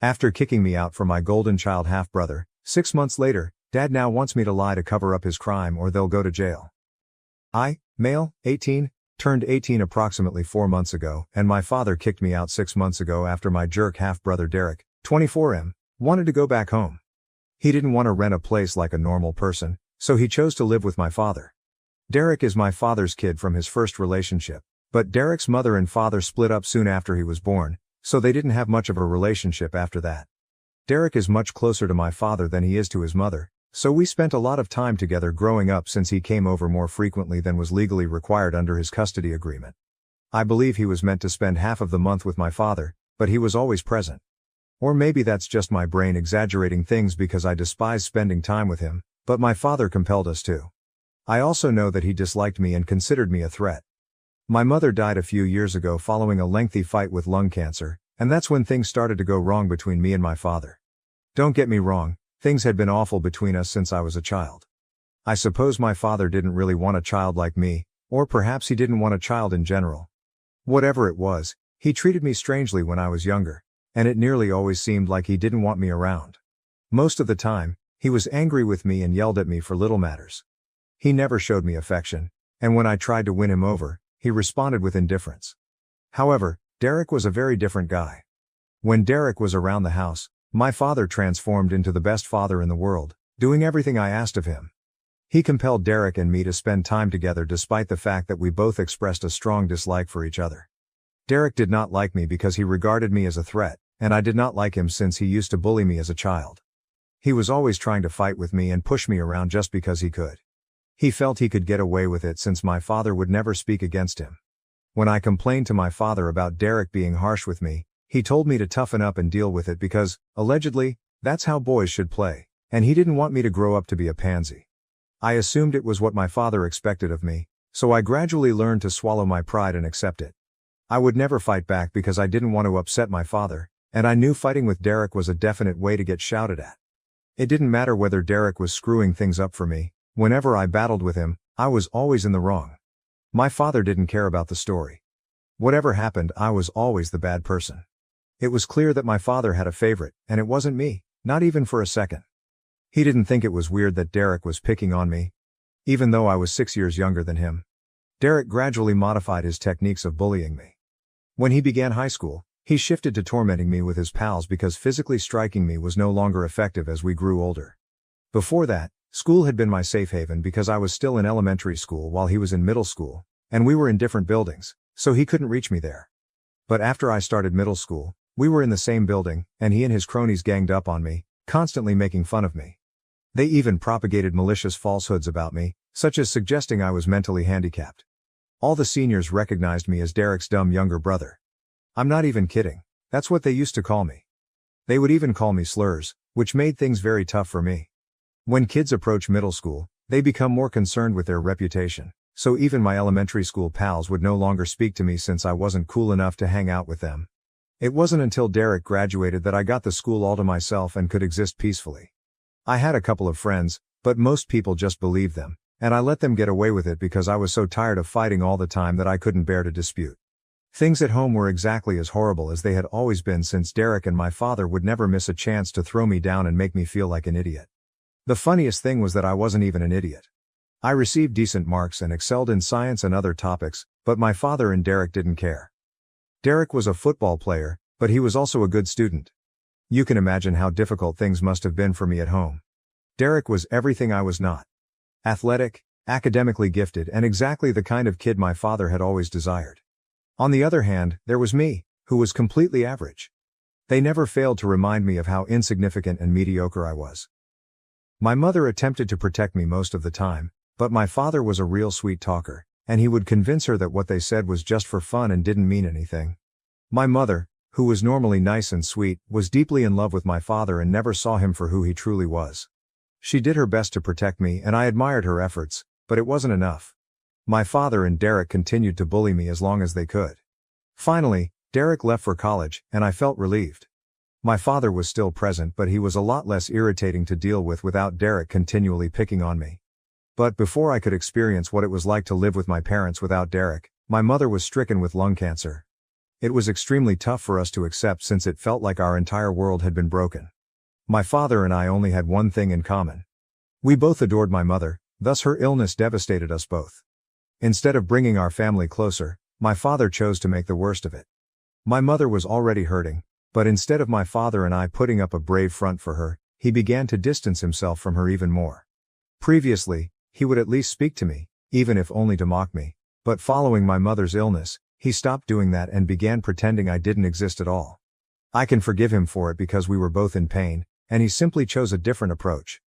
After kicking me out for my golden child half-brother, 6 months later, Dad now wants me to lie to cover up his crime or they'll go to jail. I, male, 18, turned 18 approximately 4 months ago, and my father kicked me out 6 months ago after my jerk half-brother Derek, 24M, wanted to go back home. He didn't want to rent a place like a normal person, so he chose to live with my father. Derek is my father's kid from his first relationship, but Derek's mother and father split up soon after he was born, so they didn't have much of a relationship after that. Derek is much closer to my father than he is to his mother, so we spent a lot of time together growing up since he came over more frequently than was legally required under his custody agreement. I believe he was meant to spend half of the month with my father, but he was always present. Or maybe that's just my brain exaggerating things because I despise spending time with him, but my father compelled us to. I also know that he disliked me and considered me a threat. My mother died a few years ago following a lengthy fight with lung cancer, and that's when things started to go wrong between me and my father. Don't get me wrong, things had been awful between us since I was a child. I suppose my father didn't really want a child like me, or perhaps he didn't want a child in general. Whatever it was, he treated me strangely when I was younger, and it nearly always seemed like he didn't want me around. Most of the time, he was angry with me and yelled at me for little matters. He never showed me affection, and when I tried to win him over, he responded with indifference. However, Derek was a very different guy. When Derek was around the house, my father transformed into the best father in the world, doing everything I asked of him. He compelled Derek and me to spend time together despite the fact that we both expressed a strong dislike for each other. Derek did not like me because he regarded me as a threat, and I did not like him since he used to bully me as a child. He was always trying to fight with me and push me around just because he could. He felt he could get away with it since my father would never speak against him. When I complained to my father about Derek being harsh with me, he told me to toughen up and deal with it because, allegedly, that's how boys should play, and he didn't want me to grow up to be a pansy. I assumed it was what my father expected of me, so I gradually learned to swallow my pride and accept it. I would never fight back because I didn't want to upset my father, and I knew fighting with Derek was a definite way to get shouted at. It didn't matter whether Derek was screwing things up for me, whenever I battled with him, I was always in the wrong. My father didn't care about the story. Whatever happened, I was always the bad person. It was clear that my father had a favorite, and it wasn't me, not even for a second. He didn't think it was weird that Derek was picking on me, even though I was 6 years younger than him. Derek gradually modified his techniques of bullying me. When he began high school, he shifted to tormenting me with his pals because physically striking me was no longer effective as we grew older. Before that, school had been my safe haven because I was still in elementary school while he was in middle school, and we were in different buildings, so he couldn't reach me there. But after I started middle school, we were in the same building, and he and his cronies ganged up on me, constantly making fun of me. They even propagated malicious falsehoods about me, such as suggesting I was mentally handicapped. All the seniors recognized me as Derek's dumb younger brother. I'm not even kidding, that's what they used to call me. They would even call me slurs, which made things very tough for me. When kids approach middle school, they become more concerned with their reputation, so even my elementary school pals would no longer speak to me since I wasn't cool enough to hang out with them. It wasn't until Derek graduated that I got the school all to myself and could exist peacefully. I had a couple of friends, but most people just believed them, and I let them get away with it because I was so tired of fighting all the time that I couldn't bear to dispute. Things at home were exactly as horrible as they had always been since Derek and my father would never miss a chance to throw me down and make me feel like an idiot. The funniest thing was that I wasn't even an idiot. I received decent marks and excelled in science and other topics, but my father and Derek didn't care. Derek was a football player, but he was also a good student. You can imagine how difficult things must have been for me at home. Derek was everything I was not. Athletic, academically gifted, and exactly the kind of kid my father had always desired. On the other hand, there was me, who was completely average. They never failed to remind me of how insignificant and mediocre I was. My mother attempted to protect me most of the time, but my father was a real sweet talker, and he would convince her that what they said was just for fun and didn't mean anything. My mother, who was normally nice and sweet, was deeply in love with my father and never saw him for who he truly was. She did her best to protect me and I admired her efforts, but it wasn't enough. My father and Derek continued to bully me as long as they could. Finally, Derek left for college, and I felt relieved. My father was still present, but he was a lot less irritating to deal with without Derek continually picking on me. But before I could experience what it was like to live with my parents without Derek, my mother was stricken with lung cancer. It was extremely tough for us to accept since it felt like our entire world had been broken. My father and I only had one thing in common. We both adored my mother, thus her illness devastated us both. Instead of bringing our family closer, my father chose to make the worst of it. My mother was already hurting, but instead of my father and I putting up a brave front for her, he began to distance himself from her even more. Previously, he would at least speak to me, even if only to mock me, but following my mother's illness, he stopped doing that and began pretending I didn't exist at all. I can forgive him for it because we were both in pain, and he simply chose a different approach.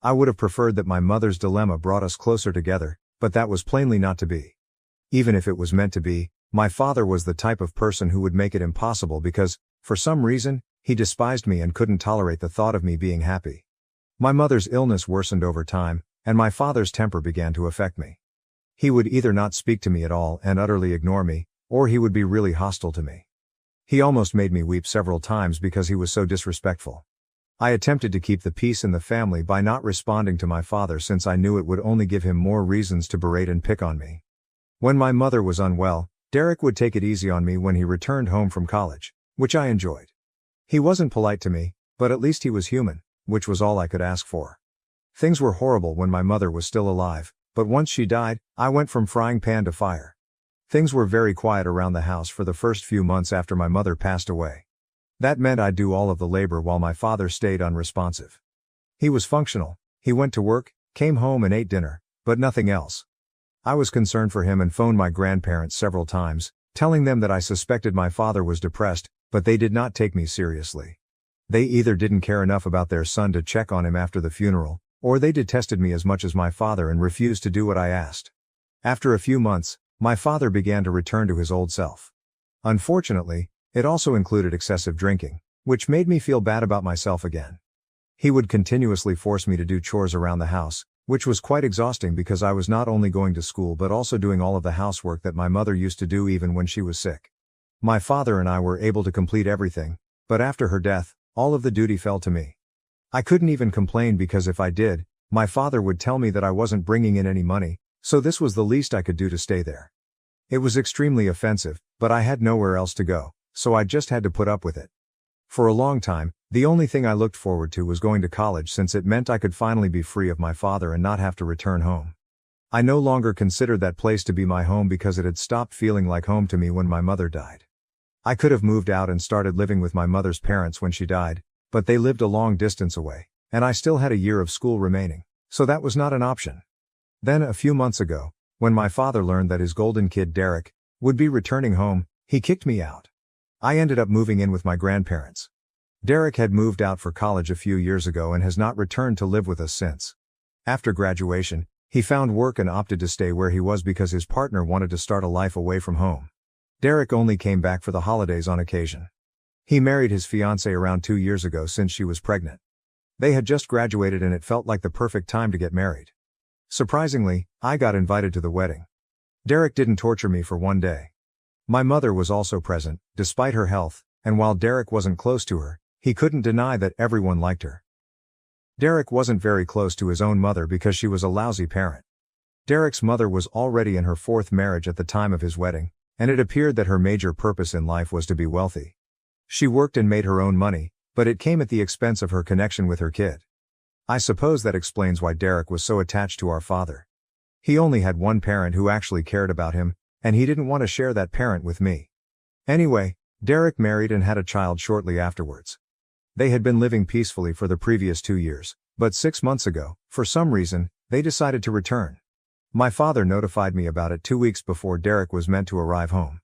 I would have preferred that my mother's dilemma brought us closer together, but that was plainly not to be. Even if it was meant to be, my father was the type of person who would make it impossible because, for some reason, he despised me and couldn't tolerate the thought of me being happy. My mother's illness worsened over time, and my father's temper began to affect me. He would either not speak to me at all and utterly ignore me, or he would be really hostile to me. He almost made me weep several times because he was so disrespectful. I attempted to keep the peace in the family by not responding to my father since I knew it would only give him more reasons to berate and pick on me. When my mother was unwell, Derek would take it easy on me when he returned home from college, which I enjoyed. He wasn't polite to me, but at least he was human, which was all I could ask for. Things were horrible when my mother was still alive, but once she died, I went from frying pan to fire. Things were very quiet around the house for the first few months after my mother passed away. That meant I'd do all of the labor while my father stayed unresponsive. He was functional, he went to work, came home and ate dinner, but nothing else. I was concerned for him and phoned my grandparents several times, telling them that I suspected my father was depressed, but they did not take me seriously. They either didn't care enough about their son to check on him after the funeral, or they detested me as much as my father and refused to do what I asked. After a few months, my father began to return to his old self. Unfortunately, it also included excessive drinking, which made me feel bad about myself again. He would continuously force me to do chores around the house, which was quite exhausting because I was not only going to school but also doing all of the housework that my mother used to do even when she was sick. My father and I were able to complete everything, but after her death, all of the duty fell to me. I couldn't even complain because if I did, my father would tell me that I wasn't bringing in any money, so this was the least I could do to stay there. It was extremely offensive, but I had nowhere else to go, so I just had to put up with it. For a long time, the only thing I looked forward to was going to college since it meant I could finally be free of my father and not have to return home. I no longer considered that place to be my home because it had stopped feeling like home to me when my mother died. I could have moved out and started living with my mother's parents when she died, but they lived a long distance away, and I still had a year of school remaining, so that was not an option. Then a few months ago, when my father learned that his golden kid Derek would be returning home, he kicked me out. I ended up moving in with my grandparents. Derek had moved out for college a few years ago and has not returned to live with us since. After graduation, he found work and opted to stay where he was because his partner wanted to start a life away from home. Derek only came back for the holidays on occasion. He married his fiancée around 2 years ago since she was pregnant. They had just graduated and it felt like the perfect time to get married. Surprisingly, I got invited to the wedding. Derek didn't torture me for one day. My mother was also present, despite her health, and while Derek wasn't close to her, he couldn't deny that everyone liked her. Derek wasn't very close to his own mother because she was a lousy parent. Derek's mother was already in her 4th marriage at the time of his wedding, and it appeared that her major purpose in life was to be wealthy. She worked and made her own money, but it came at the expense of her connection with her kid. I suppose that explains why Derek was so attached to our father. He only had one parent who actually cared about him, and he didn't want to share that parent with me. Anyway, Derek married and had a child shortly afterwards. They had been living peacefully for the previous 2 years, but 6 months ago, for some reason, they decided to return. My father notified me about it 2 weeks before Derek was meant to arrive home.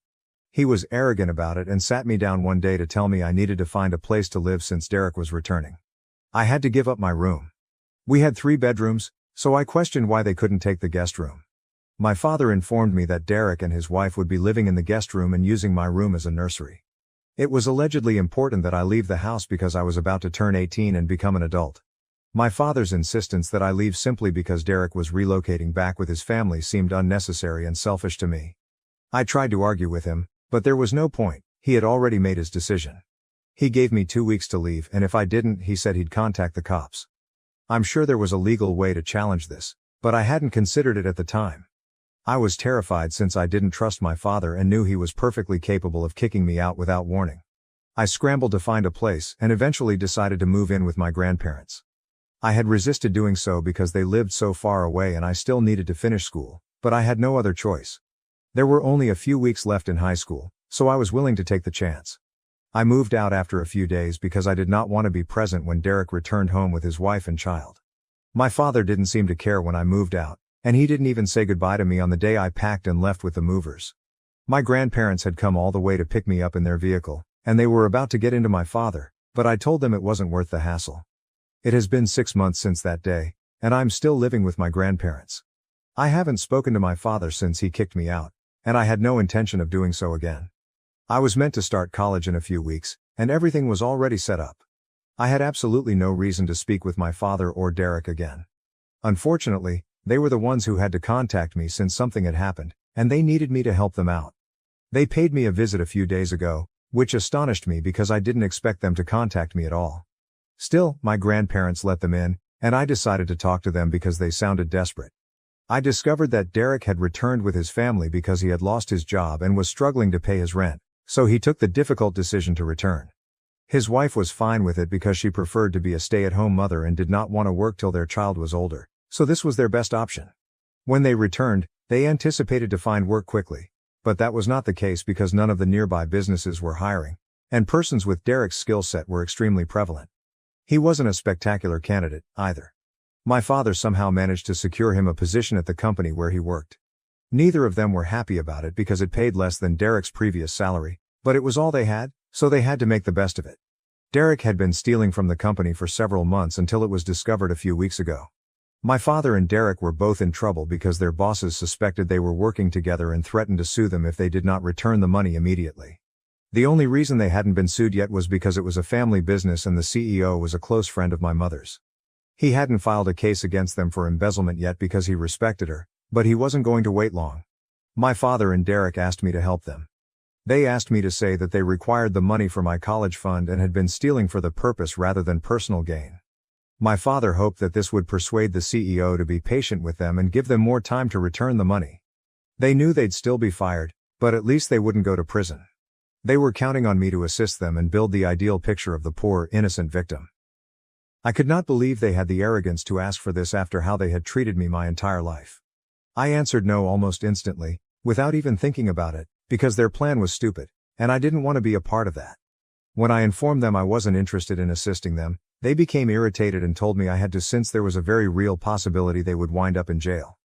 He was arrogant about it and sat me down one day to tell me I needed to find a place to live since Derek was returning. I had to give up my room. We had 3 bedrooms, so I questioned why they couldn't take the guest room. My father informed me that Derek and his wife would be living in the guest room and using my room as a nursery. It was allegedly important that I leave the house because I was about to turn 18 and become an adult. My father's insistence that I leave simply because Derek was relocating back with his family seemed unnecessary and selfish to me. I tried to argue with him, but there was no point, he had already made his decision. He gave me 2 weeks to leave and if I didn't, he said he'd contact the cops. I'm sure there was a legal way to challenge this, but I hadn't considered it at the time. I was terrified since I didn't trust my father and knew he was perfectly capable of kicking me out without warning. I scrambled to find a place and eventually decided to move in with my grandparents. I had resisted doing so because they lived so far away and I still needed to finish school, but I had no other choice. There were only a few weeks left in high school, so I was willing to take the chance. I moved out after a few days because I did not want to be present when Derek returned home with his wife and child. My father didn't seem to care when I moved out, and he didn't even say goodbye to me on the day I packed and left with the movers. My grandparents had come all the way to pick me up in their vehicle, and they were about to get into my father, but I told them it wasn't worth the hassle. It has been 6 months since that day, and I'm still living with my grandparents. I haven't spoken to my father since he kicked me out, and I had no intention of doing so again. I was meant to start college in a few weeks, and everything was already set up. I had absolutely no reason to speak with my father or Derek again. Unfortunately, they were the ones who had to contact me since something had happened, and they needed me to help them out. They paid me a visit a few days ago, which astonished me because I didn't expect them to contact me at all. Still, my grandparents let them in, and I decided to talk to them because they sounded desperate. I discovered that Derek had returned with his family because he had lost his job and was struggling to pay his rent, so he took the difficult decision to return. His wife was fine with it because she preferred to be a stay-at-home mother and did not want to work till their child was older, so this was their best option. When they returned, they anticipated to find work quickly, but that was not the case because none of the nearby businesses were hiring, and persons with Derek's skill set were extremely prevalent. He wasn't a spectacular candidate, either. My father somehow managed to secure him a position at the company where he worked. Neither of them were happy about it because it paid less than Derek's previous salary, but it was all they had, so they had to make the best of it. Derek had been stealing from the company for several months until it was discovered a few weeks ago. My father and Derek were both in trouble because their bosses suspected they were working together and threatened to sue them if they did not return the money immediately. The only reason they hadn't been sued yet was because it was a family business and the CEO was a close friend of my mother's. He hadn't filed a case against them for embezzlement yet because he respected her, but he wasn't going to wait long. My father and Derek asked me to help them. They asked me to say that they required the money for my college fund and had been stealing for the purpose rather than personal gain. My father hoped that this would persuade the CEO to be patient with them and give them more time to return the money. They knew they'd still be fired, but at least they wouldn't go to prison. They were counting on me to assist them and build the ideal picture of the poor, innocent victim. I could not believe they had the arrogance to ask for this after how they had treated me my entire life. I answered no almost instantly, without even thinking about it, because their plan was stupid, and I didn't want to be a part of that. When I informed them I wasn't interested in assisting them, they became irritated and told me I had to since there was a very real possibility they would wind up in jail.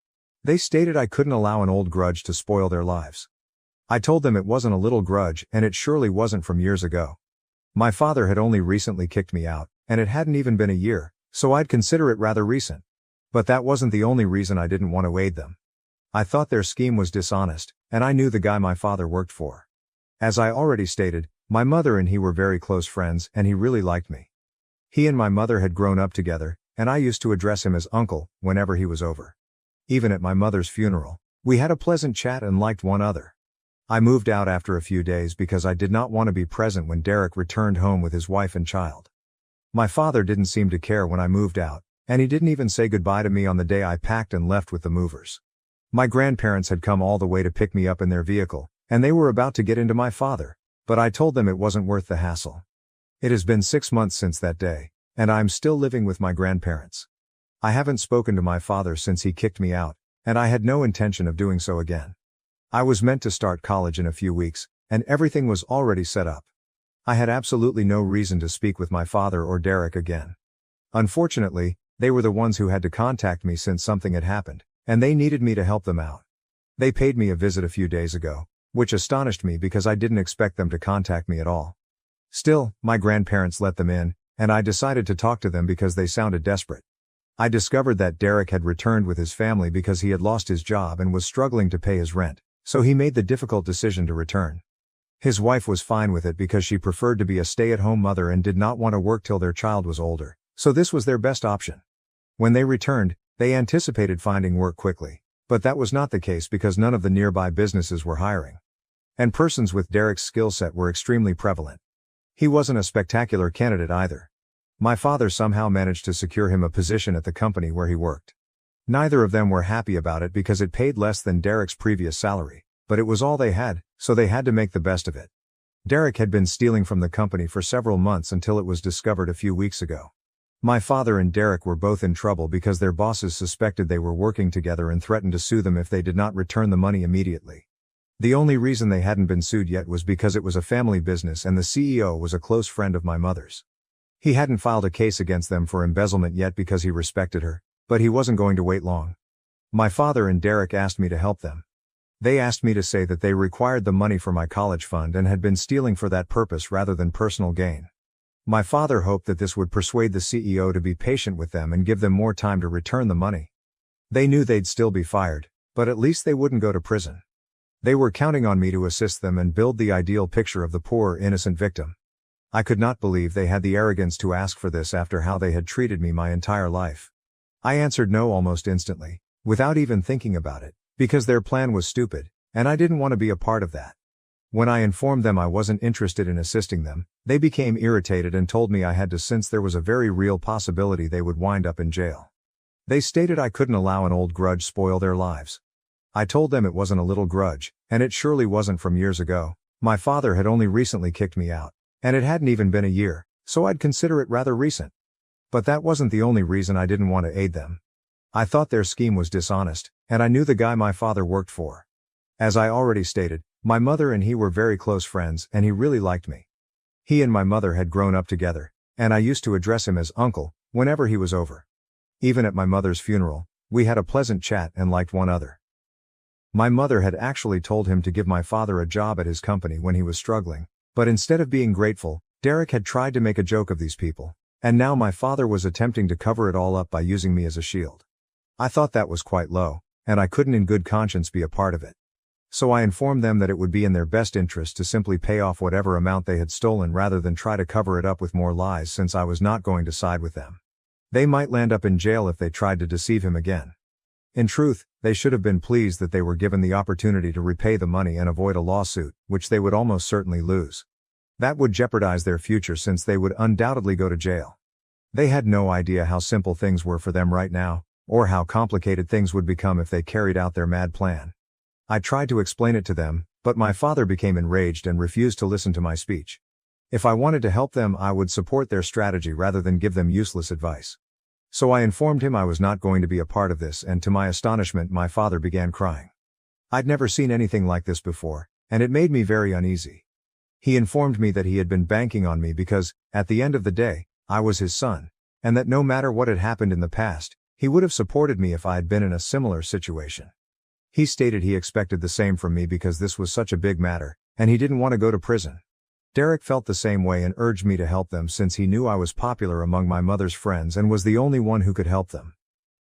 They stated I couldn't allow an old grudge to spoil their lives. I told them it wasn't a little grudge and it surely wasn't from years ago. My father had only recently kicked me out, and it hadn't even been a year, so I'd consider it rather recent. But that wasn't the only reason I didn't want to aid them. I thought their scheme was dishonest, and I knew the guy my father worked for. As I already stated, my mother and he were very close friends and he really liked me. He and my mother had grown up together, and I used to address him as uncle whenever he was over. Even at my mother's funeral, we had a pleasant chat and liked one another. I moved out after a few days because I did not want to be present when Derek returned home with his wife and child. My father didn't seem to care when I moved out, and he didn't even say goodbye to me on the day I packed and left with the movers. My grandparents had come all the way to pick me up in their vehicle, and they were about to get into my father, but I told them it wasn't worth the hassle. It has been 6 months since that day, and I'm still living with my grandparents. I haven't spoken to my father since he kicked me out, and I had no intention of doing so again. I was meant to start college in a few weeks, and everything was already set up. I had absolutely no reason to speak with my father or Derek again. Unfortunately, they were the ones who had to contact me since something had happened, and they needed me to help them out. They paid me a visit a few days ago, which astonished me because I didn't expect them to contact me at all. Still, my grandparents let them in, and I decided to talk to them because they sounded desperate. I discovered that Derek had returned with his family because he had lost his job and was struggling to pay his rent, so he made the difficult decision to return. His wife was fine with it because she preferred to be a stay-at-home mother and did not want to work till their child was older, so this was their best option. When they returned, they anticipated finding work quickly, but that was not the case because none of the nearby businesses were hiring. And persons with Derek's skill set were extremely prevalent. He wasn't a spectacular candidate either. My father somehow managed to secure him a position at the company where he worked. Neither of them were happy about it because it paid less than Derek's previous salary, but it was all they had, so they had to make the best of it. Derek had been stealing from the company for several months until it was discovered a few weeks ago. My father and Derek were both in trouble because their bosses suspected they were working together and threatened to sue them if they did not return the money immediately. The only reason they hadn't been sued yet was because it was a family business and the CEO was a close friend of my mother's. He hadn't filed a case against them for embezzlement yet because he respected her, but he wasn't going to wait long. My father and Derek asked me to help them. They asked me to say that they required the money for my college fund and had been stealing for that purpose rather than personal gain. My father hoped that this would persuade the CEO to be patient with them and give them more time to return the money. They knew they'd still be fired, but at least they wouldn't go to prison. They were counting on me to assist them and build the ideal picture of the poor, innocent victim. I could not believe they had the arrogance to ask for this after how they had treated me my entire life. I answered no almost instantly, without even thinking about it, because their plan was stupid, and I didn't want to be a part of that. When I informed them I wasn't interested in assisting them, they became irritated and told me I had to since there was a very real possibility they would wind up in jail. They stated I couldn't allow an old grudge spoil their lives. I told them it wasn't a little grudge, and it surely wasn't from years ago. My father had only recently kicked me out, and it hadn't even been a year, so I'd consider it rather recent. But that wasn't the only reason I didn't want to aid them. I thought their scheme was dishonest, and I knew the guy my father worked for. As I already stated, my mother and he were very close friends and he really liked me. He and my mother had grown up together, and I used to address him as uncle whenever he was over. Even at my mother's funeral, we had a pleasant chat and liked one another. My mother had actually told him to give my father a job at his company when he was struggling, but instead of being grateful, Derek had tried to make a joke of these people, and now my father was attempting to cover it all up by using me as a shield. I thought that was quite low, and I couldn't in good conscience be a part of it. So I informed them that it would be in their best interest to simply pay off whatever amount they had stolen rather than try to cover it up with more lies, since I was not going to side with them. They might land up in jail if they tried to deceive him again. In truth, they should have been pleased that they were given the opportunity to repay the money and avoid a lawsuit, which they would almost certainly lose. That would jeopardize their future since they would undoubtedly go to jail. They had no idea how simple things were for them right now, or how complicated things would become if they carried out their mad plan. I tried to explain it to them, but my father became enraged and refused to listen to my speech. If I wanted to help them, I would support their strategy rather than give them useless advice. So I informed him I was not going to be a part of this, and to my astonishment my father began crying. I'd never seen anything like this before, and it made me very uneasy. He informed me that he had been banking on me because, at the end of the day, I was his son, and that no matter what had happened in the past, he would have supported me if I had been in a similar situation. He stated he expected the same from me because this was such a big matter, and he didn't want to go to prison. Derek felt the same way and urged me to help them since he knew I was popular among my mother's friends and was the only one who could help them.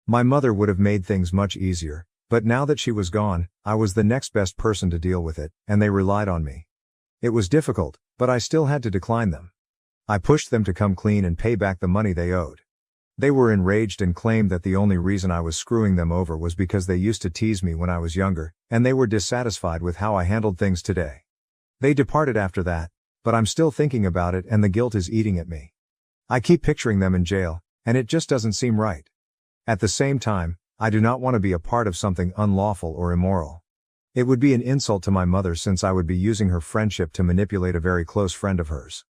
My mother would have made things much easier, but now that she was gone, I was the next best person to deal with it, and they relied on me. It was difficult, but I still had to decline them. I pushed them to come clean and pay back the money they owed. They were enraged and claimed that the only reason I was screwing them over was because they used to tease me when I was younger, and they were dissatisfied with how I handled things today. They departed after that, but I'm still thinking about it and the guilt is eating at me. I keep picturing them in jail, and it just doesn't seem right. At the same time, I do not want to be a part of something unlawful or immoral. It would be an insult to my mother since I would be using her friendship to manipulate a very close friend of hers.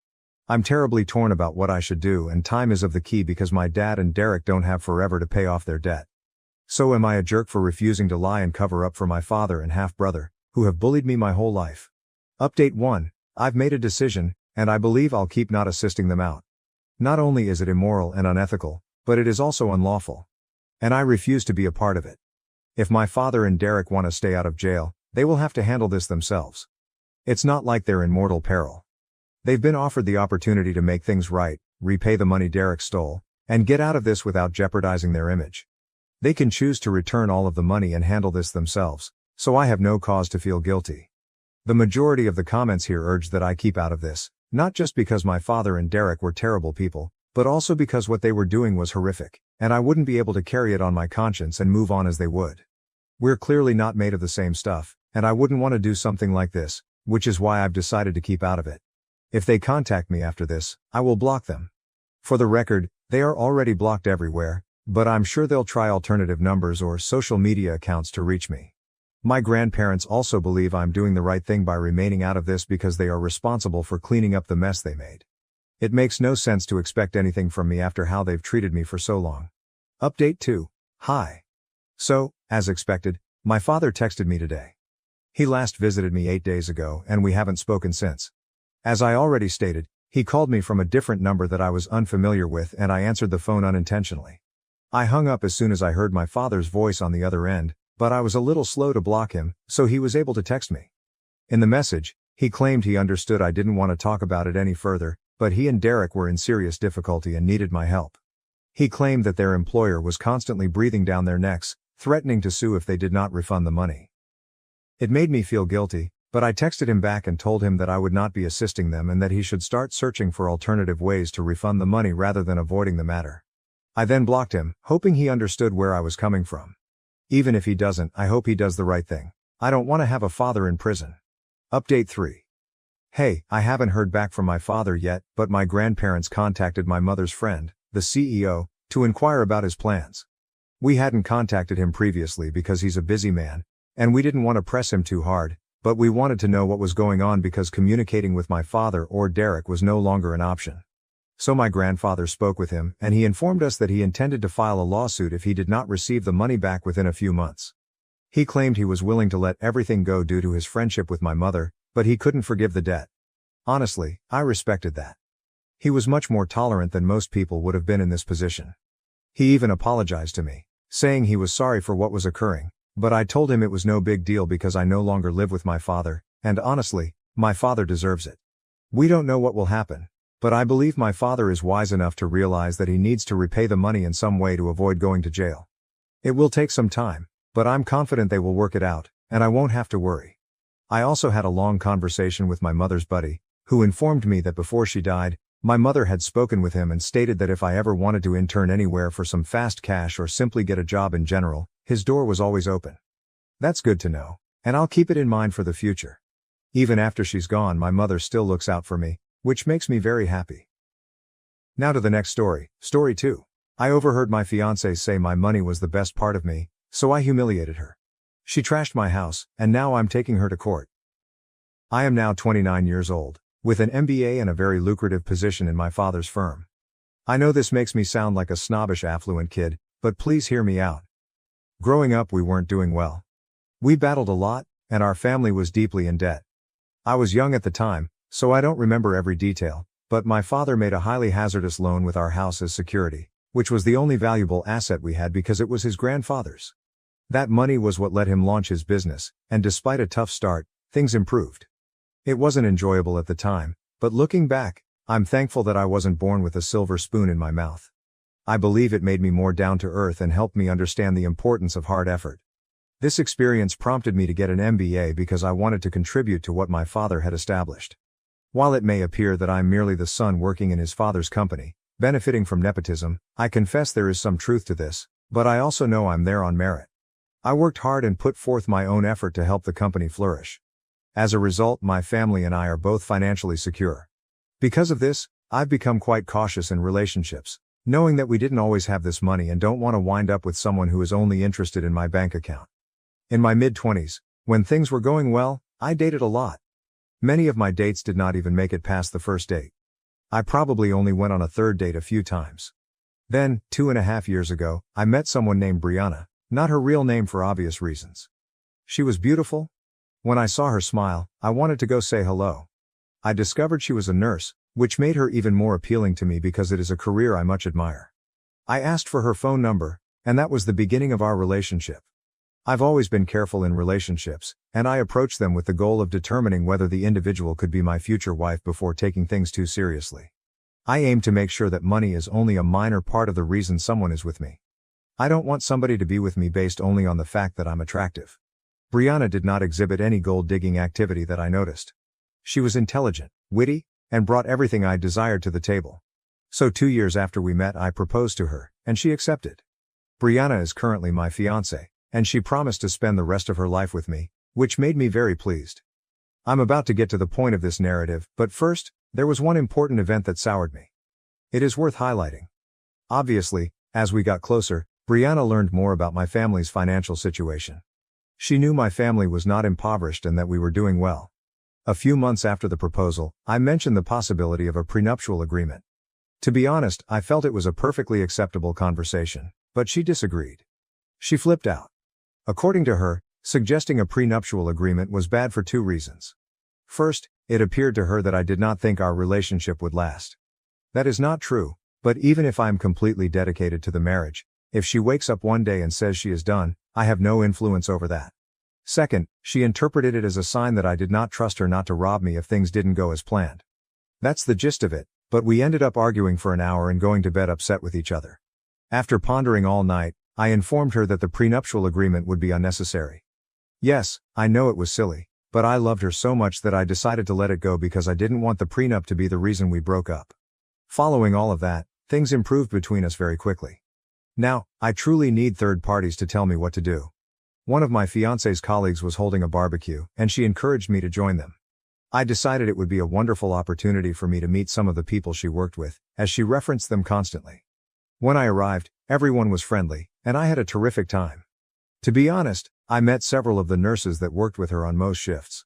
I'm terribly torn about what I should do, and time is of the key because my dad and Derek don't have forever to pay off their debt. So am I a jerk for refusing to lie and cover up for my father and half-brother, who have bullied me my whole life? Update 1. I've made a decision, and I believe I'll keep not assisting them out. Not only is it immoral and unethical, but it is also unlawful. And I refuse to be a part of it. If my father and Derek want to stay out of jail, they will have to handle this themselves. It's not like they're in mortal peril. They've been offered the opportunity to make things right, repay the money Derek stole, and get out of this without jeopardizing their image. They can choose to return all of the money and handle this themselves, so I have no cause to feel guilty. The majority of the comments here urge that I keep out of this, not just because my father and Derek were terrible people, but also because what they were doing was horrific, and I wouldn't be able to carry it on my conscience and move on as they would. We're clearly not made of the same stuff, and I wouldn't want to do something like this, which is why I've decided to keep out of it. If they contact me after this, I will block them. For the record, they are already blocked everywhere, but I'm sure they'll try alternative numbers or social media accounts to reach me. My grandparents also believe I'm doing the right thing by remaining out of this because they are responsible for cleaning up the mess they made. It makes no sense to expect anything from me after how they've treated me for so long. Update 2. Hi. So, as expected, my father texted me today. He last visited me 8 days ago and we haven't spoken since. As I already stated, he called me from a different number that I was unfamiliar with and I answered the phone unintentionally. I hung up as soon as I heard my father's voice on the other end, but I was a little slow to block him, so he was able to text me. In the message, he claimed he understood I didn't want to talk about it any further, but he and Derek were in serious difficulty and needed my help. He claimed that their employer was constantly breathing down their necks, threatening to sue if they did not refund the money. It made me feel guilty, but I texted him back and told him that I would not be assisting them and that he should start searching for alternative ways to refund the money rather than avoiding the matter. I then blocked him, hoping he understood where I was coming from. Even if he doesn't, I hope he does the right thing. I don't want to have a father in prison. Update 3. Hey, I haven't heard back from my father yet, but my grandparents contacted my mother's friend, the CEO, to inquire about his plans. We hadn't contacted him previously because he's a busy man, and we didn't want to press him too hard, but we wanted to know what was going on because communicating with my father or Derek was no longer an option. So my grandfather spoke with him and he informed us that he intended to file a lawsuit if he did not receive the money back within a few months. He claimed he was willing to let everything go due to his friendship with my mother, but he couldn't forgive the debt. Honestly, I respected that. He was much more tolerant than most people would have been in this position. He even apologized to me, saying he was sorry for what was occurring, but I told him it was no big deal because I no longer live with my father, and honestly, my father deserves it. We don't know what will happen, but I believe my father is wise enough to realize that he needs to repay the money in some way to avoid going to jail. It will take some time, but I'm confident they will work it out, and I won't have to worry. I also had a long conversation with my mother's buddy, who informed me that before she died, my mother had spoken with him and stated that if I ever wanted to intern anywhere for some fast cash or simply get a job in general, his door was always open. That's good to know, and I'll keep it in mind for the future. Even after she's gone, my mother still looks out for me, which makes me very happy. Now to the next story, story 2. I overheard my fiancée say my money was the best part of me, so I humiliated her. She trashed my house, and now I'm taking her to court. I am now 29 years old, with an MBA and a very lucrative position in my father's firm. I know this makes me sound like a snobbish affluent kid, but please hear me out. Growing up we weren't doing well. We battled a lot, and our family was deeply in debt. I was young at the time, so I don't remember every detail, but my father made a highly hazardous loan with our house as security, which was the only valuable asset we had because it was his grandfather's. That money was what let him launch his business, and despite a tough start, things improved. It wasn't enjoyable at the time, but looking back, I'm thankful that I wasn't born with a silver spoon in my mouth. I believe it made me more down to earth and helped me understand the importance of hard effort. This experience prompted me to get an MBA because I wanted to contribute to what my father had established. While it may appear that I'm merely the son working in his father's company, benefiting from nepotism, I confess there is some truth to this, but I also know I'm there on merit. I worked hard and put forth my own effort to help the company flourish. As a result, my family and I are both financially secure. Because of this, I've become quite cautious in relationships, knowing that we didn't always have this money and don't want to wind up with someone who is only interested in my bank account. In my mid-20s, when things were going well, I dated a lot. Many of my dates did not even make it past the first date. I probably only went on a third date a few times. Then, 2.5 years ago, I met someone named Brianna, not her real name for obvious reasons. She was beautiful. When I saw her smile, I wanted to go say hello. I discovered she was a nurse, which made her even more appealing to me because it is a career I much admire. I asked for her phone number, and that was the beginning of our relationship. I've always been careful in relationships, and I approached them with the goal of determining whether the individual could be my future wife before taking things too seriously. I aim to make sure that money is only a minor part of the reason someone is with me. I don't want somebody to be with me based only on the fact that I'm attractive. Brianna did not exhibit any gold-digging activity that I noticed. She was intelligent, witty, and brought everything I desired to the table. So 2 years after we met, I proposed to her, and she accepted. Brianna is currently my fiancée, and she promised to spend the rest of her life with me, which made me very pleased. I'm about to get to the point of this narrative, but first, there was one important event that soured me. It is worth highlighting. Obviously, As we got closer, Brianna learned more about my family's financial situation. She knew my family was not impoverished and that we were doing well. A few months after the proposal, I mentioned the possibility of a prenuptial agreement. To be honest, I felt it was a perfectly acceptable conversation, but she disagreed. She flipped out. According to her, suggesting a prenuptial agreement was bad for two reasons. First, it appeared to her that I did not think our relationship would last. That is not true, but even if I am completely dedicated to the marriage, if she wakes up one day and says she is done, I have no influence over that. Second, she interpreted it as a sign that I did not trust her not to rob me if things didn't go as planned. That's the gist of it, but we ended up arguing for an hour and going to bed upset with each other. After pondering all night, I informed her that the prenuptial agreement would be unnecessary. Yes, I know it was silly, but I loved her so much that I decided to let it go because I didn't want the prenup to be the reason we broke up. Following all of that, things improved between us very quickly. Now, I truly need third parties to tell me what to do. One of my fiance's colleagues was holding a barbecue, and she encouraged me to join them. I decided it would be a wonderful opportunity for me to meet some of the people she worked with, as she referenced them constantly. When I arrived, everyone was friendly, and I had a terrific time. To be honest, I met several of the nurses that worked with her on most shifts.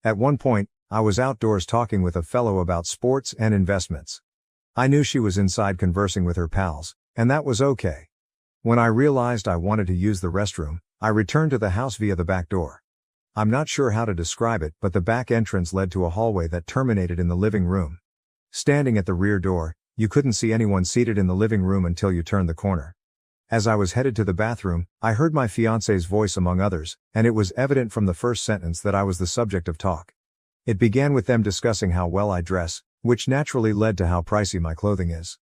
At one point, I was outdoors talking with a fellow about sports and investments. I knew she was inside conversing with her pals, and that was okay. When I realized I wanted to use the restroom, I returned to the house via the back door. I'm not sure how to describe it, but the back entrance led to a hallway that terminated in the living room. Standing at the rear door, you couldn't see anyone seated in the living room until you turned the corner. As I was headed to the bathroom, I heard my fiance's voice among others, and it was evident from the first sentence that I was the subject of talk. It began with them discussing how well I dress, which naturally led to how pricey my clothing is.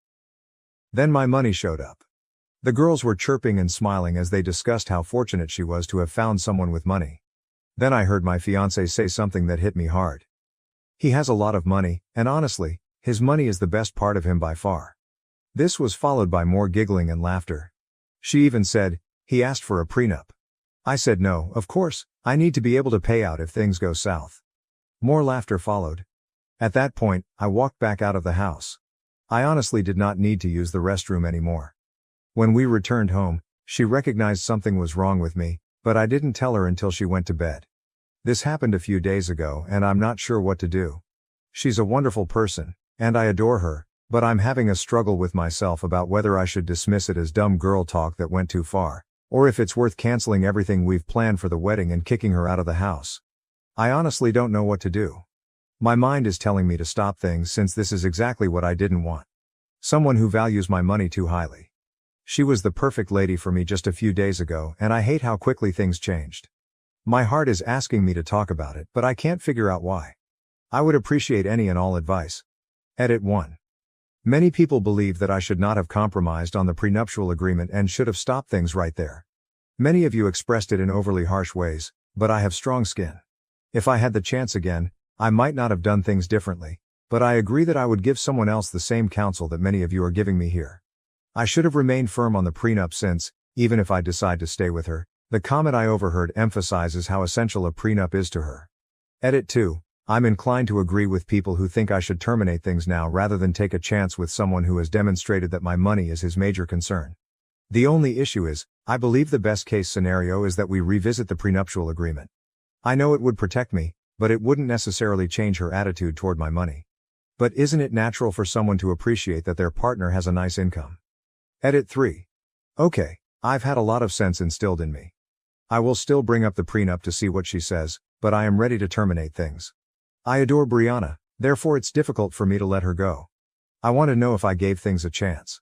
Then my money showed up. The girls were chirping and smiling as they discussed how fortunate she was to have found someone with money. Then I heard my fiancé say something that hit me hard. He has a lot of money, and honestly, his money is the best part of him by far. This was followed by more giggling and laughter. She even said, he asked for a prenup. I said no, of course, I need to be able to pay out if things go south. More laughter followed. At that point, I walked back out of the house. I honestly did not need to use the restroom anymore. When we returned home, she recognized something was wrong with me, but I didn't tell her until she went to bed. This happened a few days ago and I'm not sure what to do. She's a wonderful person, and I adore her, but I'm having a struggle with myself about whether I should dismiss it as dumb girl talk that went too far, or if it's worth canceling everything we've planned for the wedding and kicking her out of the house. I honestly don't know what to do. My mind is telling me to stop things since this is exactly what I didn't want. Someone who values my money too highly. She was the perfect lady for me just a few days ago, and I hate how quickly things changed. My heart is asking me to talk about it, but I can't figure out why. I would appreciate any and all advice. Edit 1. Many people believe that I should not have compromised on the prenuptial agreement and should have stopped things right there. Many of you expressed it in overly harsh ways, but I have strong skin. If I had the chance again, I might not have done things differently, but I agree that I would give someone else the same counsel that many of you are giving me here. I should have remained firm on the prenup since, even if I decide to stay with her, the comment I overheard emphasizes how essential a prenup is to her. Edit 2. I'm inclined to agree with people who think I should terminate things now rather than take a chance with someone who has demonstrated that my money is his major concern. The only issue is, I believe the best case scenario is that we revisit the prenuptial agreement. I know it would protect me, but it wouldn't necessarily change her attitude toward my money. But isn't it natural for someone to appreciate that their partner has a nice income? Edit 3. Okay, I've had a lot of sense instilled in me. I will still bring up the prenup to see what she says, but I am ready to terminate things. I adore Brianna, therefore it's difficult for me to let her go. I want to know if I gave things a chance.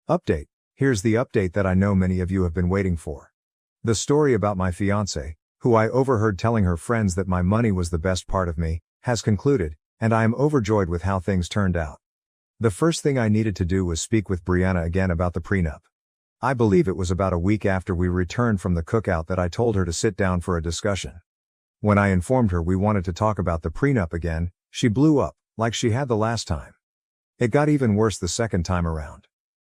Update. Here's the update that I know many of you have been waiting for. The story about my fiancé, who I overheard telling her friends that my money was the best part of me, has concluded, and I am overjoyed with how things turned out. The first thing I needed to do was speak with Brianna again about the prenup. I believe it was about a week after we returned from the cookout that I told her to sit down for a discussion. When I informed her we wanted to talk about the prenup again, she blew up, like she had the last time. It got even worse the second time around.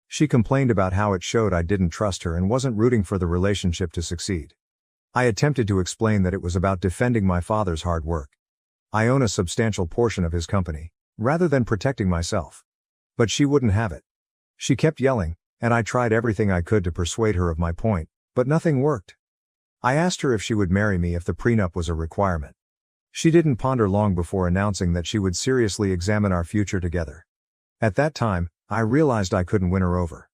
She complained about how it showed I didn't trust her and wasn't rooting for the relationship to succeed. I attempted to explain that it was about defending my father's hard work. I own a substantial portion of his company, rather than protecting myself. But she wouldn't have it. She kept yelling, and I tried everything I could to persuade her of my point, but nothing worked. I asked her if she would marry me if the prenup was a requirement. She didn't ponder long before announcing that she would seriously examine our future together. At that time, I realized I couldn't win her over.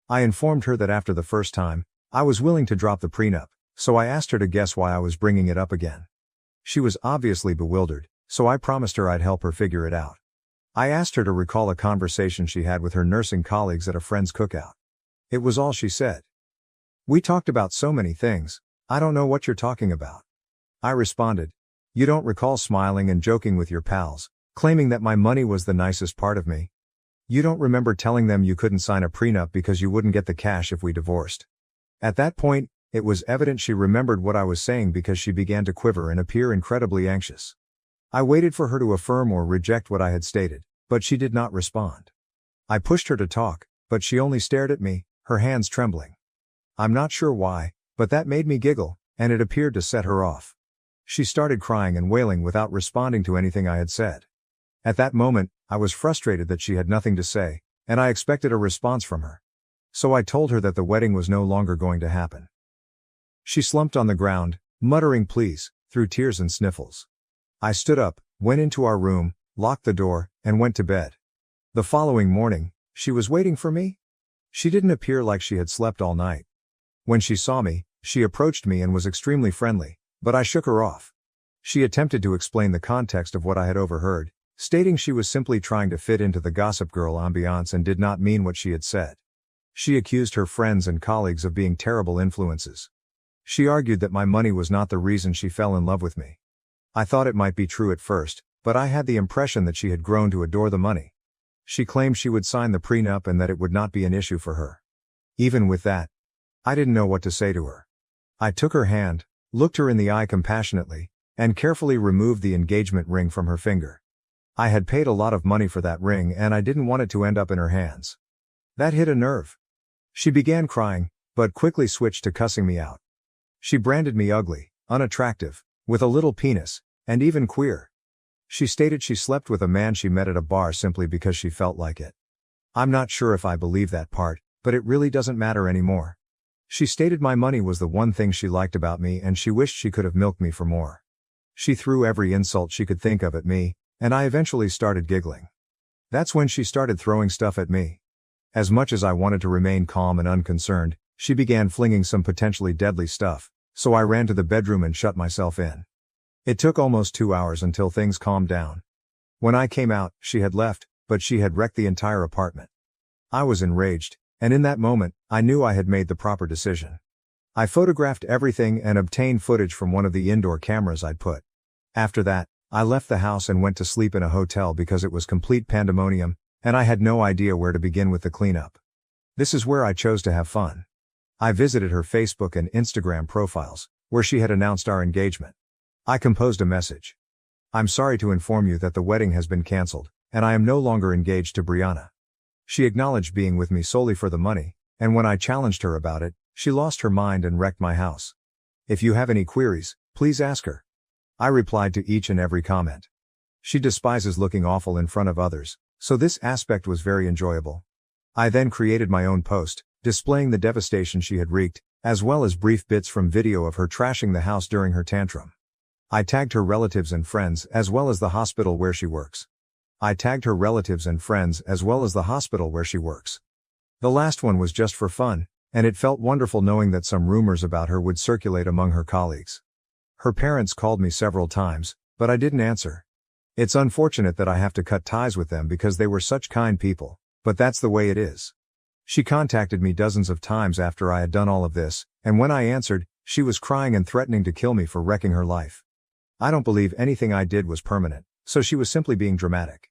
I informed her that after the first time, I was willing to drop the prenup, so I asked her to guess why I was bringing it up again. She was obviously bewildered, so I promised her I'd help her figure it out. I asked her to recall a conversation she had with her nursing colleagues at a friend's cookout. It was all she said. "We talked about so many things, I don't know what you're talking about." I responded, "You don't recall smiling and joking with your pals, claiming that my money was the nicest part of me? You don't remember telling them you couldn't sign a prenup because you wouldn't get the cash if we divorced?" At that point, it was evident she remembered what I was saying because she began to quiver and appear incredibly anxious. I waited for her to affirm or reject what I had stated, but she did not respond. I pushed her to talk, but she only stared at me, her hands trembling. I'm not sure why, but that made me giggle, and it appeared to set her off. She started crying and wailing without responding to anything I had said. At that moment, I was frustrated that she had nothing to say, and I expected a response from her. So I told her that the wedding was no longer going to happen. She slumped on the ground, muttering please, through tears and sniffles. I stood up, went into our room, locked the door, and went to bed. The following morning, she was waiting for me. She didn't appear like she had slept all night. When she saw me, she approached me and was extremely friendly, but I shook her off. She attempted to explain the context of what I had overheard, stating she was simply trying to fit into the Gossip Girl ambiance and did not mean what she had said. She accused her friends and colleagues of being terrible influences. She argued that my money was not the reason she fell in love with me. I thought it might be true at first, but I had the impression that she had grown to adore the money. She claimed she would sign the prenup and that it would not be an issue for her. Even with that, I didn't know what to say to her. I took her hand, looked her in the eye compassionately, and carefully removed the engagement ring from her finger. I had paid a lot of money for that ring and I didn't want it to end up in her hands. That hit a nerve. She began crying, but quickly switched to cussing me out. She branded me ugly, unattractive, with a little penis, and even queer. She stated she slept with a man she met at a bar simply because she felt like it. I'm not sure if I believe that part, but it really doesn't matter anymore. She stated my money was the one thing she liked about me and she wished she could have milked me for more. She threw every insult she could think of at me, and I eventually started giggling. That's when she started throwing stuff at me. As much as I wanted to remain calm and unconcerned, she began flinging some potentially deadly stuff, so I ran to the bedroom and shut myself in. It took almost 2 hours until things calmed down. When I came out, she had left, but she had wrecked the entire apartment. I was enraged, and in that moment, I knew I had made the proper decision. I photographed everything and obtained footage from one of the indoor cameras I'd put. After that, I left the house and went to sleep in a hotel because it was complete pandemonium, and I had no idea where to begin with the cleanup. This is where I chose to have fun. I visited her Facebook and Instagram profiles, where she had announced our engagement. I composed a message. I'm sorry to inform you that the wedding has been cancelled, and I am no longer engaged to Brianna. She acknowledged being with me solely for the money, and when I challenged her about it, she lost her mind and wrecked my house. If you have any queries, please ask her. I replied to each and every comment. She despises looking awful in front of others, so this aspect was very enjoyable. I then created my own post, displaying the devastation she had wreaked, as well as brief bits from video of her trashing the house during her tantrum. I tagged her relatives and friends as well as the hospital where she works. The last one was just for fun, and it felt wonderful knowing that some rumors about her would circulate among her colleagues. Her parents called me several times, but I didn't answer. It's unfortunate that I have to cut ties with them because they were such kind people, but that's the way it is. She contacted me dozens of times after I had done all of this, and when I answered, she was crying and threatening to kill me for wrecking her life. I don't believe anything I did was permanent, so she was simply being dramatic.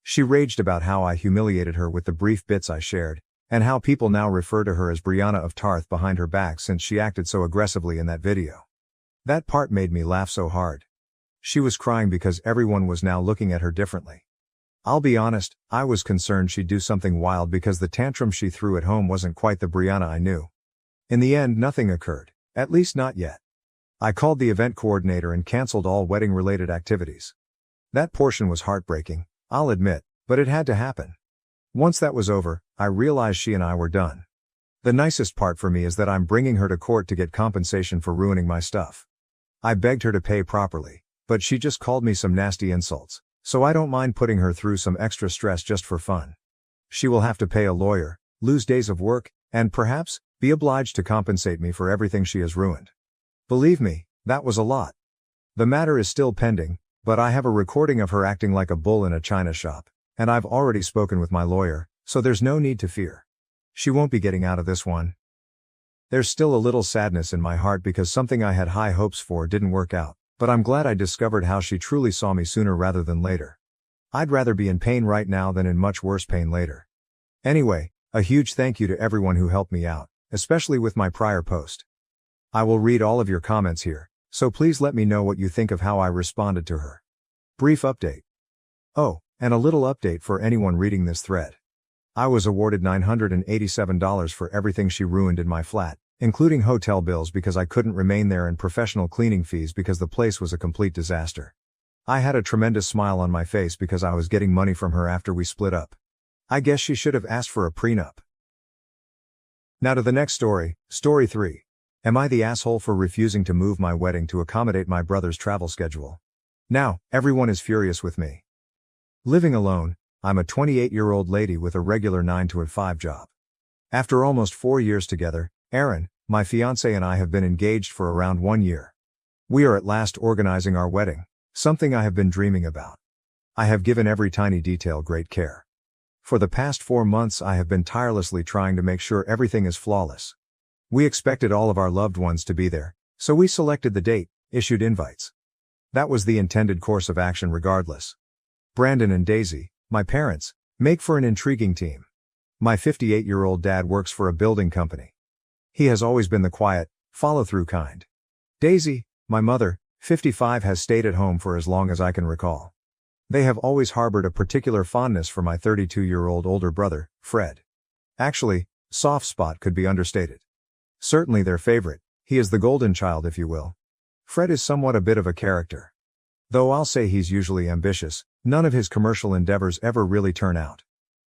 She raged about how I humiliated her with the brief bits I shared, and how people now refer to her as Brianna of Tarth behind her back since she acted so aggressively in that video. That part made me laugh so hard. She was crying because everyone was now looking at her differently. I'll be honest, I was concerned she'd do something wild because the tantrum she threw at home wasn't quite the Brianna I knew. In the end, nothing occurred, at least not yet. I called the event coordinator and canceled all wedding-related activities. That portion was heartbreaking, I'll admit, but it had to happen. Once that was over, I realized she and I were done. The nicest part for me is that I'm bringing her to court to get compensation for ruining my stuff. I begged her to pay properly, but she just called me some nasty insults, so I don't mind putting her through some extra stress just for fun. She will have to pay a lawyer, lose days of work, and perhaps, be obliged to compensate me for everything she has ruined. Believe me, that was a lot. The matter is still pending, but I have a recording of her acting like a bull in a china shop, and I've already spoken with my lawyer, so there's no need to fear. She won't be getting out of this one. There's still a little sadness in my heart because something I had high hopes for didn't work out, but I'm glad I discovered how she truly saw me sooner rather than later. I'd rather be in pain right now than in much worse pain later. Anyway, a huge thank you to everyone who helped me out, especially with my prior post. I will read all of your comments here, so please let me know what you think of how I responded to her. Brief update. Oh, and a little update for anyone reading this thread. I was awarded $987 for everything she ruined in my flat, including hotel bills because I couldn't remain there and professional cleaning fees because the place was a complete disaster. I had a tremendous smile on my face because I was getting money from her after we split up. I guess she should have asked for a prenup. Now to the next story, story 3. Am I the asshole for refusing to move my wedding to accommodate my brother's travel schedule? Now, everyone is furious with me. Living alone, I'm a 28-year-old lady with a regular 9-to-5 job. After almost 4 years together, Erin, my fiancé, and I have been engaged for around 1 year. We are at last organizing our wedding, something I have been dreaming about. I have given every tiny detail great care. For the past 4 months I have been tirelessly trying to make sure everything is flawless. We expected all of our loved ones to be there, so we selected the date, issued invites. That was the intended course of action regardless. Brandon and Daisy, my parents, make for an intriguing team. My 58-year-old dad works for a building company. He has always been the quiet, follow-through kind. Daisy, my mother, 55, has stayed at home for as long as I can recall. They have always harbored a particular fondness for my 32-year-old older brother, Fred. Actually, soft spot could be understated. Certainly their favorite, he is the golden child if you will. Fred is somewhat a bit of a character. Though I'll say he's usually ambitious, none of his commercial endeavors ever really turn out.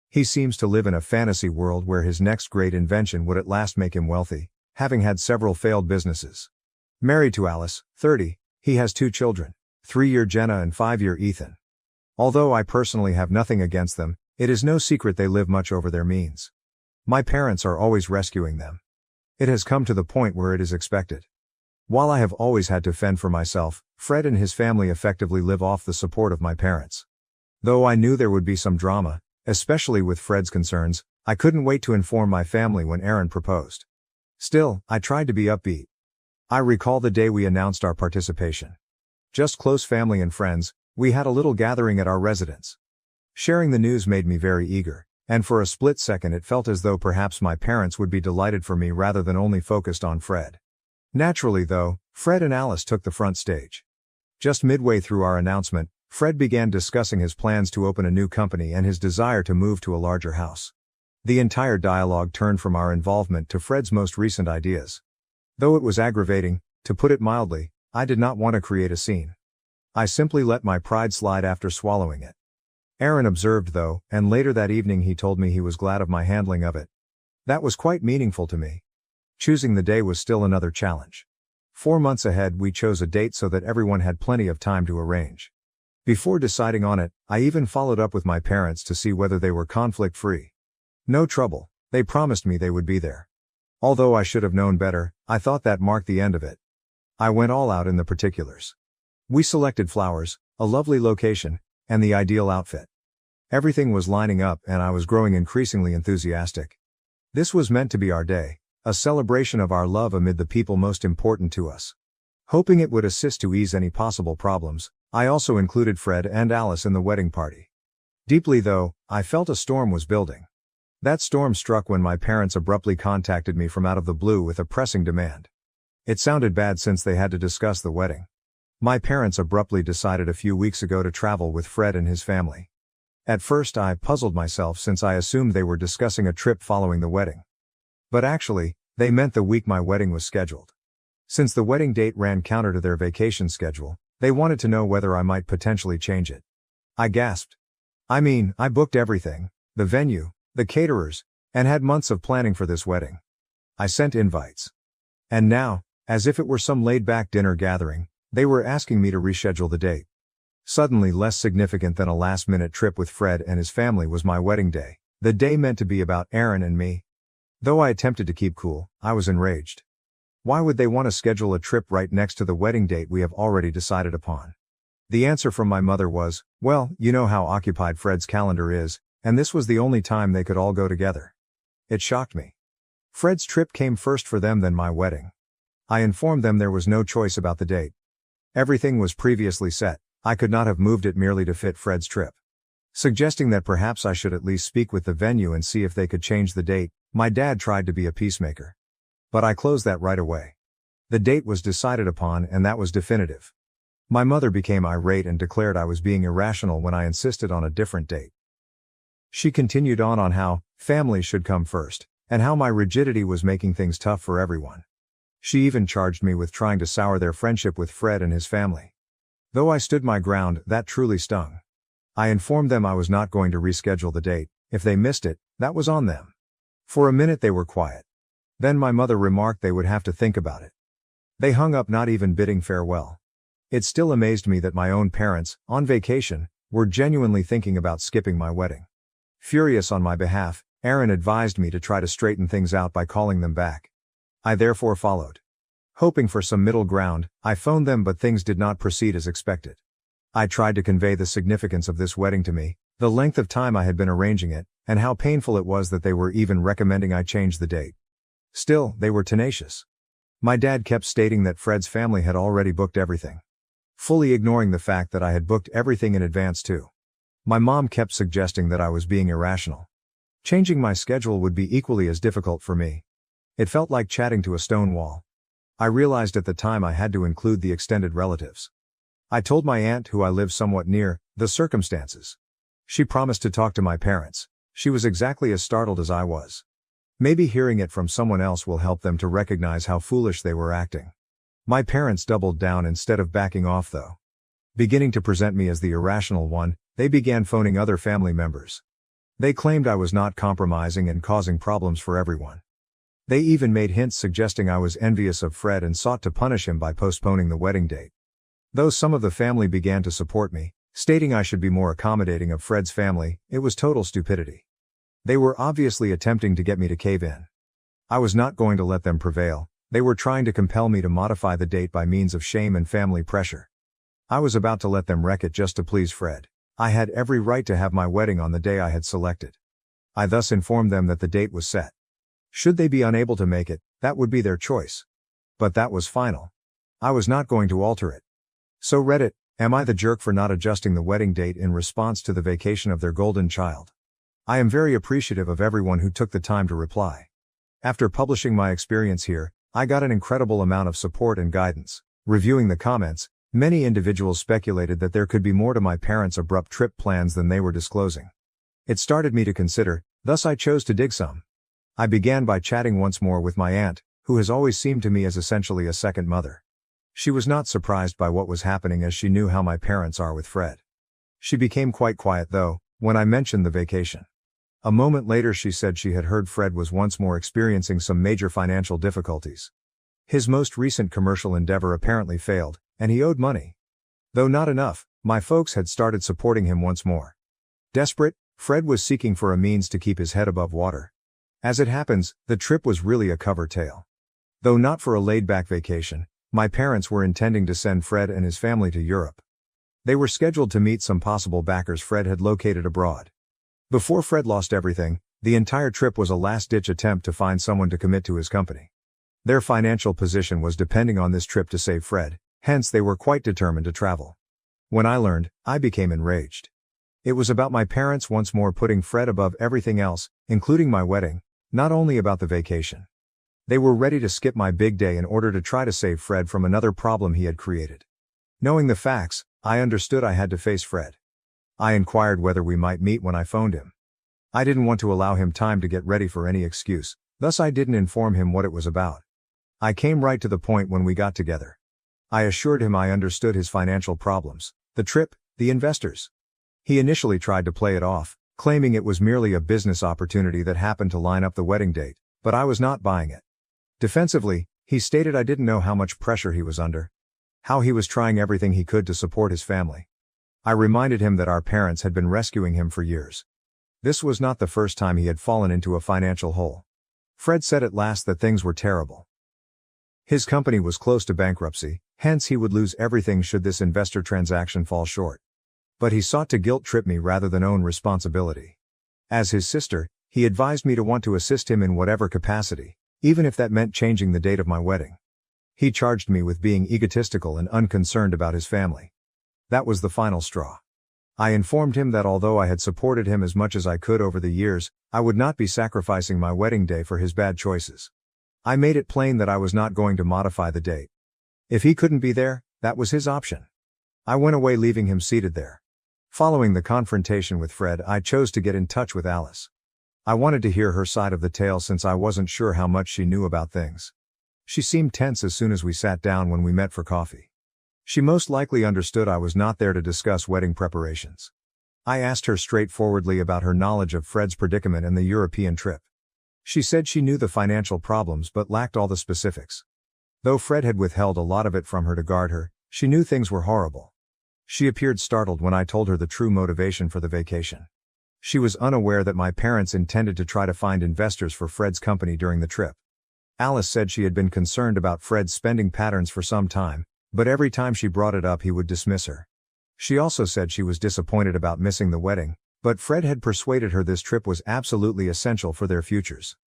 He seems to live in a fantasy world where his next great invention would at last make him wealthy, having had several failed businesses. Married to Alice, 30, he has 2 children, 3-year Jenna and 5-year Ethan. Although I personally have nothing against them, it is no secret they live much over their means. My parents are always rescuing them. It has come to the point where it is expected. While I have always had to fend for myself, Fred and his family effectively live off the support of my parents. Though I knew there would be some drama, especially with Fred's concerns, I couldn't wait to inform my family when Erin proposed. Still, I tried to be upbeat. I recall the day we announced our participation. Just close family and friends, we had a little gathering at our residence. Sharing the news made me very eager, and for a split second it felt as though perhaps my parents would be delighted for me rather than only focused on Fred. Naturally though, Fred and Alice took the front stage. Just midway through our announcement, Fred began discussing his plans to open a new company and his desire to move to a larger house. The entire dialogue turned from our involvement to Fred's most recent ideas. Though it was aggravating, to put it mildly, I did not want to create a scene. I simply let my pride slide after swallowing it. Erin observed though, and later that evening he told me he was glad of my handling of it. That was quite meaningful to me. Choosing the day was still another challenge. 4 months ahead we chose a date so that everyone had plenty of time to arrange. Before deciding on it, I even followed up with my parents to see whether they were conflict-free. No trouble, they promised me they would be there. Although I should have known better, I thought that marked the end of it. I went all out in the particulars. We selected flowers, a lovely location, and the ideal outfit. Everything was lining up and I was growing increasingly enthusiastic. This was meant to be our day, a celebration of our love amid the people most important to us. Hoping it would assist to ease any possible problems, I also included Fred and Alice in the wedding party. Deeply though, I felt a storm was building. That storm struck when my parents abruptly contacted me from out of the blue with a pressing demand. It sounded bad since they had to discuss the wedding. My parents abruptly decided a few weeks ago to travel with Fred and his family. At first I puzzled myself since I assumed they were discussing a trip following the wedding. But actually, they meant the week my wedding was scheduled. Since the wedding date ran counter to their vacation schedule, they wanted to know whether I might potentially change it. I gasped. I booked everything, the venue, the caterers, and had months of planning for this wedding. I sent invites. And now, as if it were some laid-back dinner gathering, they were asking me to reschedule the date. Suddenly less significant than a last-minute trip with Fred and his family was my wedding day, the day meant to be about Aaron and me. Though I attempted to keep cool, I was enraged. Why would they want to schedule a trip right next to the wedding date we have already decided upon? The answer from my mother was, well, you know how occupied Fred's calendar is, and this was the only time they could all go together. It shocked me. Fred's trip came first for them, then my wedding. I informed them there was no choice about the date. Everything was previously set. I could not have moved it merely to fit Fred's trip. Suggesting that perhaps I should at least speak with the venue and see if they could change the date, my dad tried to be a peacemaker. But I closed that right away. The date was decided upon, and that was definitive. My mother became irate and declared I was being irrational when I insisted on a different date. She continued on how family should come first, and how my rigidity was making things tough for everyone. She even charged me with trying to sour their friendship with Fred and his family. Though I stood my ground, that truly stung. I informed them I was not going to reschedule the date. If they missed it, that was on them. For a minute they were quiet. Then my mother remarked they would have to think about it. They hung up, not even bidding farewell. It still amazed me that my own parents, on vacation, were genuinely thinking about skipping my wedding. Furious on my behalf, Aaron advised me to try to straighten things out by calling them back. I therefore followed. Hoping for some middle ground, I phoned them, but things did not proceed as expected. I tried to convey the significance of this wedding to me, the length of time I had been arranging it, and how painful it was that they were even recommending I change the date. Still, they were tenacious. My dad kept stating that Fred's family had already booked everything, fully ignoring the fact that I had booked everything in advance too. My mom kept suggesting that I was being irrational. Changing my schedule would be equally as difficult for me. It felt like chatting to a stone wall. I realized at the time I had to include the extended relatives. I told my aunt, who I live somewhat near, the circumstances. She promised to talk to my parents. She was exactly as startled as I was. Maybe hearing it from someone else will help them to recognize how foolish they were acting. My parents doubled down instead of backing off though. Beginning to present me as the irrational one, they began phoning other family members. They claimed I was not compromising and causing problems for everyone. They even made hints suggesting I was envious of Fred and sought to punish him by postponing the wedding date. Though some of the family began to support me, stating I should be more accommodating of Fred's family, it was total stupidity. They were obviously attempting to get me to cave in. I was not going to let them prevail. They were trying to compel me to modify the date by means of shame and family pressure. I was about to let them wreck it just to please Fred. I had every right to have my wedding on the day I had selected. I thus informed them that the date was set. Should they be unable to make it, that would be their choice. But that was final. I was not going to alter it. So Reddit, am I the jerk for not adjusting the wedding date in response to the vacation of their golden child? I am very appreciative of everyone who took the time to reply. After publishing my experience here, I got an incredible amount of support and guidance. Reviewing the comments, many individuals speculated that there could be more to my parents' abrupt trip plans than they were disclosing. It started me to consider, thus I chose to dig some. I began by chatting once more with my aunt, who has always seemed to me as essentially a second mother. She was not surprised by what was happening as she knew how my parents are with Fred. She became quite quiet though, when I mentioned the vacation. A moment later she said she had heard Fred was once more experiencing some major financial difficulties. His most recent commercial endeavor apparently failed, and he owed money. Though not enough, my folks had started supporting him once more. Desperate, Fred was seeking for a means to keep his head above water. As it happens, the trip was really a cover tale. Though not for a laid-back vacation, my parents were intending to send Fred and his family to Europe. They were scheduled to meet some possible backers Fred had located abroad. Before Fred lost everything, the entire trip was a last-ditch attempt to find someone to commit to his company. Their financial position was depending on this trip to save Fred, hence they were quite determined to travel. When I learned, I became enraged. It was about my parents once more putting Fred above everything else, including my wedding, not only about the vacation. They were ready to skip my big day in order to try to save Fred from another problem he had created. Knowing the facts, I understood I had to face Fred. I inquired whether we might meet when I phoned him. I didn't want to allow him time to get ready for any excuse, thus I didn't inform him what it was about. I came right to the point when we got together. I assured him I understood his financial problems, the trip, the investors. He initially tried to play it off, claiming it was merely a business opportunity that happened to line up the wedding date, but I was not buying it. Defensively, he stated I didn't know how much pressure he was under. How he was trying everything he could to support his family. I reminded him that our parents had been rescuing him for years. This was not the first time he had fallen into a financial hole. Fred said at last that things were terrible. His company was close to bankruptcy, hence he would lose everything should this investor transaction fall short. But he sought to guilt-trip me rather than own responsibility. As his sister, he advised me to want to assist him in whatever capacity, even if that meant changing the date of my wedding. He charged me with being egotistical and unconcerned about his family. That was the final straw. I informed him that although I had supported him as much as I could over the years, I would not be sacrificing my wedding day for his bad choices. I made it plain that I was not going to modify the date. If he couldn't be there, that was his option. I went away leaving him seated there. Following the confrontation with Fred, I chose to get in touch with Alice. I wanted to hear her side of the tale since I wasn't sure how much she knew about things. She seemed tense as soon as we sat down when we met for coffee. She most likely understood I was not there to discuss wedding preparations. I asked her straightforwardly about her knowledge of Fred's predicament and the European trip. She said she knew the financial problems but lacked all the specifics. Though Fred had withheld a lot of it from her to guard her, she knew things were horrible. She appeared startled when I told her the true motivation for the vacation. She was unaware that my parents intended to try to find investors for Fred's company during the trip. Alice said she had been concerned about Fred's spending patterns for some time, but every time she brought it up he would dismiss her. She also said she was disappointed about missing the wedding, but Fred had persuaded her this trip was absolutely essential for their futures.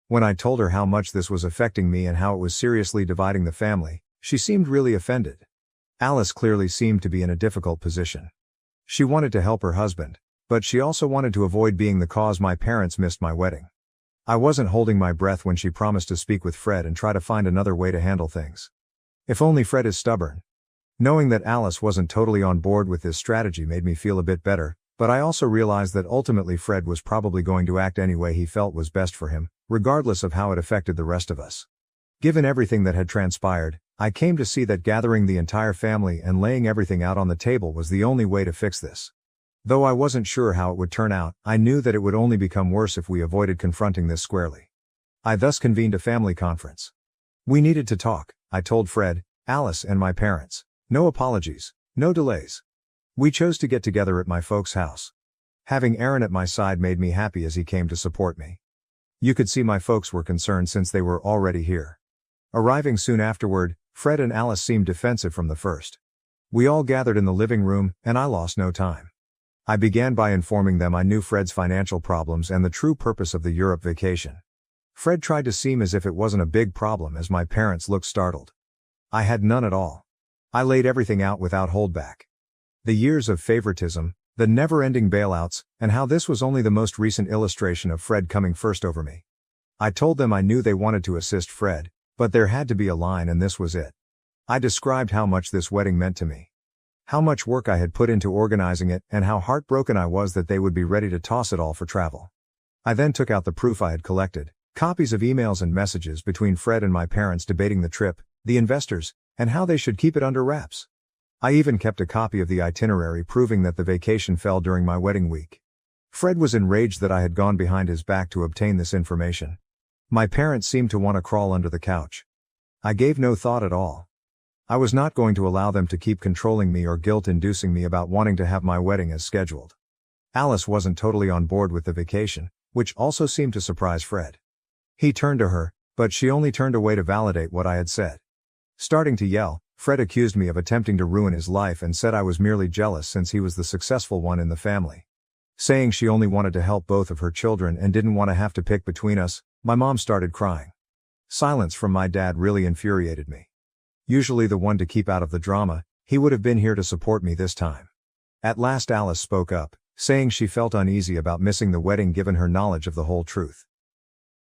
When I told her how much this was affecting me and how it was seriously dividing the family, she seemed really offended. Alice clearly seemed to be in a difficult position. She wanted to help her husband, but she also wanted to avoid being the cause my parents missed my wedding. I wasn't holding my breath when she promised to speak with Fred and try to find another way to handle things. If only Fred is stubborn. Knowing that Alice wasn't totally on board with this strategy made me feel a bit better, but I also realized that ultimately Fred was probably going to act any way he felt was best for him, regardless of how it affected the rest of us. Given everything that had transpired, I came to see that gathering the entire family and laying everything out on the table was the only way to fix this. Though I wasn't sure how it would turn out, I knew that it would only become worse if we avoided confronting this squarely. I thus convened a family conference. We needed to talk, I told Fred, Alice and my parents. No apologies, no delays. We chose to get together at my folks' house. Having Aaron at my side made me happy as he came to support me. You could see my folks were concerned since they were already here. Arriving soon afterward, Fred and Alice seemed defensive from the first. We all gathered in the living room, and I lost no time. I began by informing them I knew Fred's financial problems and the true purpose of the Europe vacation. Fred tried to seem as if it wasn't a big problem as my parents looked startled. I had none at all. I laid everything out without holdback. The years of favoritism, the never-ending bailouts, and how this was only the most recent illustration of Fred coming first over me. I told them I knew they wanted to assist Fred, but there had to be a line and this was it. I described how much this wedding meant to me. How much work I had put into organizing it and how heartbroken I was that they would be ready to toss it all for travel. I then took out the proof I had collected, copies of emails and messages between Fred and my parents debating the trip, the investors, and how they should keep it under wraps. I even kept a copy of the itinerary proving that the vacation fell during my wedding week. Fred was enraged that I had gone behind his back to obtain this information. My parents seemed to want to crawl under the couch. I gave no thought at all. I was not going to allow them to keep controlling me or guilt-inducing me about wanting to have my wedding as scheduled. Alice wasn't totally on board with the vacation, which also seemed to surprise Fred. He turned to her, but she only turned away to validate what I had said. Starting to yell, Fred accused me of attempting to ruin his life and said I was merely jealous since he was the successful one in the family. Saying she only wanted to help both of her children and didn't want to have to pick between us, my mom started crying. Silence from my dad really infuriated me. Usually the one to keep out of the drama, he would have been here to support me this time. At last Alice spoke up, saying she felt uneasy about missing the wedding given her knowledge of the whole truth.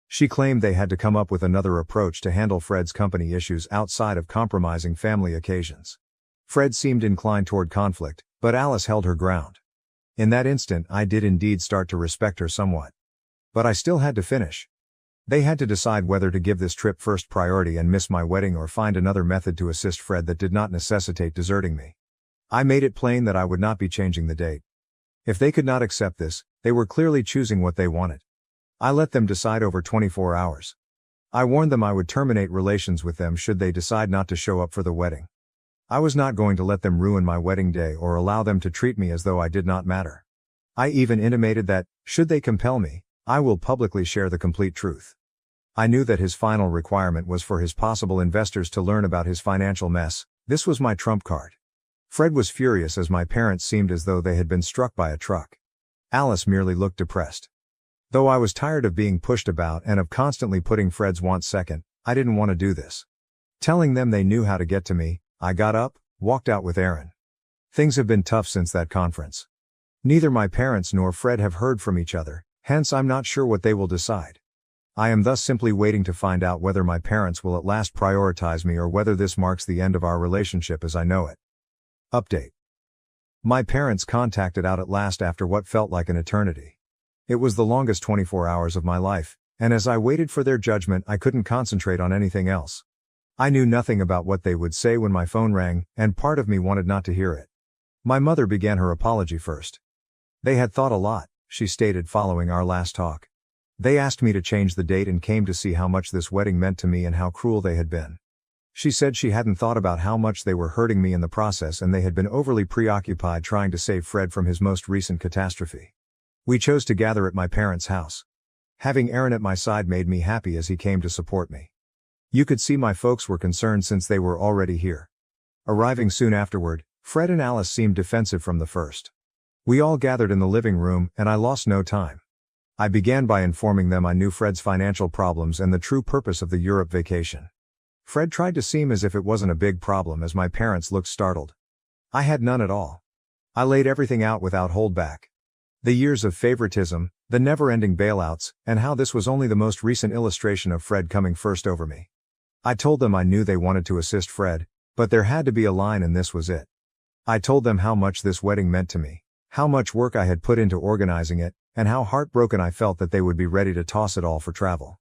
She claimed they had to come up with another approach to handle Fred's company issues outside of compromising family occasions. Fred seemed inclined toward conflict, but Alice held her ground. In that instant I did indeed start to respect her somewhat. But I still had to finish. They had to decide whether to give this trip first priority and miss my wedding or find another method to assist Fred that did not necessitate deserting me. I made it plain that I would not be changing the date. If they could not accept this, they were clearly choosing what they wanted. I let them decide over 24 hours. I warned them I would terminate relations with them should they decide not to show up for the wedding. I was not going to let them ruin my wedding day or allow them to treat me as though I did not matter. I even intimated that, should they compel me, I will publicly share the complete truth. I knew that his final requirement was for his possible investors to learn about his financial mess. This was my trump card. Fred was furious as my parents seemed as though they had been struck by a truck. Alice merely looked depressed. Though I was tired of being pushed about and of constantly putting Fred's wants second, I didn't want to do this. Telling them they knew how to get to me, I got up, walked out with Aaron. Things have been tough since that conference. Neither my parents nor Fred have heard from each other, hence I'm not sure what they will decide. I am thus simply waiting to find out whether my parents will at last prioritize me or whether this marks the end of our relationship as I know it. Update. My parents contacted out at last after what felt like an eternity. It was the longest 24 hours of my life, and as I waited for their judgment I couldn't concentrate on anything else. I knew nothing about what they would say when my phone rang, and part of me wanted not to hear it. My mother began her apology first. They had thought a lot, she stated following our last talk. They asked me to change the date and came to see how much this wedding meant to me and how cruel they had been. She said she hadn't thought about how much they were hurting me in the process and they had been overly preoccupied trying to save Fred from his most recent catastrophe. We chose to gather at my parents' house. Having Aaron at my side made me happy as he came to support me. You could see my folks were concerned since they were already here. Arriving soon afterward, Fred and Alice seemed defensive from the first. We all gathered in the living room and I lost no time. I began by informing them I knew Fred's financial problems and the true purpose of the Europe vacation. Fred tried to seem as if it wasn't a big problem as my parents looked startled. I had none at all. I laid everything out without holdback. The years of favoritism, the never-ending bailouts, and how this was only the most recent illustration of Fred coming first over me. I told them I knew they wanted to assist Fred, but there had to be a line and this was it. I told them how much this wedding meant to me, how much work I had put into organizing it, and how heartbroken I felt that they would be ready to toss it all for travel.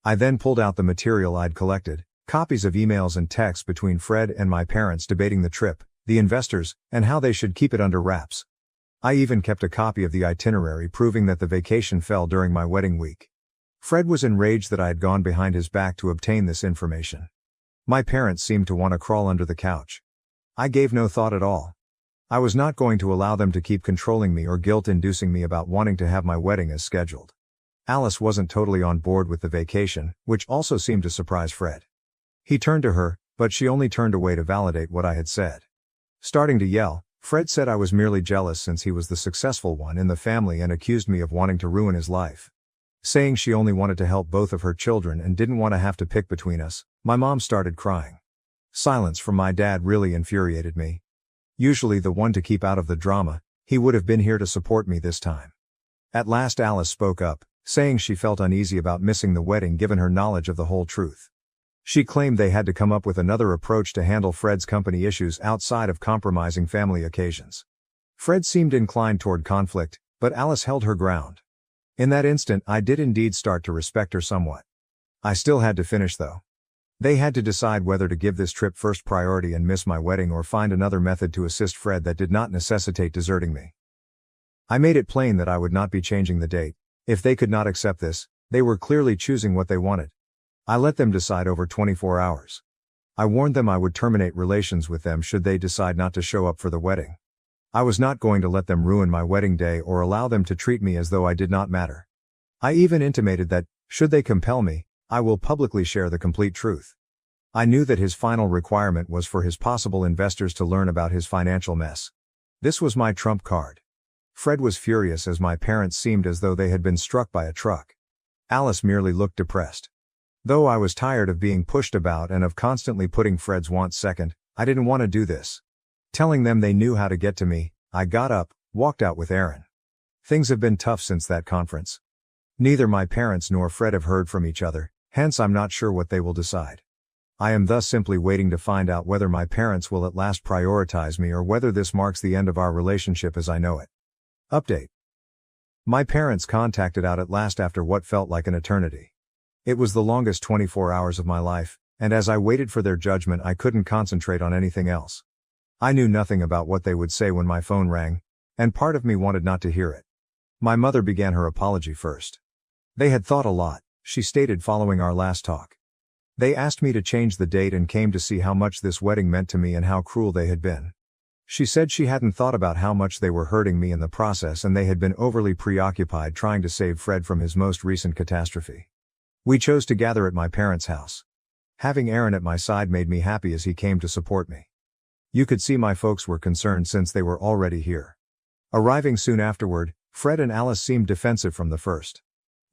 I then pulled out the material I'd collected, copies of emails and texts between Fred and my parents debating the trip, the investors, and how they should keep it under wraps. I even kept a copy of the itinerary proving that the vacation fell during my wedding week. Fred was enraged that I had gone behind his back to obtain this information. My parents seemed to want to crawl under the couch. I gave no thought at all. I was not going to allow them to keep controlling me or guilt-inducing me about wanting to have my wedding as scheduled. Alice wasn't totally on board with the vacation, which also seemed to surprise Fred. He turned to her, but she only turned away to validate what I had said. Starting to yell, Fred said I was merely jealous since he was the successful one in the family and accused me of wanting to ruin his life. Saying she only wanted to help both of her children and didn't want to have to pick between us, my mom started crying. Silence from my dad really infuriated me. Usually the one to keep out of the drama, he would have been here to support me this time. At last Alice spoke up, saying she felt uneasy about missing the wedding given her knowledge of the whole truth. She claimed they had to come up with another approach to handle Fred's company issues outside of compromising family occasions. Fred seemed inclined toward conflict, but Alice held her ground. In that instant I did indeed start to respect her somewhat. I still had to finish though. They had to decide whether to give this trip first priority and miss my wedding or find another method to assist Fred that did not necessitate deserting me. I made it plain that I would not be changing the date. If they could not accept this, they were clearly choosing what they wanted. I let them decide over 24 hours. I warned them I would terminate relations with them should they decide not to show up for the wedding. I was not going to let them ruin my wedding day or allow them to treat me as though I did not matter. I even intimated that, should they compel me, I will publicly share the complete truth. I knew that his final requirement was for his possible investors to learn about his financial mess. This was my trump card. Fred was furious as my parents seemed as though they had been struck by a truck. Alice merely looked depressed. Though I was tired of being pushed about and of constantly putting Fred's wants second, I didn't want to do this. Telling them they knew how to get to me, I got up, walked out with Aaron. Things have been tough since that conference. Neither my parents nor Fred have heard from each other, hence I'm not sure what they will decide. I am thus simply waiting to find out whether my parents will at last prioritize me or whether this marks the end of our relationship as I know it. Update. My parents contacted out at last after what felt like an eternity. It was the longest 24 hours of my life, and as I waited for their judgment I couldn't concentrate on anything else. I knew nothing about what they would say when my phone rang, and part of me wanted not to hear it. My mother began her apology first. They had thought a lot, she stated following our last talk. They asked me to change the date and came to see how much this wedding meant to me and how cruel they had been. She said she hadn't thought about how much they were hurting me in the process and they had been overly preoccupied trying to save Fred from his most recent catastrophe. We chose to gather at my parents' house. Having Aaron at my side made me happy as he came to support me. You could see my folks were concerned since they were already here. Arriving soon afterward, Fred and Alice seemed defensive from the first.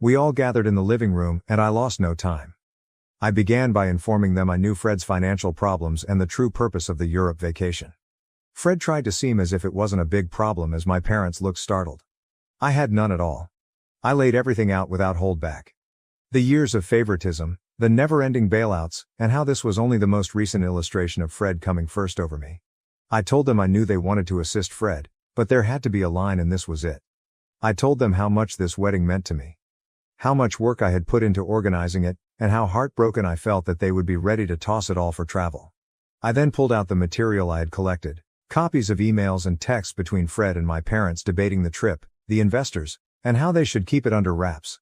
We all gathered in the living room and I lost no time. I began by informing them I knew Fred's financial problems and the true purpose of the Europe vacation. Fred tried to seem as if it wasn't a big problem as my parents looked startled. I had none at all. I laid everything out without holdback. The years of favoritism, the never-ending bailouts, and how this was only the most recent illustration of Fred coming first over me. I told them I knew they wanted to assist Fred, but there had to be a line and this was it. I told them how much this wedding meant to me. How much work I had put into organizing it, and how heartbroken I felt that they would be ready to toss it all for travel. I then pulled out the material I had collected, copies of emails and texts between Fred and my parents debating the trip, the investors, and how they should keep it under wraps.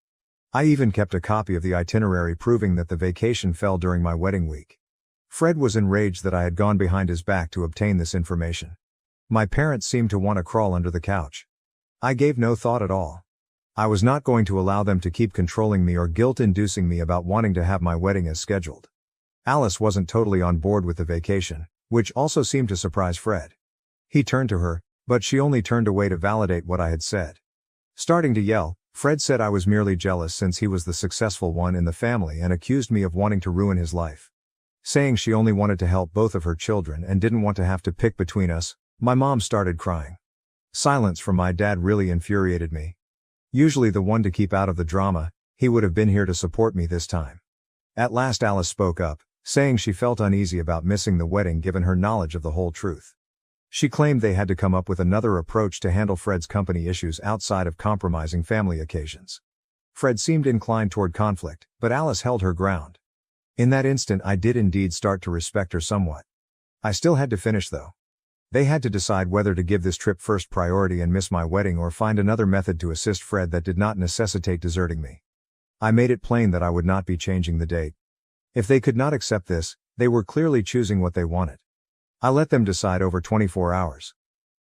I even kept a copy of the itinerary proving that the vacation fell during my wedding week. Fred was enraged that I had gone behind his back to obtain this information. My parents seemed to want to crawl under the couch. I gave no thought at all. I was not going to allow them to keep controlling me or guilt-inducing me about wanting to have my wedding as scheduled. Alice wasn't totally on board with the vacation, which also seemed to surprise Fred. He turned to her, but she only turned away to validate what I had said. Starting to yell, Fred said I was merely jealous since he was the successful one in the family and accused me of wanting to ruin his life. Saying she only wanted to help both of her children and didn't want to have to pick between us, my mom started crying. Silence from my dad really infuriated me. Usually the one to keep out of the drama, he would have been here to support me this time. At last Alice spoke up, saying she felt uneasy about missing the wedding given her knowledge of the whole truth. She claimed they had to come up with another approach to handle Fred's company issues outside of compromising family occasions. Fred seemed inclined toward conflict, but Alice held her ground. In that instant I did indeed start to respect her somewhat. I still had to finish though. They had to decide whether to give this trip first priority and miss my wedding or find another method to assist Fred that did not necessitate deserting me. I made it plain that I would not be changing the date. If they could not accept this, they were clearly choosing what they wanted. I let them decide over 24 hours.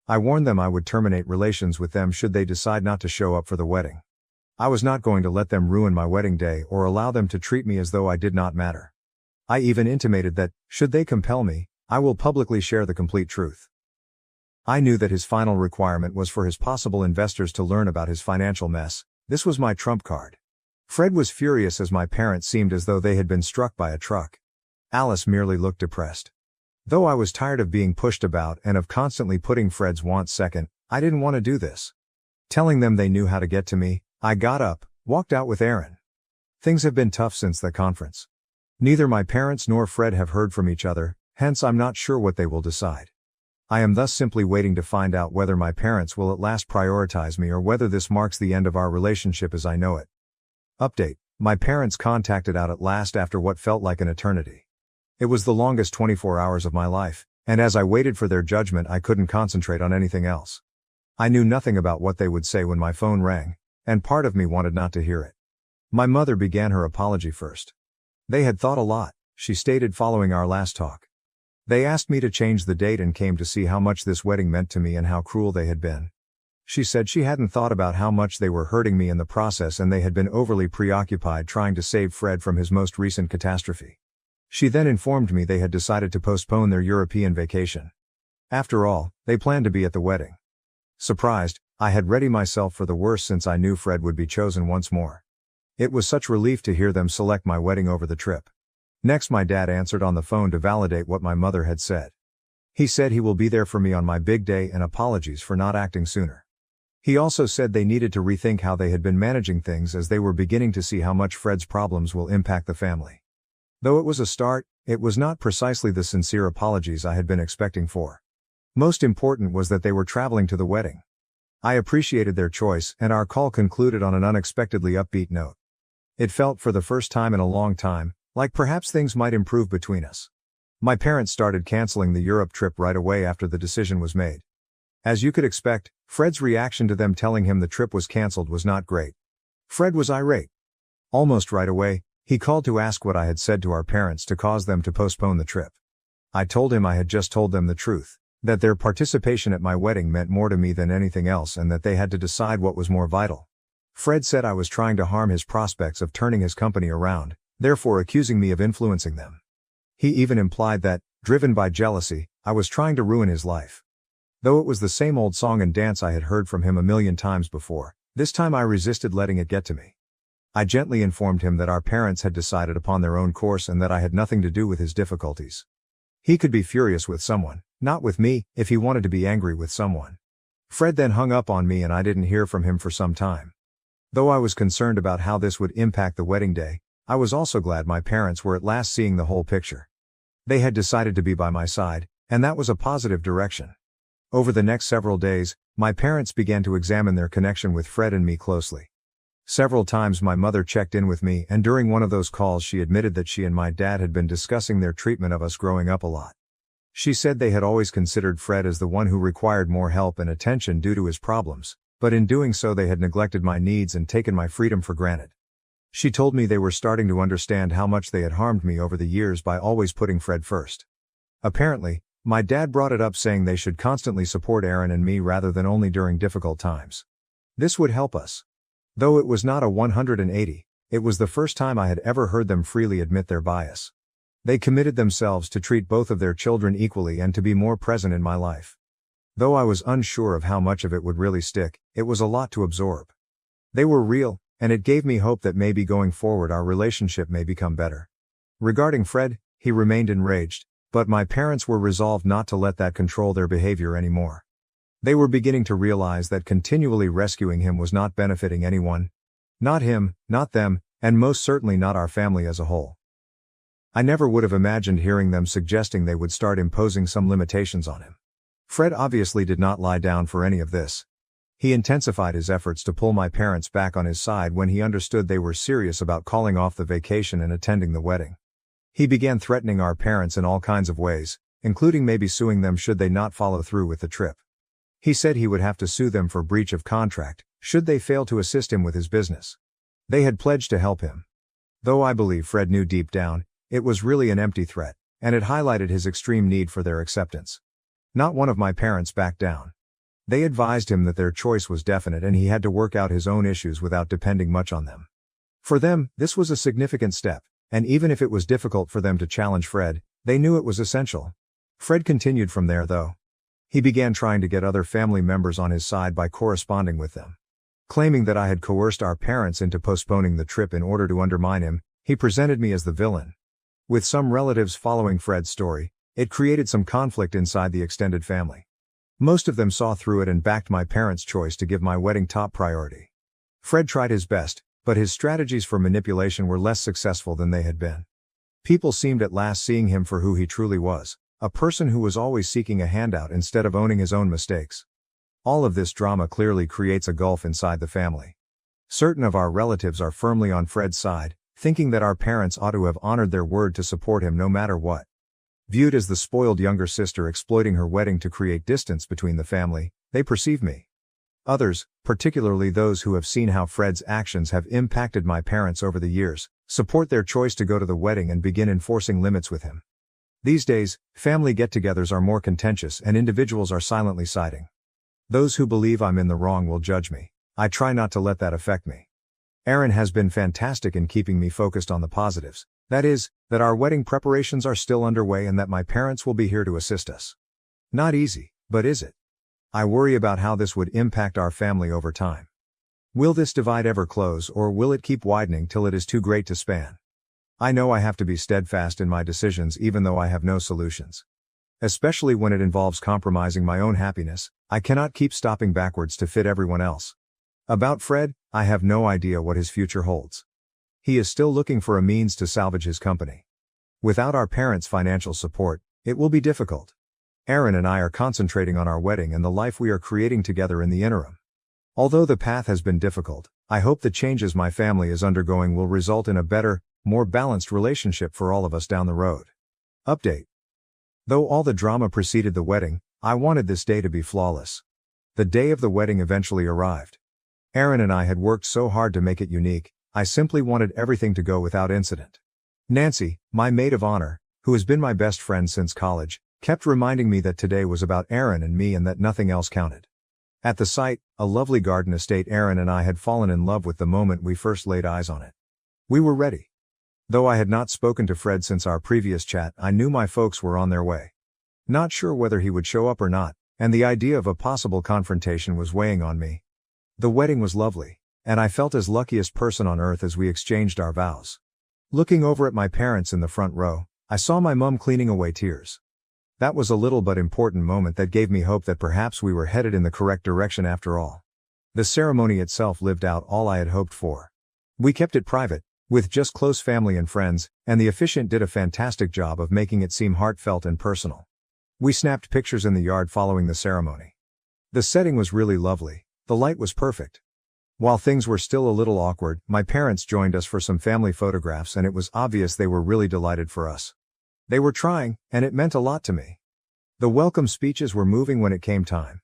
I warned them I would terminate relations with them should they decide not to show up for the wedding. I was not going to let them ruin my wedding day or allow them to treat me as though I did not matter. I even intimated that, should they compel me, I will publicly share the complete truth. I knew that his final requirement was for his possible investors to learn about his financial mess. This was my trump card. Fred was furious as my parents seemed as though they had been struck by a truck. Alice merely looked depressed. Though I was tired of being pushed about and of constantly putting Fred's wants second, I didn't want to do this. Telling them they knew how to get to me, I got up, walked out with Aaron. Things have been tough since the conference. Neither my parents nor Fred have heard from each other, hence I'm not sure what they will decide. I am thus simply waiting to find out whether my parents will at last prioritize me or whether this marks the end of our relationship as I know it. Update: my parents contacted out at last after what felt like an eternity. It was the longest 24 hours of my life, and as I waited for their judgment I couldn't concentrate on anything else. I knew nothing about what they would say when my phone rang, and part of me wanted not to hear it. My mother began her apology first. They had thought a lot, she stated following our last talk. They asked me to change the date and came to see how much this wedding meant to me and how cruel they had been. She said she hadn't thought about how much they were hurting me in the process and they had been overly preoccupied trying to save Fred from his most recent catastrophe. She then informed me they had decided to postpone their European vacation. After all, they planned to be at the wedding. Surprised, I had readied myself for the worst since I knew Fred would be chosen once more. It was such relief to hear them select my wedding over the trip. Next my dad answered on the phone to validate what my mother had said. He said he will be there for me on my big day and apologies for not acting sooner. He also said they needed to rethink how they had been managing things as they were beginning to see how much Fred's problems will impact the family. Though it was a start, it was not precisely the sincere apologies I had been expecting for. Most important was that they were traveling to the wedding. I appreciated their choice and our call concluded on an unexpectedly upbeat note. It felt for the first time in a long time, like perhaps things might improve between us. My parents started canceling the Europe trip right away after the decision was made. As you could expect, Fred's reaction to them telling him the trip was cancelled was not great. Fred was irate. Almost right away, he called to ask what I had said to our parents to cause them to postpone the trip. I told him I had just told them the truth, that their participation at my wedding meant more to me than anything else and that they had to decide what was more vital. Fred said I was trying to harm his prospects of turning his company around, therefore accusing me of influencing them. He even implied that, driven by jealousy, I was trying to ruin his life. Though it was the same old song and dance I had heard from him a million times before, this time I resisted letting it get to me. I gently informed him that our parents had decided upon their own course and that I had nothing to do with his difficulties. He could be furious with someone, not with me, if he wanted to be angry with someone. Fred then hung up on me and I didn't hear from him for some time. Though I was concerned about how this would impact the wedding day, I was also glad my parents were at last seeing the whole picture. They had decided to be by my side, and that was a positive direction. Over the next several days, my parents began to examine their connection with Fred and me closely. Several times my mother checked in with me, and during one of those calls she admitted that she and my dad had been discussing their treatment of us growing up a lot. She said they had always considered Fred as the one who required more help and attention due to his problems, but in doing so they had neglected my needs and taken my freedom for granted. She told me they were starting to understand how much they had harmed me over the years by always putting Fred first. Apparently, my dad brought it up saying they should constantly support Aaron and me rather than only during difficult times. This would help us. Though it was not a 180, it was the first time I had ever heard them freely admit their bias. They committed themselves to treat both of their children equally and to be more present in my life. Though I was unsure of how much of it would really stick, it was a lot to absorb. They were real, and it gave me hope that maybe going forward our relationship may become better. Regarding Fred, he remained enraged, but my parents were resolved not to let that control their behavior anymore. They were beginning to realize that continually rescuing him was not benefiting anyone. Not him, not them, and most certainly not our family as a whole. I never would have imagined hearing them suggesting they would start imposing some limitations on him. Fred obviously did not lie down for any of this. He intensified his efforts to pull my parents back on his side when he understood they were serious about calling off the vacation and attending the wedding. He began threatening our parents in all kinds of ways, including maybe suing them should they not follow through with the trip. He said he would have to sue them for breach of contract, should they fail to assist him with his business. They had pledged to help him. Though I believe Fred knew deep down, it was really an empty threat, and it highlighted his extreme need for their acceptance. Not one of my parents backed down. They advised him that their choice was definite and he had to work out his own issues without depending much on them. For them, this was a significant step, and even if it was difficult for them to challenge Fred, they knew it was essential. Fred continued from there though. He began trying to get other family members on his side by corresponding with them. Claiming that I had coerced our parents into postponing the trip in order to undermine him, he presented me as the villain. With some relatives following Fred's story, it created some conflict inside the extended family. Most of them saw through it and backed my parents' choice to give my wedding top priority. Fred tried his best, but his strategies for manipulation were less successful than they had been. People seemed at last seeing him for who he truly was, a person who was always seeking a handout instead of owning his own mistakes. All of this drama clearly creates a gulf inside the family. Certain of our relatives are firmly on Fred's side, thinking that our parents ought to have honored their word to support him no matter what. Viewed as the spoiled younger sister exploiting her wedding to create distance between the family, they perceive me. Others, particularly those who have seen how Fred's actions have impacted my parents over the years, support their choice to go to the wedding and begin enforcing limits with him. These days, family get-togethers are more contentious and individuals are silently siding. Those who believe I'm in the wrong will judge me. I try not to let that affect me. Aaron has been fantastic in keeping me focused on the positives. That is, that our wedding preparations are still underway and that my parents will be here to assist us. Not easy, but is it? I worry about how this would impact our family over time. Will this divide ever close or will it keep widening till it is too great to span? I know I have to be steadfast in my decisions even though I have no solutions. Especially when it involves compromising my own happiness, I cannot keep stopping backwards to fit everyone else. About Fred, I have no idea what his future holds. He is still looking for a means to salvage his company. Without our parents' financial support, it will be difficult. Aaron and I are concentrating on our wedding and the life we are creating together in the interim. Although the path has been difficult, I hope the changes my family is undergoing will result in a better, more balanced relationship for all of us down the road. Update. Though all the drama preceded the wedding, I wanted this day to be flawless. The day of the wedding eventually arrived. Aaron and I had worked so hard to make it unique, I simply wanted everything to go without incident. Nancy, my maid of honor, who has been my best friend since college, kept reminding me that today was about Aaron and me and that nothing else counted. At the site, a lovely garden estate, Aaron and I had fallen in love with the moment we first laid eyes on it. We were ready. Though I had not spoken to Fred since our previous chat, I knew my folks were on their way. Not sure whether he would show up or not, and the idea of a possible confrontation was weighing on me. The wedding was lovely, and I felt as luckiest person on earth as we exchanged our vows. Looking over at my parents in the front row, I saw my mum cleaning away tears. That was a little but important moment that gave me hope that perhaps we were headed in the correct direction after all. The ceremony itself lived out all I had hoped for. We kept it private, with just close family and friends, and the officiant did a fantastic job of making it seem heartfelt and personal. We snapped pictures in the yard following the ceremony. The setting was really lovely, the light was perfect. While things were still a little awkward, my parents joined us for some family photographs and it was obvious they were really delighted for us. They were trying, and it meant a lot to me. The welcome speeches were moving when it came time.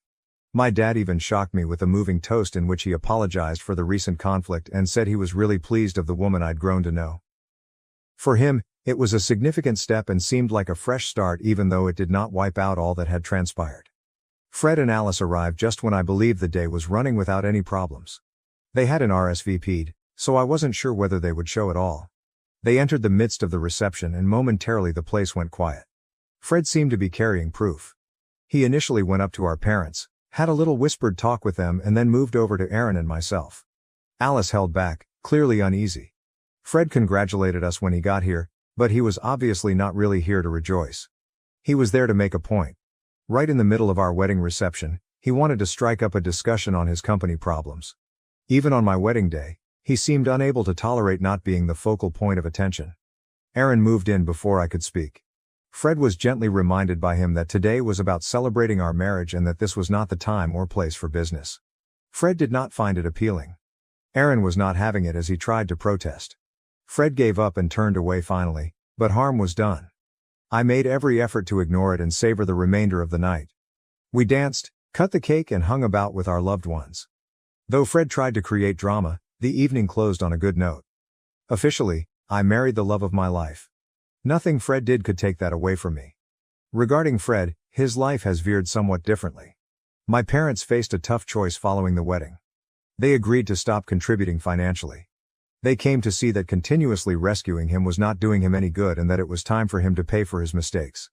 My dad even shocked me with a moving toast in which he apologized for the recent conflict and said he was really pleased of the woman I'd grown to know. For him, it was a significant step and seemed like a fresh start even though it did not wipe out all that had transpired. Fred and Alice arrived just when I believed the day was running without any problems. They hadn't RSVP'd, so I wasn't sure whether they would show at all. They entered the midst of the reception and momentarily the place went quiet. Fred seemed to be carrying proof. He initially went up to our parents, had a little whispered talk with them and then moved over to Aaron and myself. Alice held back, clearly uneasy. Fred congratulated us when he got here, but he was obviously not really here to rejoice. He was there to make a point. Right in the middle of our wedding reception, he wanted to strike up a discussion on his company problems. Even on my wedding day, he seemed unable to tolerate not being the focal point of attention. Aaron moved in before I could speak. Fred was gently reminded by him that today was about celebrating our marriage and that this was not the time or place for business. Fred did not find it appealing. Aaron was not having it as he tried to protest. Fred gave up and turned away finally, but harm was done. I made every effort to ignore it and savor the remainder of the night. We danced, cut the cake and hung about with our loved ones. Though Fred tried to create drama, the evening closed on a good note. Officially, I married the love of my life. Nothing Fred did could take that away from me. Regarding Fred, his life has veered somewhat differently. My parents faced a tough choice following the wedding. They agreed to stop contributing financially. They came to see that continuously rescuing him was not doing him any good and that it was time for him to pay for his mistakes.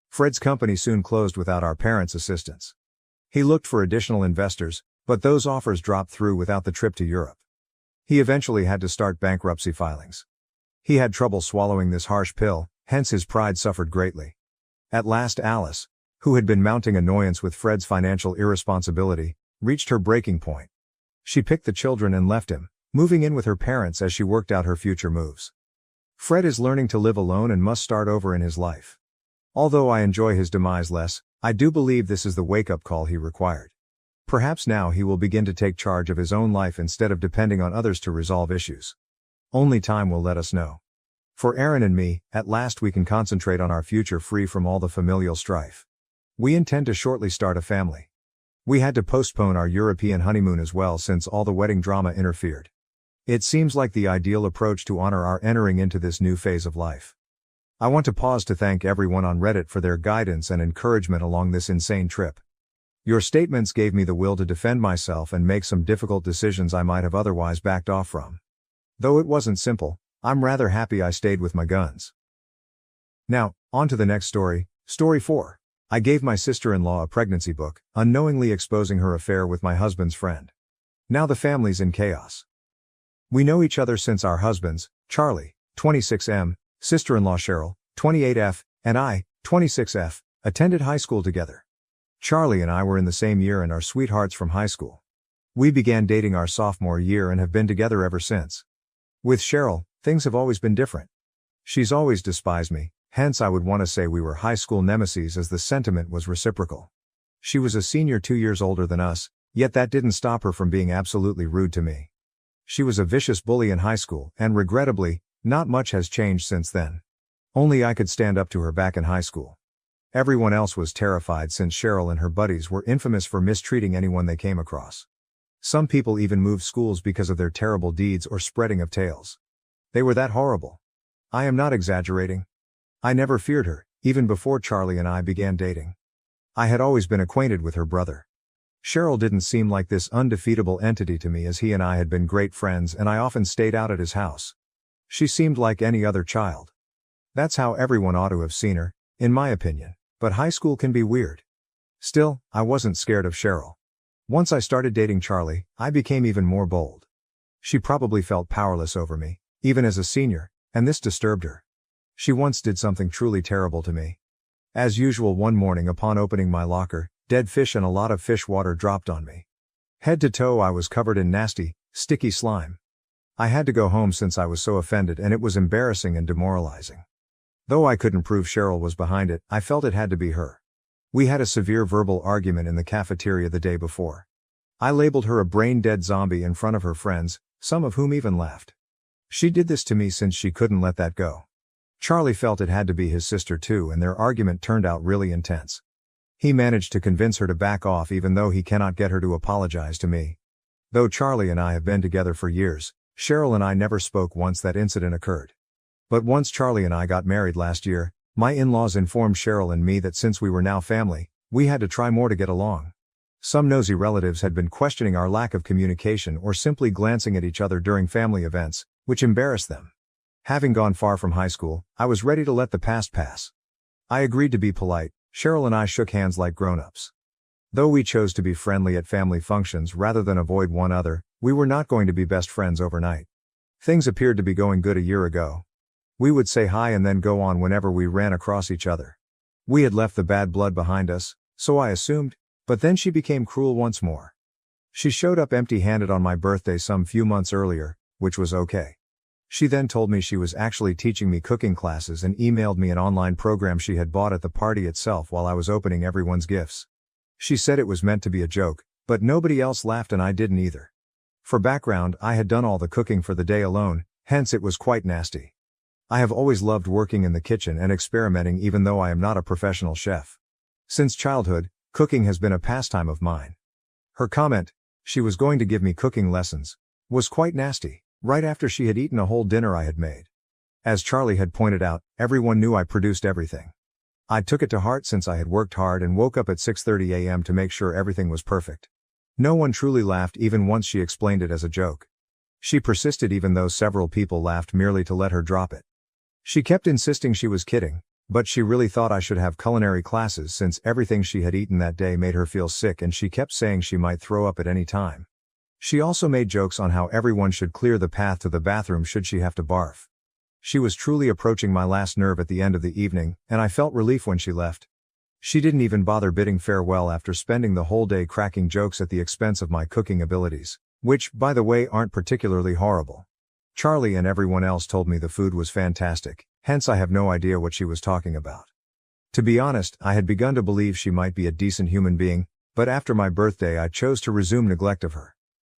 Fred's company soon closed without our parents' assistance. He looked for additional investors, but those offers dropped through without the trip to Europe. He eventually had to start bankruptcy filings. He had trouble swallowing this harsh pill, hence his pride suffered greatly. At last Alice, who had been mounting annoyance with Fred's financial irresponsibility, reached her breaking point. She picked the children and left him, moving in with her parents as she worked out her future moves. Fred is learning to live alone and must start over in his life. Although I enjoy his demise less, I do believe this is the wake-up call he required. Perhaps now he will begin to take charge of his own life instead of depending on others to resolve issues. Only time will let us know. For Aaron and me, at last we can concentrate on our future free from all the familial strife. We intend to shortly start a family. We had to postpone our European honeymoon as well since all the wedding drama interfered. It seems like the ideal approach to honor our entering into this new phase of life. I want to pause to thank everyone on Reddit for their guidance and encouragement along this insane trip. Your statements gave me the will to defend myself and make some difficult decisions I might have otherwise backed off from. Though it wasn't simple, I'm rather happy I stayed with my guns. Now, on to the next story, Story 4. I gave my sister-in-law a pregnancy book, unknowingly exposing her affair with my husband's friend. Now the family's in chaos. We know each other since our husbands, Charlie, 26M, sister-in-law Cheryl, 28F, and I, 26F, attended high school together. Charlie and I were in the same year and are sweethearts from high school. We began dating our sophomore year and have been together ever since. With Cheryl, things have always been different. She's always despised me, hence I would want to say we were high school nemesis as the sentiment was reciprocal. She was a senior 2 years older than us, yet that didn't stop her from being absolutely rude to me. She was a vicious bully in high school, and regrettably, not much has changed since then. Only I could stand up to her back in high school. Everyone else was terrified since Cheryl and her buddies were infamous for mistreating anyone they came across. Some people even moved schools because of their terrible deeds or spreading of tales. They were that horrible. I am not exaggerating. I never feared her, even before Charlie and I began dating. I had always been acquainted with her brother. Cheryl didn't seem like this undefeatable entity to me, as he and I had been great friends and I often stayed out at his house. She seemed like any other child. That's how everyone ought to have seen her, in my opinion, but high school can be weird. Still, I wasn't scared of Cheryl. Once I started dating Charlie, I became even more bold. She probably felt powerless over me, even as a senior, and this disturbed her. She once did something truly terrible to me. As usual, one morning upon opening my locker, dead fish and a lot of fish water dropped on me. Head to toe I was covered in nasty, sticky slime. I had to go home since I was so offended, and it was embarrassing and demoralizing. Though I couldn't prove Cheryl was behind it, I felt it had to be her. We had a severe verbal argument in the cafeteria the day before. I labeled her a brain-dead zombie in front of her friends, some of whom even laughed. She did this to me since she couldn't let that go. Charlie felt it had to be his sister too, and their argument turned out really intense. He managed to convince her to back off, even though he cannot get her to apologize to me. Though Charlie and I have been together for years, Cheryl and I never spoke once that incident occurred. But once Charlie and I got married last year, my in-laws informed Cheryl and me that since we were now family, we had to try more to get along. Some nosy relatives had been questioning our lack of communication or simply glancing at each other during family events, which embarrassed them. Having gone far from high school, I was ready to let the past pass. I agreed to be polite. Cheryl and I shook hands like grown-ups. Though we chose to be friendly at family functions rather than avoid one another, we were not going to be best friends overnight. Things appeared to be going good a year ago. We would say hi and then go on whenever we ran across each other. We had left the bad blood behind us, so I assumed, but then she became cruel once more. She showed up empty-handed on my birthday some few months earlier, which was okay. She then told me she was actually teaching me cooking classes and emailed me an online program she had bought at the party itself while I was opening everyone's gifts. She said it was meant to be a joke, but nobody else laughed and I didn't either. For background, I had done all the cooking for the day alone, hence it was quite nasty. I have always loved working in the kitchen and experimenting, even though I am not a professional chef. Since childhood, cooking has been a pastime of mine. Her comment, she was going to give me cooking lessons, was quite nasty, right after she had eaten a whole dinner I had made. As Charlie had pointed out, everyone knew I produced everything. I took it to heart since I had worked hard and woke up at 6:30 a.m. to make sure everything was perfect. No one truly laughed even once she explained it as a joke. She persisted even though several people laughed merely to let her drop it. She kept insisting she was kidding, but she really thought I should have culinary classes since everything she had eaten that day made her feel sick, and she kept saying she might throw up at any time. She also made jokes on how everyone should clear the path to the bathroom should she have to barf. She was truly approaching my last nerve at the end of the evening, and I felt relief when she left. She didn't even bother bidding farewell after spending the whole day cracking jokes at the expense of my cooking abilities, which, by the way, aren't particularly horrible. Charlie and everyone else told me the food was fantastic, hence I have no idea what she was talking about. To be honest, I had begun to believe she might be a decent human being, but after my birthday I chose to resume neglect of her.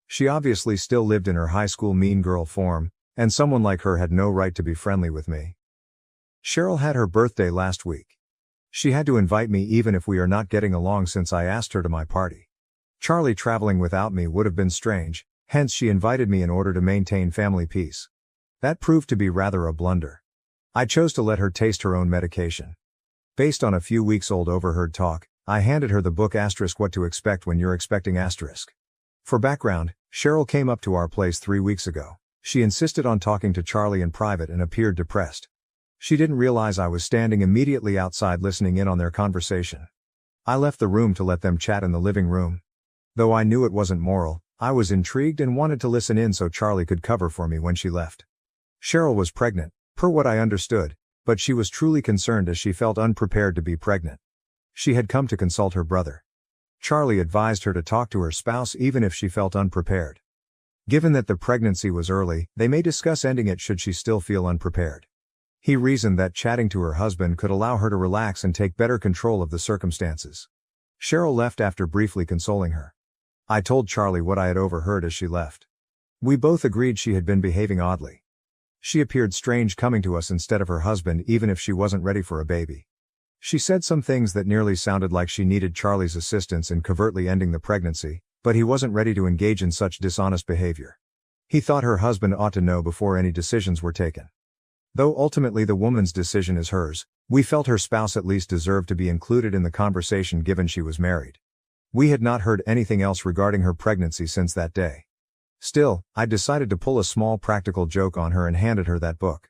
She obviously still lived in her high school mean girl form, and someone like her had no right to be friendly with me. Cheryl had her birthday last week. She had to invite me even if we are not getting along since I asked her to my party. Charlie traveling without me would have been strange, hence she invited me in order to maintain family peace. That proved to be rather a blunder. I chose to let her taste her own medication. Based on a few weeks old overheard talk, I handed her the book What to Expect When You're Expecting . For background, Cheryl came up to our place 3 weeks ago. She insisted on talking to Charlie in private and appeared depressed. She didn't realize I was standing immediately outside listening in on their conversation. I left the room to let them chat in the living room. Though I knew it wasn't moral, I was intrigued and wanted to listen in so Charlie could cover for me when she left. Cheryl was pregnant, per what I understood, but she was truly concerned as she felt unprepared to be pregnant. She had come to consult her brother. Charlie advised her to talk to her spouse even if she felt unprepared. Given that the pregnancy was early, they may discuss ending it should she still feel unprepared. He reasoned that chatting to her husband could allow her to relax and take better control of the circumstances. Cheryl left after briefly consoling her. I told Charlie what I had overheard as she left. We both agreed she had been behaving oddly. She appeared strange coming to us instead of her husband even if she wasn't ready for a baby. She said some things that nearly sounded like she needed Charlie's assistance in covertly ending the pregnancy, but he wasn't ready to engage in such dishonest behavior. He thought her husband ought to know before any decisions were taken. Though ultimately the woman's decision is hers, we felt her spouse at least deserved to be included in the conversation given she was married. We had not heard anything else regarding her pregnancy since that day. Still, I decided to pull a small practical joke on her and handed her that book.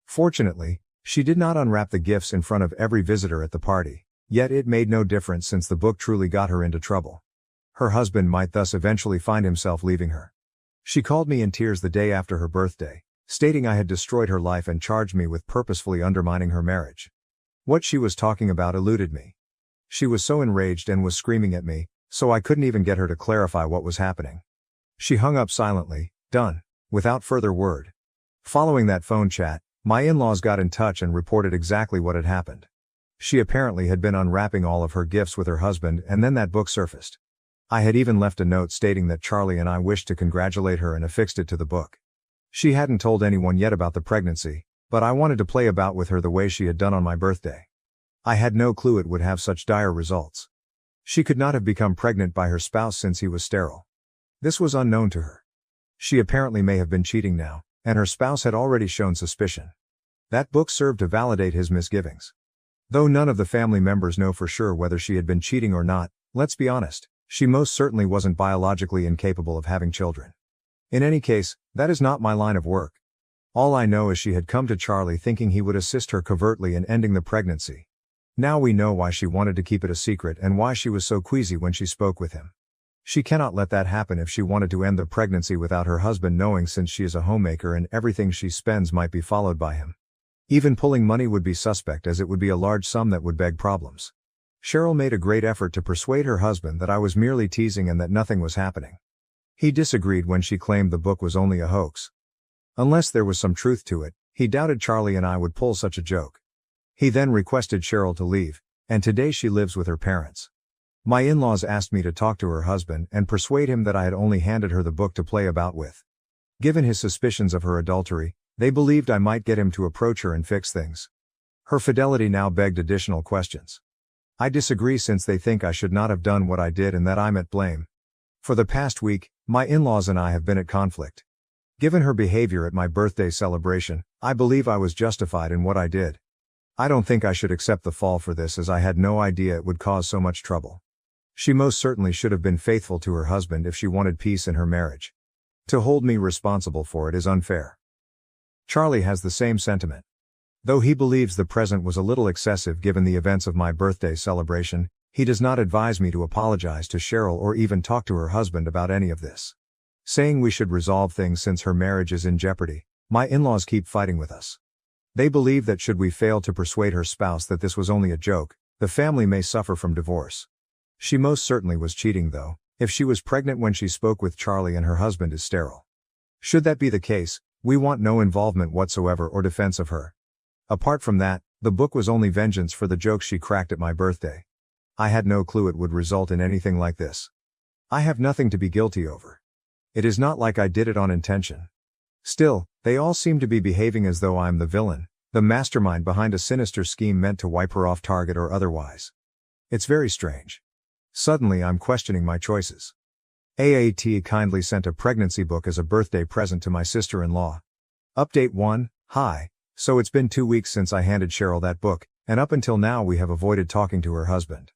Fortunately, she did not unwrap the gifts in front of every visitor at the party, yet it made no difference since the book truly got her into trouble. Her husband might thus eventually find himself leaving her. She called me in tears the day after her birthday, stating I had destroyed her life and charged me with purposefully undermining her marriage. What she was talking about eluded me. She was so enraged and was screaming at me, so I couldn't even get her to clarify what was happening. She hung up silently, done, without further word. Following that phone chat, my in-laws got in touch and reported exactly what had happened. She apparently had been unwrapping all of her gifts with her husband, and then that book surfaced. I had even left a note stating that Charlie and I wished to congratulate her and affixed it to the book. She hadn't told anyone yet about the pregnancy, but I wanted to play about with her the way she had done on my birthday. I had no clue it would have such dire results. She could not have become pregnant by her spouse since he was sterile. This was unknown to her. She apparently may have been cheating now, and her spouse had already shown suspicion. That book served to validate his misgivings. Though none of the family members know for sure whether she had been cheating or not, let's be honest, she most certainly wasn't biologically incapable of having children. In any case, that is not my line of work. All I know is she had come to Charlie thinking he would assist her covertly in ending the pregnancy. Now we know why she wanted to keep it a secret and why she was so queasy when she spoke with him. She cannot let that happen if she wanted to end the pregnancy without her husband knowing, since she is a homemaker and everything she spends might be followed by him. Even pulling money would be suspect, as it would be a large sum that would beg problems. Cheryl made a great effort to persuade her husband that I was merely teasing and that nothing was happening. He disagreed when she claimed the book was only a hoax. Unless there was some truth to it, he doubted Charlie and I would pull such a joke. He then requested Cheryl to leave, and today she lives with her parents. My in-laws asked me to talk to her husband and persuade him that I had only handed her the book to play about with. Given his suspicions of her adultery, they believed I might get him to approach her and fix things. Her fidelity now begged additional questions. I disagree, since they think I should not have done what I did and that I'm at blame. For the past week, my in-laws and I have been at conflict. Given her behavior at my birthday celebration, I believe I was justified in what I did. I don't think I should accept the fall for this, as I had no idea it would cause so much trouble. She most certainly should have been faithful to her husband if she wanted peace in her marriage. To hold me responsible for it is unfair. Charlie has the same sentiment. Though he believes the present was a little excessive given the events of my birthday celebration, he does not advise me to apologize to Cheryl or even talk to her husband about any of this. Saying we should resolve things since her marriage is in jeopardy, my in-laws keep fighting with us. They believe that should we fail to persuade her spouse that this was only a joke, the family may suffer from divorce. She most certainly was cheating, though, if she was pregnant when she spoke with Charlie and her husband is sterile. Should that be the case, we want no involvement whatsoever or defense of her. Apart from that, the book was only vengeance for the jokes she cracked at my birthday. I had no clue it would result in anything like this. I have nothing to be guilty over. It is not like I did it on intention. Still, they all seem to be behaving as though I'm the villain, the mastermind behind a sinister scheme meant to wipe her off target or otherwise. It's very strange. Suddenly I'm questioning my choices. AITA kindly sent a pregnancy book as a birthday present to my sister-in-law. Update 1, Hi. So it's been 2 weeks since I handed Cheryl that book, and up until now we have avoided talking to her husband.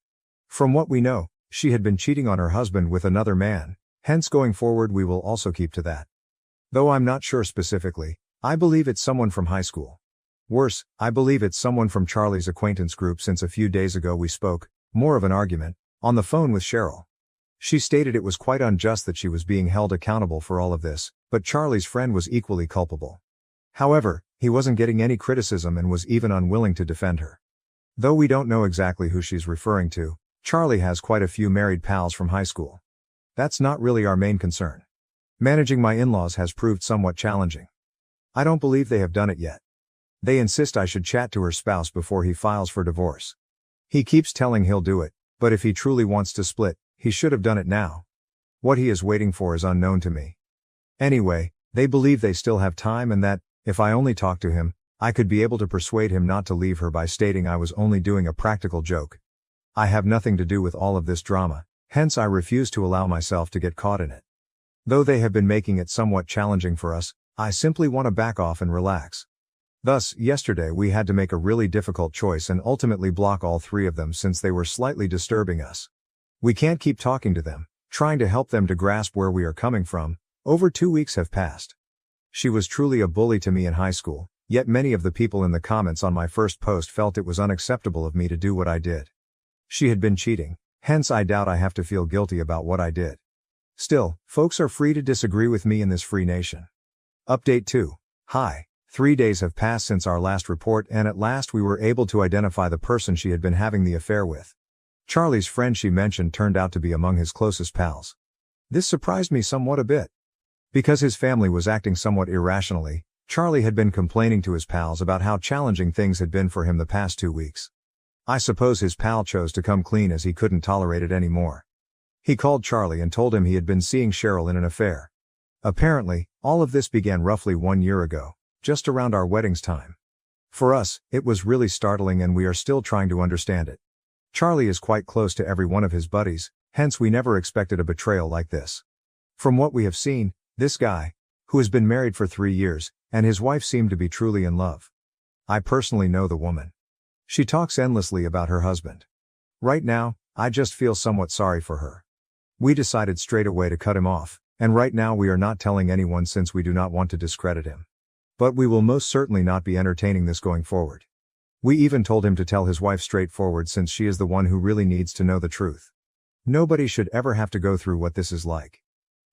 From what we know, she had been cheating on her husband with another man, hence going forward we will also keep to that. Though I'm not sure specifically, I believe it's someone from high school. Worse, I believe it's someone from Charlie's acquaintance group, since a few days ago we spoke, more of an argument, on the phone with Cheryl. She stated it was quite unjust that she was being held accountable for all of this, but Charlie's friend was equally culpable. However, he wasn't getting any criticism and was even unwilling to defend her. Though we don't know exactly who she's referring to, Charlie has quite a few married pals from high school. That's not really our main concern. Managing my in-laws has proved somewhat challenging. I don't believe they have done it yet. They insist I should chat to her spouse before he files for divorce. He keeps telling he'll do it, but if he truly wants to split, he should have done it now. What he is waiting for is unknown to me. Anyway, they believe they still have time and that, if I only talk to him, I could be able to persuade him not to leave her by stating I was only doing a practical joke. I have nothing to do with all of this drama, hence I refuse to allow myself to get caught in it. Though they have been making it somewhat challenging for us, I simply want to back off and relax. Thus, yesterday we had to make a really difficult choice and ultimately block all three of them since they were slightly disturbing us. We can't keep talking to them, trying to help them to grasp where we are coming from. Over 2 weeks have passed. She was truly a bully to me in high school, yet many of the people in the comments on my first post felt it was unacceptable of me to do what I did. She had been cheating, hence I doubt I have to feel guilty about what I did. Still, folks are free to disagree with me in this free nation. Update 2. Hi. 3 days have passed since our last report and at last we were able to identify the person she had been having the affair with. Charlie's friend she mentioned turned out to be among his closest pals. This surprised me somewhat a bit. Because his family was acting somewhat irrationally, Charlie had been complaining to his pals about how challenging things had been for him the past 2 weeks. I suppose his pal chose to come clean as he couldn't tolerate it anymore. He called Charlie and told him he had been seeing Cheryl in an affair. Apparently, all of this began roughly 1 year ago, just around our wedding's time. For us, it was really startling and we are still trying to understand it. Charlie is quite close to every one of his buddies, hence we never expected a betrayal like this. From what we have seen, this guy, who has been married for 3 years, and his wife seem to be truly in love. I personally know the woman. She talks endlessly about her husband. Right now, I just feel somewhat sorry for her. We decided straight away to cut him off, and right now we are not telling anyone since we do not want to discredit him. But we will most certainly not be entertaining this going forward. We even told him to tell his wife straightforward since she is the one who really needs to know the truth. Nobody should ever have to go through what this is like.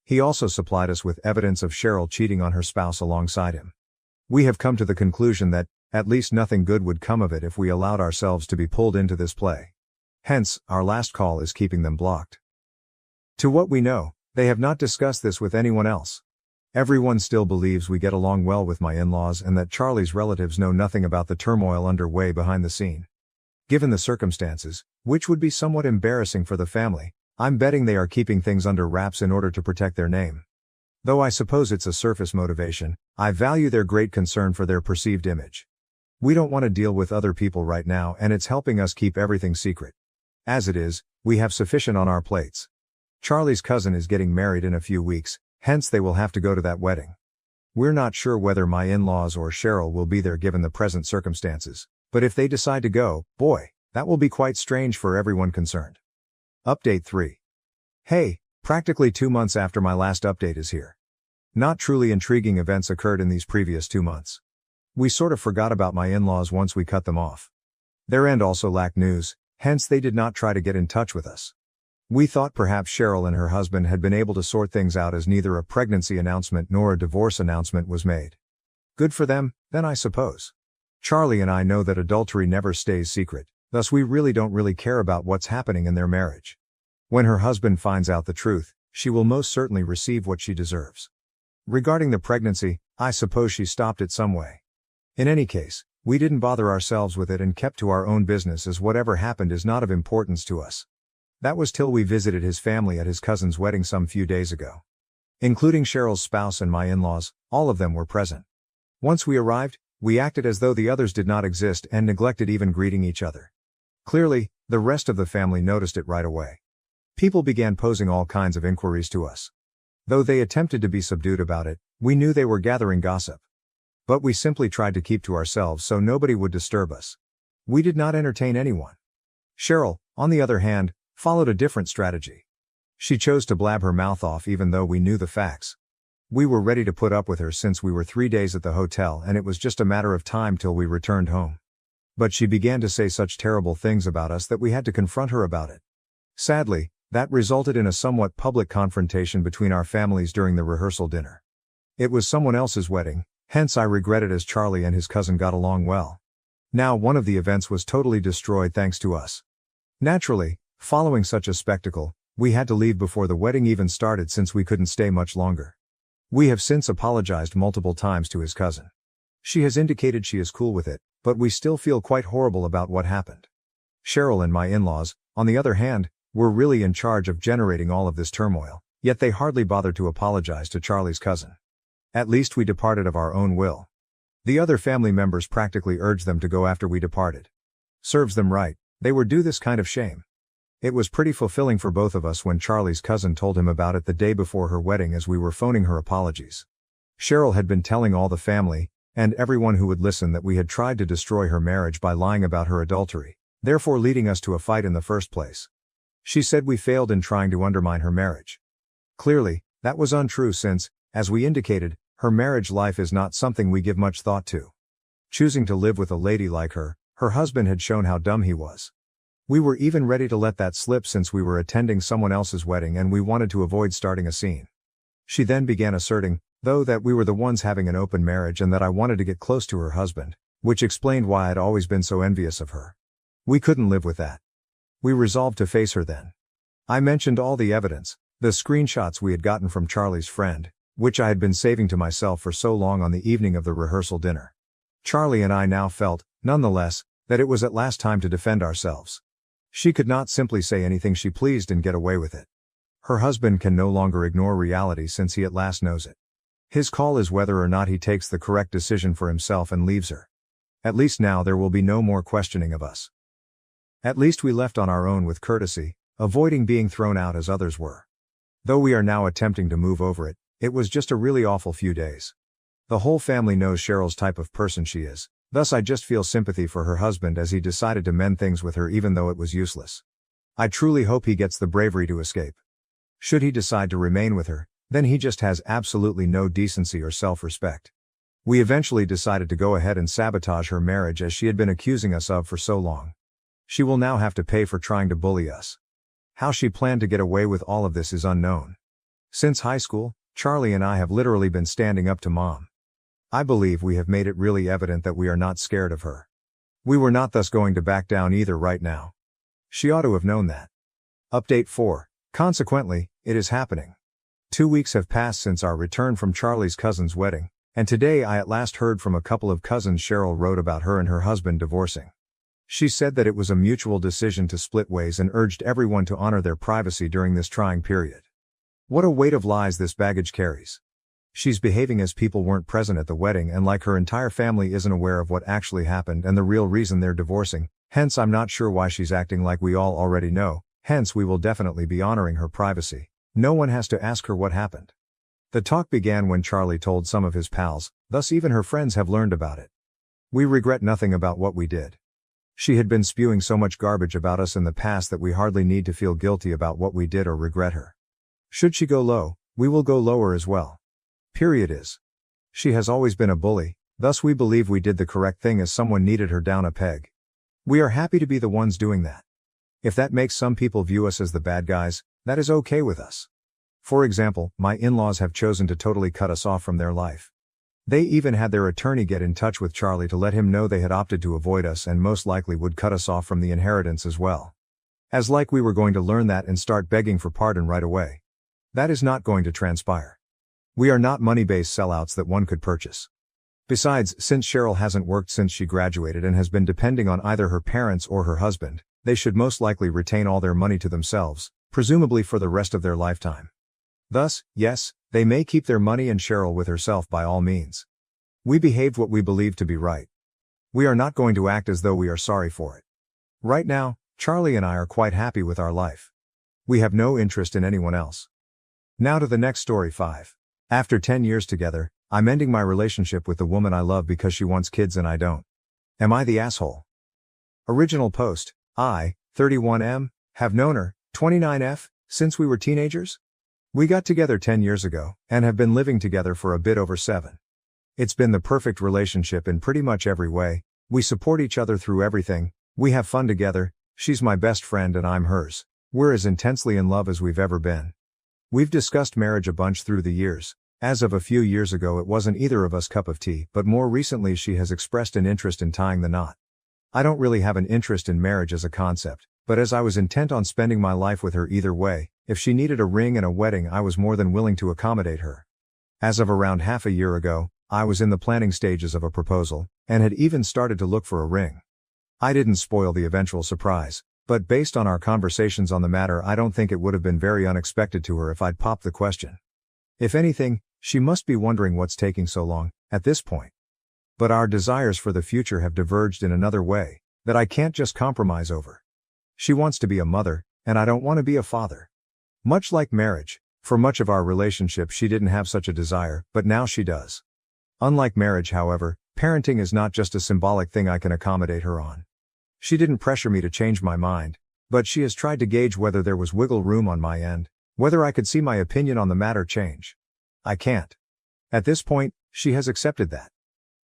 He also supplied us with evidence of Cheryl cheating on her spouse alongside him. We have come to the conclusion that, at least nothing good would come of it if we allowed ourselves to be pulled into this play. Hence, our last call is keeping them blocked. To what we know, they have not discussed this with anyone else. Everyone still believes we get along well with my in-laws and that Charlie's relatives know nothing about the turmoil underway behind the scene. Given the circumstances, which would be somewhat embarrassing for the family, I'm betting they are keeping things under wraps in order to protect their name. Though I suppose it's a surface motivation, I value their great concern for their perceived image. We don't want to deal with other people right now and it's helping us keep everything secret. As it is, we have sufficient on our plates. Charlie's cousin is getting married in a few weeks, hence they will have to go to that wedding. We're not sure whether my in-laws or Cheryl will be there given the present circumstances, but if they decide to go, boy, that will be quite strange for everyone concerned. Update 3. Hey, practically 2 months after my last update is here. Not truly intriguing events occurred in these previous 2 months. We sort of forgot about my in-laws once we cut them off. Their end also lacked news, hence they did not try to get in touch with us. We thought perhaps Cheryl and her husband had been able to sort things out as neither a pregnancy announcement nor a divorce announcement was made. Good for them, then I suppose. Charlie and I know that adultery never stays secret, thus we really don't really care about what's happening in their marriage. When her husband finds out the truth, she will most certainly receive what she deserves. Regarding the pregnancy, I suppose she stopped it some way. In any case, we didn't bother ourselves with it and kept to our own business as whatever happened is not of importance to us. That was till we visited his family at his cousin's wedding some few days ago. Including Cheryl's spouse and my in-laws, all of them were present. Once we arrived, we acted as though the others did not exist and neglected even greeting each other. Clearly, the rest of the family noticed it right away. People began posing all kinds of inquiries to us. Though they attempted to be subdued about it, we knew they were gathering gossip. But we simply tried to keep to ourselves so nobody would disturb us. We did not entertain anyone. Cheryl, on the other hand, followed a different strategy. She chose to blab her mouth off even though we knew the facts. We were ready to put up with her since we were 3 days at the hotel and it was just a matter of time till we returned home. But she began to say such terrible things about us that we had to confront her about it. Sadly, that resulted in a somewhat public confrontation between our families during the rehearsal dinner. It was someone else's wedding, hence I regret it as Charlie and his cousin got along well. Now one of the events was totally destroyed thanks to us. Naturally, following such a spectacle, we had to leave before the wedding even started since we couldn't stay much longer. We have since apologized multiple times to his cousin. She has indicated she is cool with it, but we still feel quite horrible about what happened. Cheryl and my in-laws, on the other hand, were really in charge of generating all of this turmoil, yet they hardly bothered to apologize to Charlie's cousin. At least we departed of our own will. The other family members practically urged them to go after we departed. Serves them right, they were due this kind of shame. It was pretty fulfilling for both of us when Charlie's cousin told him about it the day before her wedding as we were phoning her apologies. Cheryl had been telling all the family, and everyone who would listen, that we had tried to destroy her marriage by lying about her adultery, therefore leading us to a fight in the first place. She said we failed in trying to undermine her marriage. Clearly, that was untrue since, as we indicated, her marriage life is not something we give much thought to. Choosing to live with a lady like her husband had shown how dumb he was. We were even ready to let that slip since we were attending someone else's wedding and we wanted to avoid starting a scene. She then began asserting, though, that we were the ones having an open marriage and that I wanted to get close to her husband, which explained why I'd always been so envious of her. We couldn't live with that. We resolved to face her then. I mentioned all the evidence, the screenshots we had gotten from Charlie's friend, which I had been saving to myself for so long on the evening of the rehearsal dinner. Charlie and I now felt, nonetheless, that it was at last time to defend ourselves. She could not simply say anything she pleased and get away with it. Her husband can no longer ignore reality since he at last knows it. His call is whether or not he takes the correct decision for himself and leaves her. At least now there will be no more questioning of us. At least we left on our own with courtesy, avoiding being thrown out as others were. Though we are now attempting to move over it, it was just a really awful few days. The whole family knows Cheryl's type of person she is, thus I just feel sympathy for her husband as he decided to mend things with her even though it was useless. I truly hope he gets the bravery to escape. Should he decide to remain with her, then he just has absolutely no decency or self-respect. We eventually decided to go ahead and sabotage her marriage as she had been accusing us of for so long. She will now have to pay for trying to bully us. How she planned to get away with all of this is unknown. Since high school, Charlie and I have literally been standing up to Mom. I believe we have made it really evident that we are not scared of her. We were not thus going to back down either right now. She ought to have known that. Update 4. Consequently, it is happening. 2 weeks have passed since our return from Charlie's cousin's wedding, and today I at last heard from a couple of cousins Cheryl wrote about her and her husband divorcing. She said that it was a mutual decision to split ways and urged everyone to honor their privacy during this trying period. What a weight of lies this baggage carries. She's behaving as people weren't present at the wedding and like her entire family isn't aware of what actually happened and the real reason they're divorcing, hence I'm not sure why she's acting like we all already know, hence we will definitely be honoring her privacy. No one has to ask her what happened. The talk began when Charlie told some of his pals, thus even her friends have learned about it. We regret nothing about what we did. She had been spewing so much garbage about us in the past that we hardly need to feel guilty about what we did or regret her. Should she go low, we will go lower as well. Period is. She has always been a bully, thus we believe we did the correct thing as someone needed her down a peg. We are happy to be the ones doing that. If that makes some people view us as the bad guys, that is okay with us. For example, my in-laws have chosen to totally cut us off from their life. They even had their attorney get in touch with Charlie to let him know they had opted to avoid us and most likely would cut us off from the inheritance as well. As like we were going to learn that and start begging for pardon right away. That is not going to transpire. We are not money-based sellouts that one could purchase. Besides, since Cheryl hasn't worked since she graduated and has been depending on either her parents or her husband, they should most likely retain all their money to themselves, presumably for the rest of their lifetime. Thus, yes, they may keep their money and Cheryl with herself by all means. We behaved what we believed to be right. We are not going to act as though we are sorry for it. Right now, Charlie and I are quite happy with our life. We have no interest in anyone else. Now to the next story 5. After 10 years together, I'm ending my relationship with the woman I love because she wants kids and I don't. Am I the asshole? Original post, I, 31M, have known her, 29F, since we were teenagers? We got together 10 years ago, and have been living together for a bit over 7. It's been the perfect relationship in pretty much every way. We support each other through everything, we have fun together, she's my best friend and I'm hers. We're as intensely in love as we've ever been. We've discussed marriage a bunch through the years. As of a few years ago it wasn't either of us cup of tea, but more recently she has expressed an interest in tying the knot. I don't really have an interest in marriage as a concept, but as I was intent on spending my life with her either way, if she needed a ring and a wedding I was more than willing to accommodate her. As of around half a year ago, I was in the planning stages of a proposal, and had even started to look for a ring. I didn't spoil the eventual surprise, but based on our conversations on the matter I don't think it would have been very unexpected to her if I'd popped the question. If anything, she must be wondering what's taking so long, at this point. But our desires for the future have diverged in another way, that I can't just compromise over. She wants to be a mother, and I don't want to be a father. Much like marriage, for much of our relationship she didn't have such a desire, but now she does. Unlike marriage, however, parenting is not just a symbolic thing I can accommodate her on. She didn't pressure me to change my mind, but she has tried to gauge whether there was wiggle room on my end, whether I could see my opinion on the matter change. I can't. At this point, she has accepted that.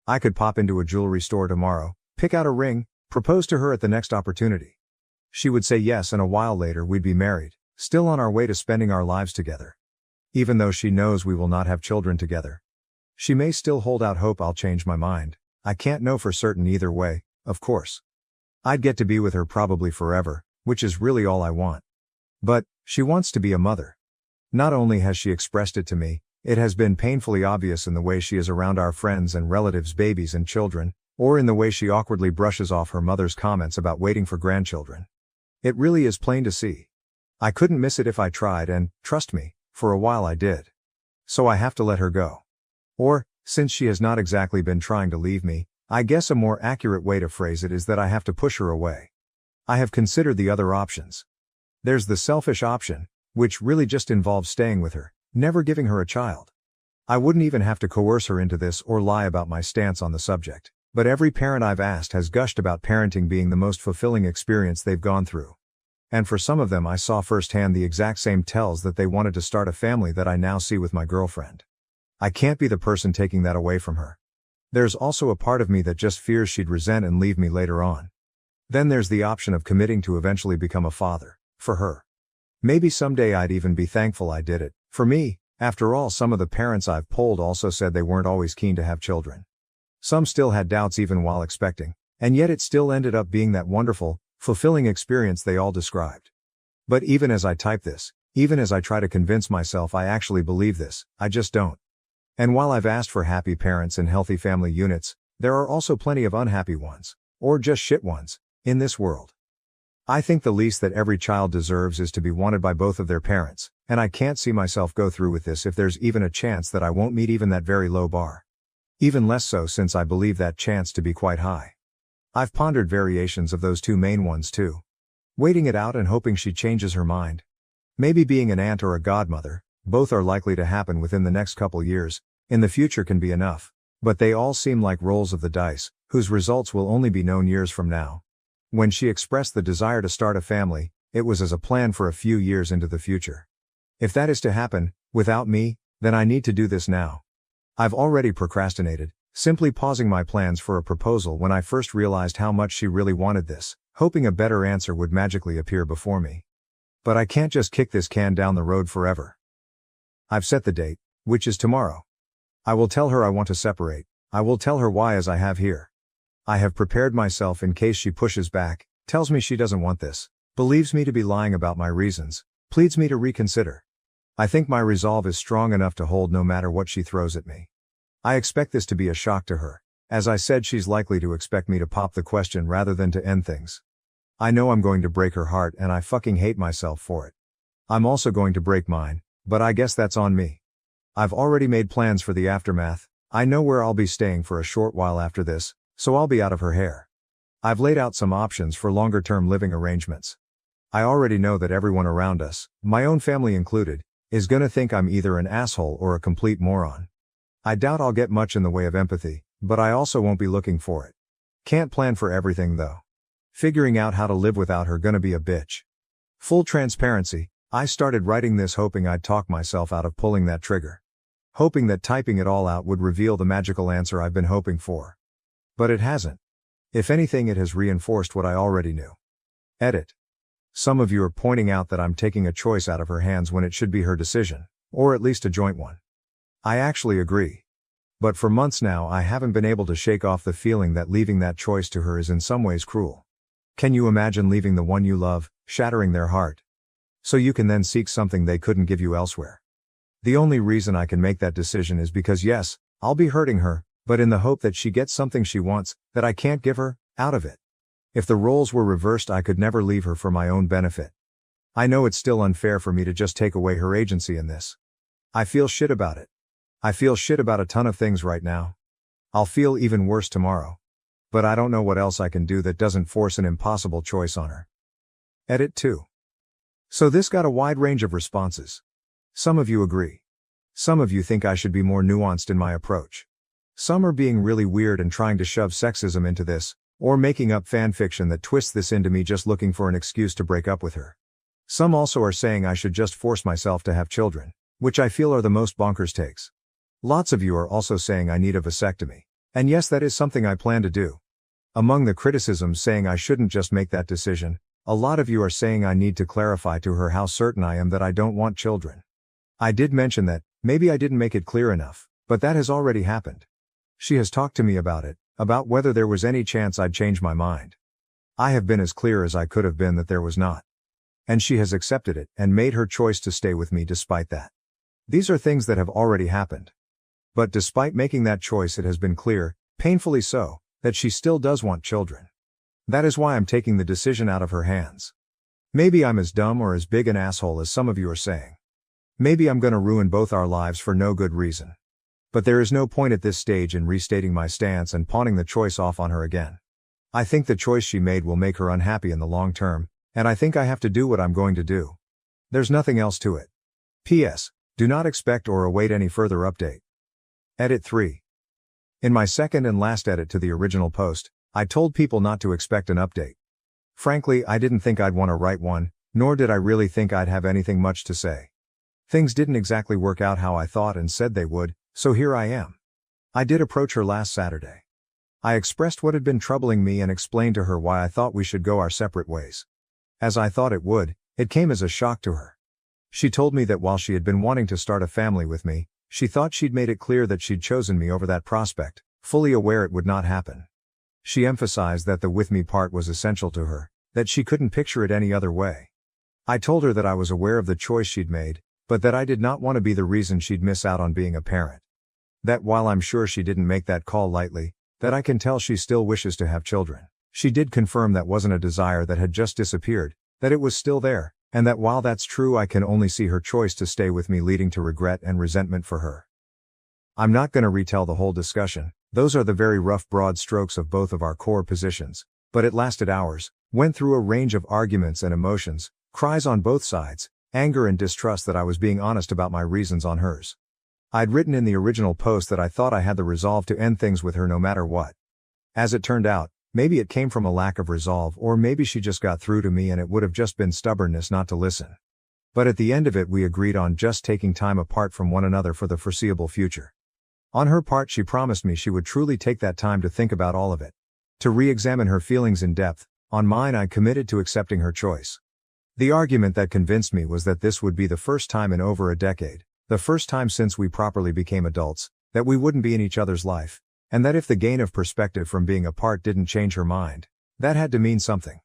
I could pop into a jewelry store tomorrow, pick out a ring, propose to her at the next opportunity. She would say yes, and a while later we'd be married, still on our way to spending our lives together. Even though she knows we will not have children together. She may still hold out hope I'll change my mind. I can't know for certain either way, of course. I'd get to be with her probably forever, which is really all I want. But, she wants to be a mother. Not only has she expressed it to me, it has been painfully obvious in the way she is around our friends and relatives' babies and children, or in the way she awkwardly brushes off her mother's comments about waiting for grandchildren. It really is plain to see. I couldn't miss it if I tried, and, trust me, for a while I did. So I have to let her go. Or, since she has not exactly been trying to leave me, I guess a more accurate way to phrase it is that I have to push her away. I have considered the other options. There's the selfish option, which really just involves staying with her, never giving her a child. I wouldn't even have to coerce her into this or lie about my stance on the subject, but every parent I've asked has gushed about parenting being the most fulfilling experience they've gone through. And for some of them I saw firsthand the exact same tells that they wanted to start a family that I now see with my girlfriend. I can't be the person taking that away from her. There's also a part of me that just fears she'd resent and leave me later on. Then there's the option of committing to eventually become a father, for her. Maybe someday I'd even be thankful I did it. For me, after all, some of the parents I've polled also said they weren't always keen to have children. Some still had doubts even while expecting, and yet it still ended up being that wonderful, fulfilling experience they all described. But even as I type this, even as I try to convince myself I actually believe this, I just don't. And while I've asked for happy parents and healthy family units, there are also plenty of unhappy ones, or just shit ones, in this world. I think the least that every child deserves is to be wanted by both of their parents, and I can't see myself go through with this if there's even a chance that I won't meet even that very low bar. Even less so since I believe that chance to be quite high. I've pondered variations of those two main ones too. Waiting it out and hoping she changes her mind. Maybe being an aunt or a godmother, both are likely to happen within the next couple years, in the future can be enough, but they all seem like rolls of the dice, whose results will only be known years from now. When she expressed the desire to start a family, it was as a plan for a few years into the future. If that is to happen, without me, then I need to do this now. I've already procrastinated, simply pausing my plans for a proposal when I first realized how much she really wanted this, hoping a better answer would magically appear before me. But I can't just kick this can down the road forever. I've set the date, which is tomorrow. I will tell her I want to separate. I will tell her why, as I have here. I have prepared myself in case she pushes back, tells me she doesn't want this, believes me to be lying about my reasons, pleads me to reconsider. I think my resolve is strong enough to hold no matter what she throws at me. I expect this to be a shock to her. As I said, she's likely to expect me to pop the question rather than to end things. I know I'm going to break her heart, and I fucking hate myself for it. I'm also going to break mine, but I guess that's on me. I've already made plans for the aftermath. I know where I'll be staying for a short while after this, so I'll be out of her hair. I've laid out some options for longer-term living arrangements. I already know that everyone around us, my own family included, is gonna think I'm either an asshole or a complete moron. I doubt I'll get much in the way of empathy, but I also won't be looking for it. Can't plan for everything though. Figuring out how to live without her gonna be a bitch. Full transparency, I started writing this hoping I'd talk myself out of pulling that trigger. Hoping that typing it all out would reveal the magical answer I've been hoping for. But it hasn't. If anything, it has reinforced what I already knew. Edit. Some of you are pointing out that I'm taking a choice out of her hands when it should be her decision, or at least a joint one. I actually agree. But for months now I haven't been able to shake off the feeling that leaving that choice to her is in some ways cruel. Can you imagine leaving the one you love, shattering their heart? So you can then seek something they couldn't give you elsewhere. The only reason I can make that decision is because yes, I'll be hurting her, but in the hope that she gets something she wants, that I can't give her, out of it. If the roles were reversed, I could never leave her for my own benefit. I know it's still unfair for me to just take away her agency in this. I feel shit about it. I feel shit about a ton of things right now. I'll feel even worse tomorrow. But I don't know what else I can do that doesn't force an impossible choice on her. Edit 2. So this got a wide range of responses. Some of you agree. Some of you think I should be more nuanced in my approach. Some are being really weird and trying to shove sexism into this, or making up fan fiction that twists this into me just looking for an excuse to break up with her. Some also are saying I should just force myself to have children, which I feel are the most bonkers takes. Lots of you are also saying I need a vasectomy. And yes, that is something I plan to do. Among the criticisms saying I shouldn't just make that decision, a lot of you are saying I need to clarify to her how certain I am that I don't want children. I did mention that, maybe I didn't make it clear enough, but that has already happened. She has talked to me about it, about whether there was any chance I'd change my mind. I have been as clear as I could have been that there was not. And she has accepted it and made her choice to stay with me despite that. These are things that have already happened. But despite making that choice, it has been clear, painfully so, that she still does want children. That is why I'm taking the decision out of her hands. Maybe I'm as dumb or as big an asshole as some of you are saying. Maybe I'm gonna ruin both our lives for no good reason. But there is no point at this stage in restating my stance and pawning the choice off on her again. I think the choice she made will make her unhappy in the long term, and I think I have to do what I'm going to do. There's nothing else to it. P.S. Do not expect or await any further update. Edit 3. In my second and last edit to the original post, I told people not to expect an update. Frankly, I didn't think I'd want to write one, nor did I really think I'd have anything much to say. Things didn't exactly work out how I thought and said they would, so here I am. I did approach her last Saturday. I expressed what had been troubling me and explained to her why I thought we should go our separate ways. As I thought it would, it came as a shock to her. She told me that while she had been wanting to start a family with me, she thought she'd made it clear that she'd chosen me over that prospect, fully aware it would not happen. She emphasized that the with me part was essential to her, that she couldn't picture it any other way. I told her that I was aware of the choice she'd made, but that I did not want to be the reason she'd miss out on being a parent. That while I'm sure she didn't make that call lightly, that I can tell she still wishes to have children. She did confirm that wasn't a desire that had just disappeared, that it was still there, and that while that's true, I can only see her choice to stay with me leading to regret and resentment for her. I'm not going to retell the whole discussion, those are the very rough broad strokes of both of our core positions, but it lasted hours, went through a range of arguments and emotions, cries on both sides, anger and distrust that I was being honest about my reasons on hers. I'd written in the original post that I thought I had the resolve to end things with her no matter what. As it turned out, maybe it came from a lack of resolve, or maybe she just got through to me and it would have just been stubbornness not to listen. But at the end of it, we agreed on just taking time apart from one another for the foreseeable future. On her part, she promised me she would truly take that time to think about all of it, to re-examine her feelings in depth. On mine, I committed to accepting her choice. The argument that convinced me was that this would be the first time in over a decade, the first time since we properly became adults, that we wouldn't be in each other's life, and that if the gain of perspective from being apart didn't change her mind, that had to mean something.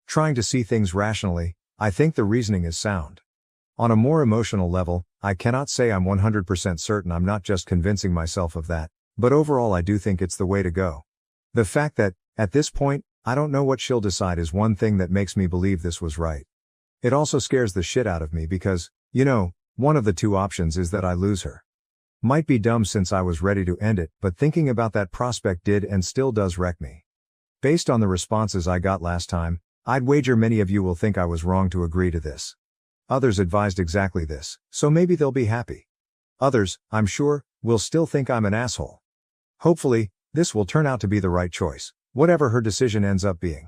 Trying to see things rationally, I think the reasoning is sound. On a more emotional level, I cannot say I'm 100% certain I'm not just convincing myself of that, but overall I do think it's the way to go. The fact that, at this point, I don't know what she'll decide is one thing that makes me believe this was right. It also scares the shit out of me because, one of the two options is that I lose her. Might be dumb since I was ready to end it, but thinking about that prospect did and still does wreck me. Based on the responses I got last time, I'd wager many of you will think I was wrong to agree to this. Others advised exactly this, so maybe they'll be happy. Others, I'm sure, will still think I'm an asshole. Hopefully, this will turn out to be the right choice, whatever her decision ends up being.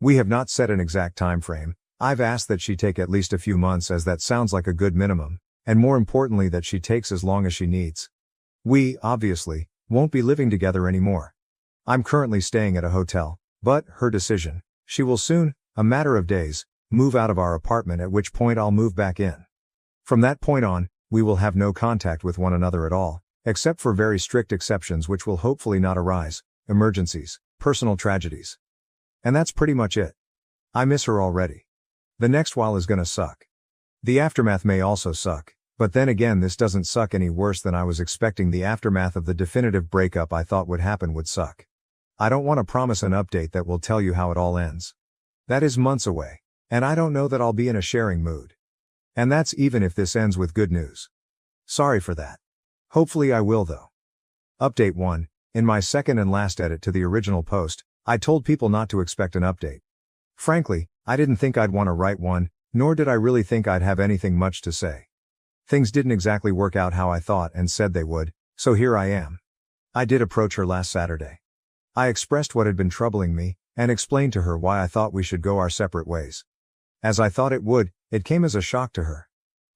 We have not set an exact time frame. I've asked that she take at least a few months, as that sounds like a good minimum, and more importantly that she takes as long as she needs. We, obviously, won't be living together anymore. I'm currently staying at a hotel, but, her decision, she will soon, a matter of days, move out of our apartment, at which point I'll move back in. From that point on, we will have no contact with one another at all, except for very strict exceptions which will hopefully not arise, emergencies, personal tragedies. And that's pretty much it. I miss her already. The next while is gonna suck. The aftermath may also suck, but then again this doesn't suck any worse than I was expecting the aftermath of the definitive breakup I thought would happen would suck. I don't want to promise an update that will tell you how it all ends. That is months away, and I don't know that I'll be in a sharing mood. And that's even if this ends with good news. Sorry for that. Hopefully I will though. Update 1. In my second and last edit to the original post, I told people not to expect an update. Frankly, I didn't think I'd want to write one, nor did I really think I'd have anything much to say. Things didn't exactly work out how I thought and said they would, so here I am. I did approach her last Saturday. I expressed what had been troubling me, and explained to her why I thought we should go our separate ways. As I thought it would, it came as a shock to her.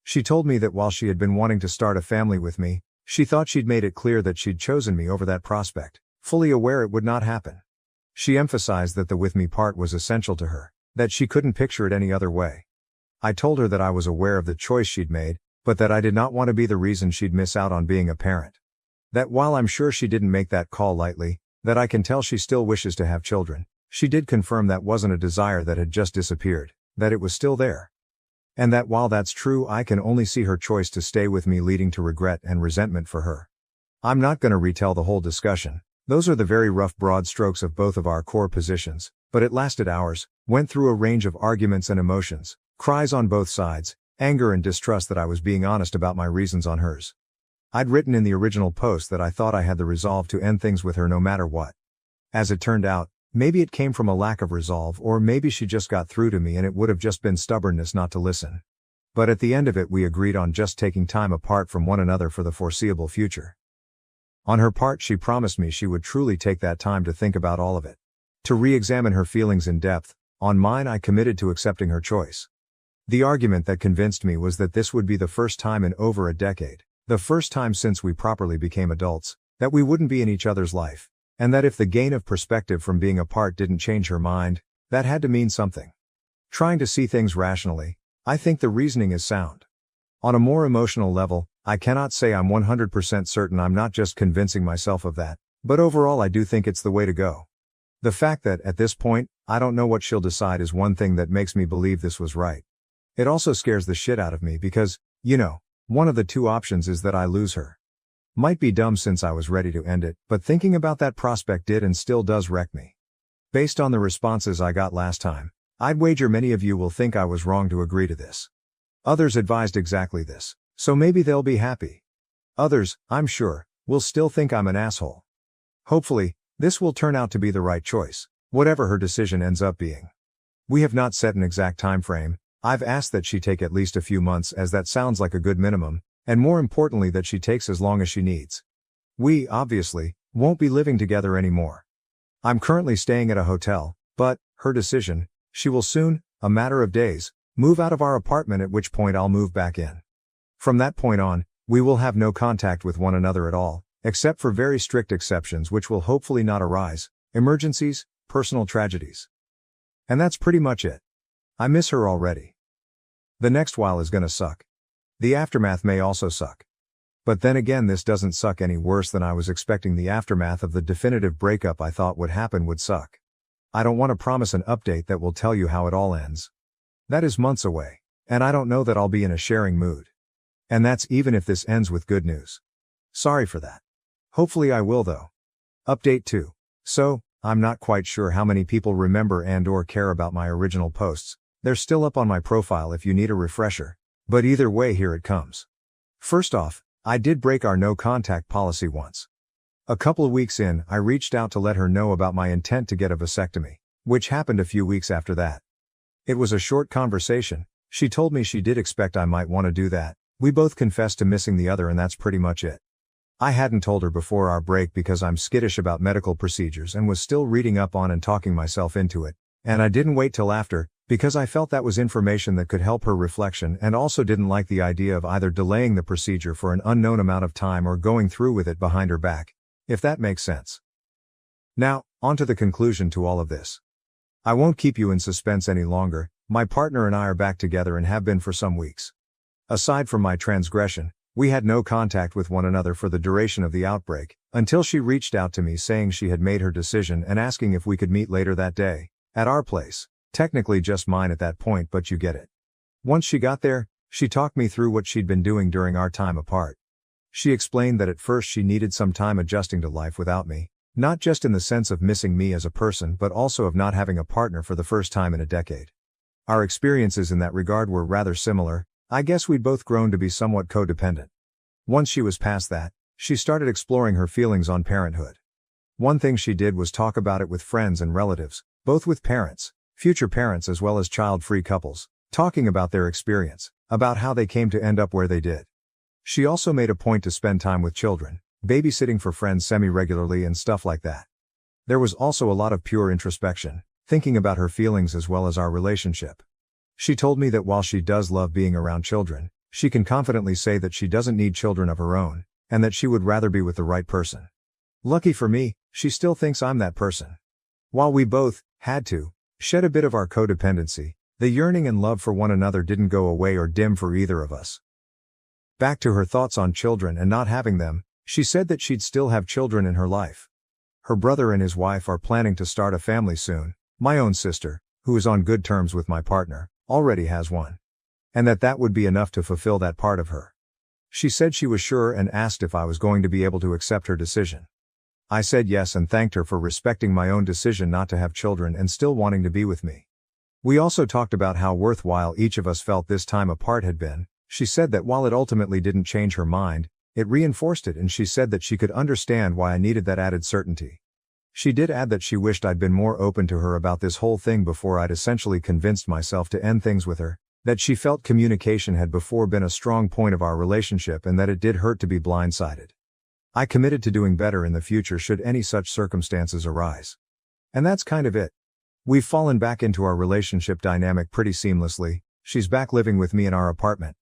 She told me that while she had been wanting to start a family with me, she thought she'd made it clear that she'd chosen me over that prospect, fully aware it would not happen. She emphasized that the with me part was essential to her, that she couldn't picture it any other way. I told her that I was aware of the choice she'd made, but that I did not want to be the reason she'd miss out on being a parent. That while I'm sure she didn't make that call lightly, that I can tell she still wishes to have children, she did confirm that wasn't a desire that had just disappeared, that it was still there. And that while that's true, I can only see her choice to stay with me leading to regret and resentment for her. I'm not going to retell the whole discussion. Those are the very rough broad strokes of both of our core positions, but it lasted hours, went through a range of arguments and emotions, cries on both sides, anger and distrust that I was being honest about my reasons on hers. I'd written in the original post that I thought I had the resolve to end things with her no matter what. As it turned out, maybe it came from a lack of resolve, or maybe she just got through to me and it would have just been stubbornness not to listen. But at the end of it, we agreed on just taking time apart from one another for the foreseeable future. On her part, she promised me she would truly take that time to think about all of it, to re-examine her feelings in depth. On mine, I committed to accepting her choice. The argument that convinced me was that this would be the first time in over a decade, the first time since we properly became adults, that we wouldn't be in each other's life, and that if the gain of perspective from being apart didn't change her mind, that had to mean something. Trying to see things rationally, I think the reasoning is sound. On a more emotional level, I cannot say I'm 100% certain I'm not just convincing myself of that, but overall I do think it's the way to go. The fact that, at this point, I don't know what she'll decide is one thing that makes me believe this was right. It also scares the shit out of me because, one of the two options is that I lose her. Might be dumb since I was ready to end it, but thinking about that prospect did and still does wreck me. Based on the responses I got last time, I'd wager many of you will think I was wrong to agree to this. Others advised exactly this, so maybe they'll be happy. Others, I'm sure, will still think I'm an asshole. Hopefully, this will turn out to be the right choice, whatever her decision ends up being. We have not set an exact time frame. I've asked that she take at least a few months, as that sounds like a good minimum, and more importantly that she takes as long as she needs. We, obviously, won't be living together anymore. I'm currently staying at a hotel, but, her decision, she will soon, a matter of days, move out of our apartment, at which point I'll move back in. From that point on, we will have no contact with one another at all, except for very strict exceptions which will hopefully not arise, emergencies, personal tragedies. And that's pretty much it. I miss her already. The next while is gonna suck. The aftermath may also suck. But then again, this doesn't suck any worse than I was expecting the aftermath of the definitive breakup I thought would happen would suck. I don't want to promise an update that will tell you how it all ends. That is months away, and I don't know that I'll be in a sharing mood. And that's even if this ends with good news. Sorry for that. Hopefully I will though. Update 2. So, I'm not quite sure how many people remember and/or care about my original posts. They're still up on my profile if you need a refresher. But either way, here it comes. First off, I did break our no contact policy once. A couple of weeks in, I reached out to let her know about my intent to get a vasectomy, which happened a few weeks after that. It was a short conversation. She told me she did expect I might want to do that. We both confessed to missing the other, and that's pretty much it. I hadn't told her before our break because I'm skittish about medical procedures and was still reading up on and talking myself into it, and I didn't wait till after, because I felt that was information that could help her reflection, and also didn't like the idea of either delaying the procedure for an unknown amount of time or going through with it behind her back, if that makes sense. Now, on to the conclusion to all of this. I won't keep you in suspense any longer. My partner and I are back together and have been for some weeks. Aside from my transgression, we had no contact with one another for the duration of the outbreak, until she reached out to me saying she had made her decision and asking if we could meet later that day, at our place. Technically just mine at that point, but you get it. Once she got there, she talked me through what she'd been doing during our time apart. She explained that at first she needed some time adjusting to life without me, not just in the sense of missing me as a person but also of not having a partner for the first time in a decade. Our experiences in that regard were rather similar. I guess we'd both grown to be somewhat codependent. Once she was past that, she started exploring her feelings on parenthood. One thing she did was talk about it with friends and relatives, both with parents, future parents as well as child-free couples, talking about their experience, about how they came to end up where they did. She also made a point to spend time with children, babysitting for friends semi-regularly and stuff like that. There was also a lot of pure introspection, thinking about her feelings as well as our relationship. She told me that while she does love being around children, she can confidently say that she doesn't need children of her own, and that she would rather be with the right person. Lucky for me, she still thinks I'm that person. While we both had to shed a bit of our codependency, the yearning and love for one another didn't go away or dim for either of us. Back to her thoughts on children and not having them, she said that she'd still have children in her life. Her brother and his wife are planning to start a family soon. My own sister, who is on good terms with my partner, already has one. And that would be enough to fulfill that part of her. She said she was sure and asked if I was going to be able to accept her decision. I said yes and thanked her for respecting my own decision not to have children and still wanting to be with me. We also talked about how worthwhile each of us felt this time apart had been. She said that while it ultimately didn't change her mind, it reinforced it, and she said that she could understand why I needed that added certainty. She did add that she wished I'd been more open to her about this whole thing before I'd essentially convinced myself to end things with her, that she felt communication had before been a strong point of our relationship and that it did hurt to be blindsided. I committed to doing better in the future should any such circumstances arise. And that's kind of it. We've fallen back into our relationship dynamic pretty seamlessly. She's back living with me in our apartment.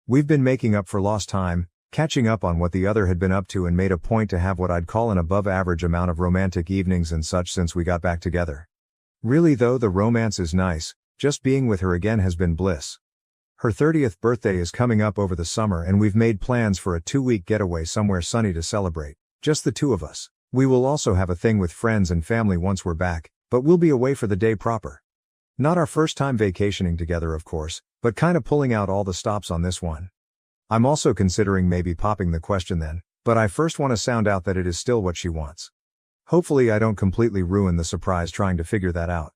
We've been making up for lost time, catching up on what the other had been up to, and made a point to have what I'd call an above-average amount of romantic evenings and such since we got back together. Really though, the romance is nice, just being with her again has been bliss. Her 30th birthday is coming up over the summer and we've made plans for a 2-week getaway somewhere sunny to celebrate, just the two of us. We will also have a thing with friends and family once we're back, but we'll be away for the day proper. Not our first time vacationing together of course, but kinda pulling out all the stops on this one. I'm also considering maybe popping the question then, but I first want to sound out that it is still what she wants. Hopefully I don't completely ruin the surprise trying to figure that out.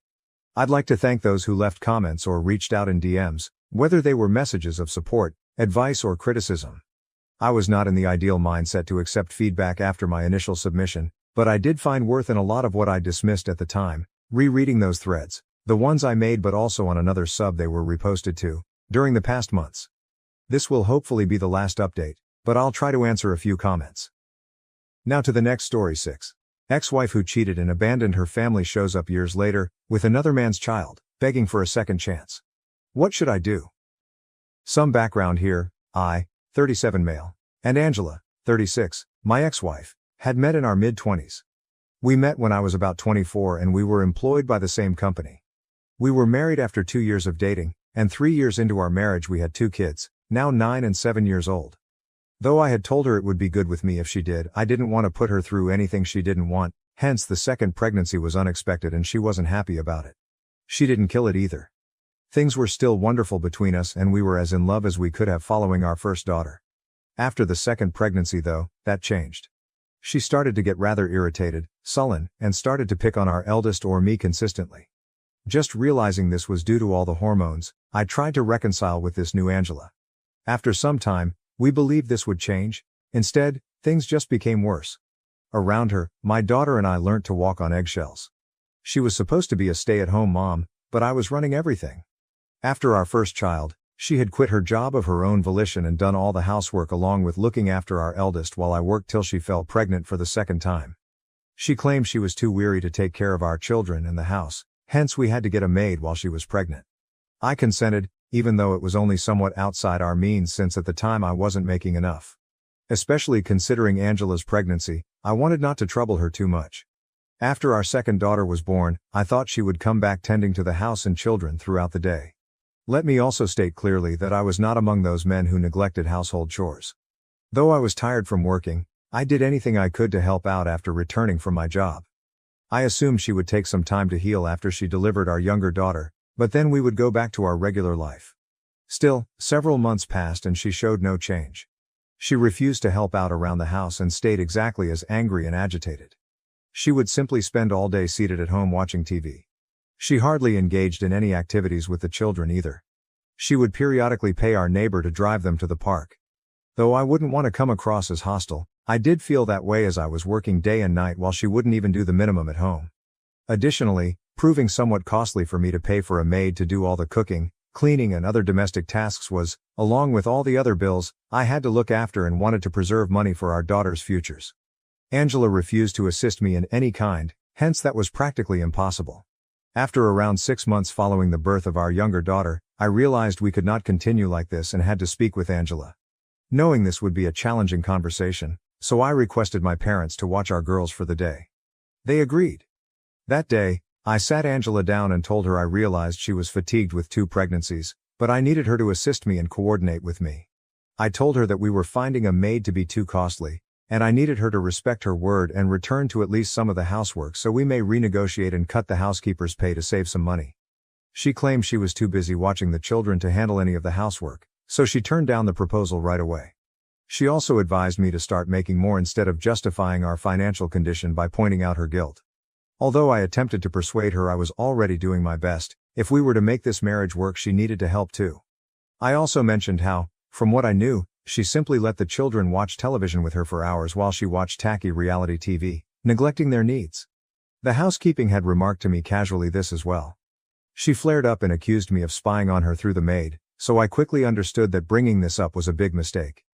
I'd like to thank those who left comments or reached out in DMs, whether they were messages of support, advice or criticism. I was not in the ideal mindset to accept feedback after my initial submission, but I did find worth in a lot of what I dismissed at the time, rereading those threads, the ones I made but also on another sub they were reposted to, during the past months. This will hopefully be the last update, but I'll try to answer a few comments. Now to the next story 6. Ex-wife who cheated and abandoned her family shows up years later, with another man's child, begging for a second chance. What should I do? Some background here. I, 37 male, and Angela, 36, my ex-wife, had met in our mid-20s. We met when I was about 24 and we were employed by the same company. We were married after 2 years of dating, and 3 years into our marriage we had 2 kids, now 9 and 7 years old. Though I had told her it would be good with me if she did, I didn't want to put her through anything she didn't want, hence the second pregnancy was unexpected and she wasn't happy about it. She didn't kill it either. Things were still wonderful between us and we were as in love as we could have following our first daughter. After the second pregnancy though, that changed. She started to get rather irritated, sullen, and started to pick on our eldest or me consistently. Just realizing this was due to all the hormones, I tried to reconcile with this new Angela. After some time, we believed this would change. Instead, things just became worse. Around her, my daughter and I learnt to walk on eggshells. She was supposed to be a stay-at-home mom, but I was running everything. After our first child, she had quit her job of her own volition and done all the housework along with looking after our eldest while I worked till she fell pregnant for the second time. She claimed she was too weary to take care of our children and the house, hence we had to get a maid while she was pregnant. I consented, even though it was only somewhat outside our means since at the time I wasn't making enough. Especially considering Angela's pregnancy, I wanted not to trouble her too much. After our second daughter was born, I thought she would come back tending to the house and children throughout the day. Let me also state clearly that I was not among those men who neglected household chores. Though I was tired from working, I did anything I could to help out after returning from my job. I assumed she would take some time to heal after she delivered our younger daughter, but then we would go back to our regular life. Still, several months passed and she showed no change. She refused to help out around the house and stayed exactly as angry and agitated. She would simply spend all day seated at home watching TV. She hardly engaged in any activities with the children either. She would periodically pay our neighbor to drive them to the park. Though I wouldn't want to come across as hostile, I did feel that way as I was working day and night while she wouldn't even do the minimum at home. Additionally, proving somewhat costly for me to pay for a maid to do all the cooking, cleaning and other domestic tasks was, along with all the other bills, I had to look after and wanted to preserve money for our daughter's futures. Angela refused to assist me in any kind, hence that was practically impossible. After around 6 months following the birth of our younger daughter, I realized we could not continue like this and had to speak with Angela. Knowing this would be a challenging conversation, so I requested my parents to watch our girls for the day. They agreed. That day, I sat Angela down and told her I realized she was fatigued with 2 pregnancies, but I needed her to assist me and coordinate with me. I told her that we were finding a maid to be too costly, and I needed her to respect her word and return to at least some of the housework so we may renegotiate and cut the housekeeper's pay to save some money. She claimed she was too busy watching the children to handle any of the housework, so she turned down the proposal right away. She also advised me to start making more instead of justifying our financial condition by pointing out her guilt. Although I attempted to persuade her I was already doing my best, if we were to make this marriage work she needed to help too. I also mentioned how, from what I knew, she simply let the children watch television with her for hours while she watched tacky reality TV, neglecting their needs. The housekeeping had remarked to me casually this as well. She flared up and accused me of spying on her through the maid, so I quickly understood that bringing this up was a big mistake.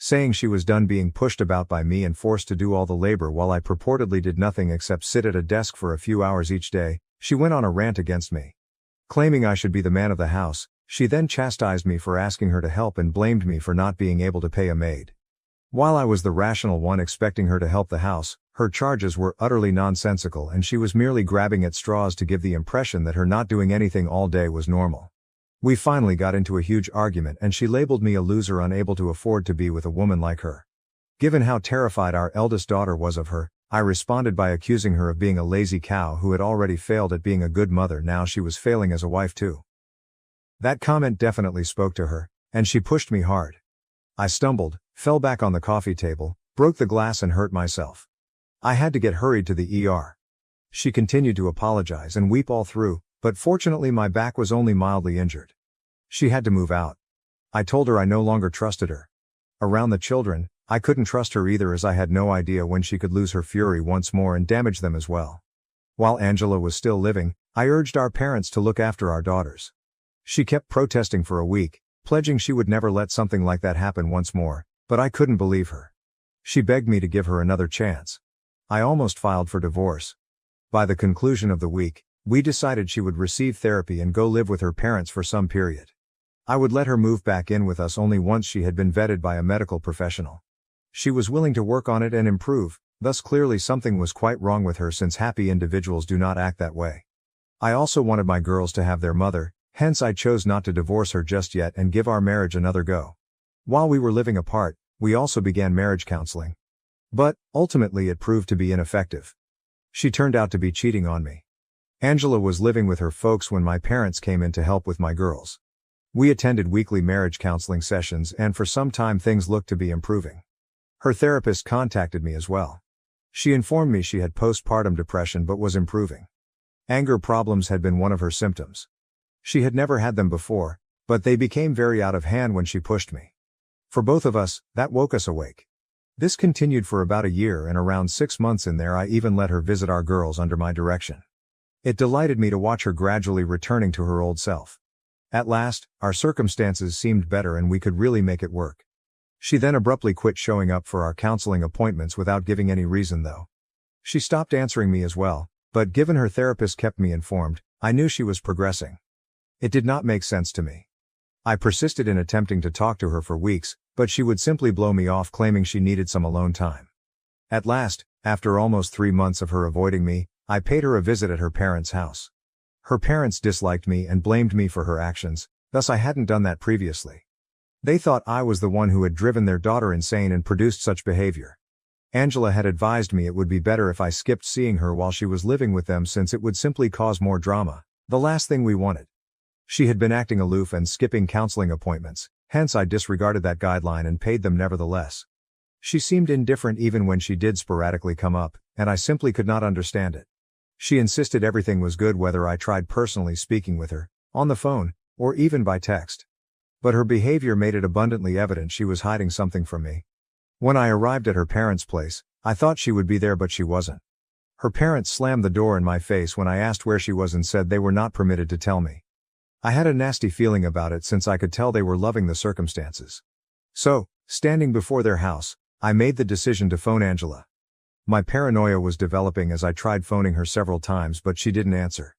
Saying she was done being pushed about by me and forced to do all the labor while I purportedly did nothing except sit at a desk for a few hours each day, she went on a rant against me. Claiming I should be the man of the house, she then chastised me for asking her to help and blamed me for not being able to pay a maid. While I was the rational one expecting her to help the house, her charges were utterly nonsensical and she was merely grabbing at straws to give the impression that her not doing anything all day was normal. We finally got into a huge argument and she labeled me a loser unable to afford to be with a woman like her. Given how terrified our eldest daughter was of her, I responded by accusing her of being a lazy cow who had already failed at being a good mother. Now she was failing as a wife too. That comment definitely spoke to her, and she pushed me hard. I stumbled, fell back on the coffee table, broke the glass and hurt myself. I had to get hurried to the ER. She continued to apologize and weep all through, but fortunately my back was only mildly injured. She had to move out. I told her I no longer trusted her. Around the children, I couldn't trust her either as I had no idea when she could lose her fury once more and damage them as well. While Angela was still living, I urged our parents to look after our daughters. She kept protesting for a week, pledging she would never let something like that happen once more, but I couldn't believe her. She begged me to give her another chance. I almost filed for divorce. By the conclusion of the week, we decided she would receive therapy and go live with her parents for some period. I would let her move back in with us only once she had been vetted by a medical professional. She was willing to work on it and improve, thus clearly something was quite wrong with her since happy individuals do not act that way. I also wanted my girls to have their mother, hence I chose not to divorce her just yet and give our marriage another go. While we were living apart, we also began marriage counseling. But, ultimately it proved to be ineffective. She turned out to be cheating on me. Angela was living with her folks when my parents came in to help with my girls. We attended weekly marriage counseling sessions and for some time things looked to be improving. Her therapist contacted me as well. She informed me she had postpartum depression but was improving. Anger problems had been one of her symptoms. She had never had them before, but they became very out of hand when she pushed me. For both of us, that woke us awake. This continued for about a year and around 6 months in there I even let her visit our girls under my direction. It delighted me to watch her gradually returning to her old self. At last, our circumstances seemed better and we could really make it work. She then abruptly quit showing up for our counseling appointments without giving any reason though. She stopped answering me as well, but given her therapist kept me informed, I knew she was progressing. It did not make sense to me. I persisted in attempting to talk to her for weeks, but she would simply blow me off claiming she needed some alone time. At last, after almost 3 months of her avoiding me, I paid her a visit at her parents' house. Her parents disliked me and blamed me for her actions, thus I hadn't done that previously. They thought I was the one who had driven their daughter insane and produced such behavior. Angela had advised me it would be better if I skipped seeing her while she was living with them since it would simply cause more drama, the last thing we wanted. She had been acting aloof and skipping counseling appointments, hence I disregarded that guideline and paid them nevertheless. She seemed indifferent even when she did sporadically come up, and I simply could not understand it. She insisted everything was good whether I tried personally speaking with her, on the phone, or even by text. But her behavior made it abundantly evident she was hiding something from me. When I arrived at her parents' place, I thought she would be there but she wasn't. Her parents slammed the door in my face when I asked where she was and said they were not permitted to tell me. I had a nasty feeling about it since I could tell they were loving the circumstances. So, standing before their house, I made the decision to phone Angela. My paranoia was developing as I tried phoning her several times, but she didn't answer.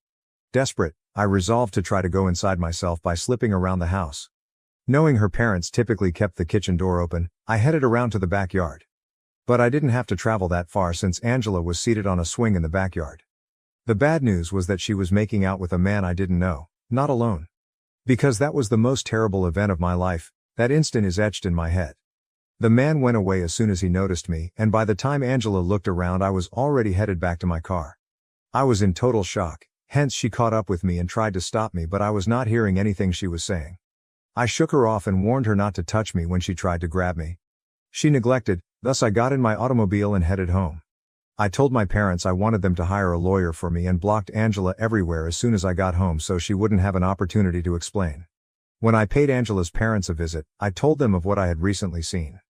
Desperate, I resolved to try to go inside myself by slipping around the house. Knowing her parents typically kept the kitchen door open, I headed around to the backyard. But I didn't have to travel that far since Angela was seated on a swing in the backyard. The bad news was that she was making out with a man I didn't know, not alone. Because that was the most terrible event of my life, that instant is etched in my head. The man went away as soon as he noticed me, and by the time Angela looked around I was already headed back to my car. I was in total shock, hence she caught up with me and tried to stop me, but I was not hearing anything she was saying. I shook her off and warned her not to touch me when she tried to grab me. She neglected, thus I got in my automobile and headed home. I told my parents I wanted them to hire a lawyer for me and blocked Angela everywhere as soon as I got home so she wouldn't have an opportunity to explain. When I paid Angela's parents a visit, I told them of what I had recently seen.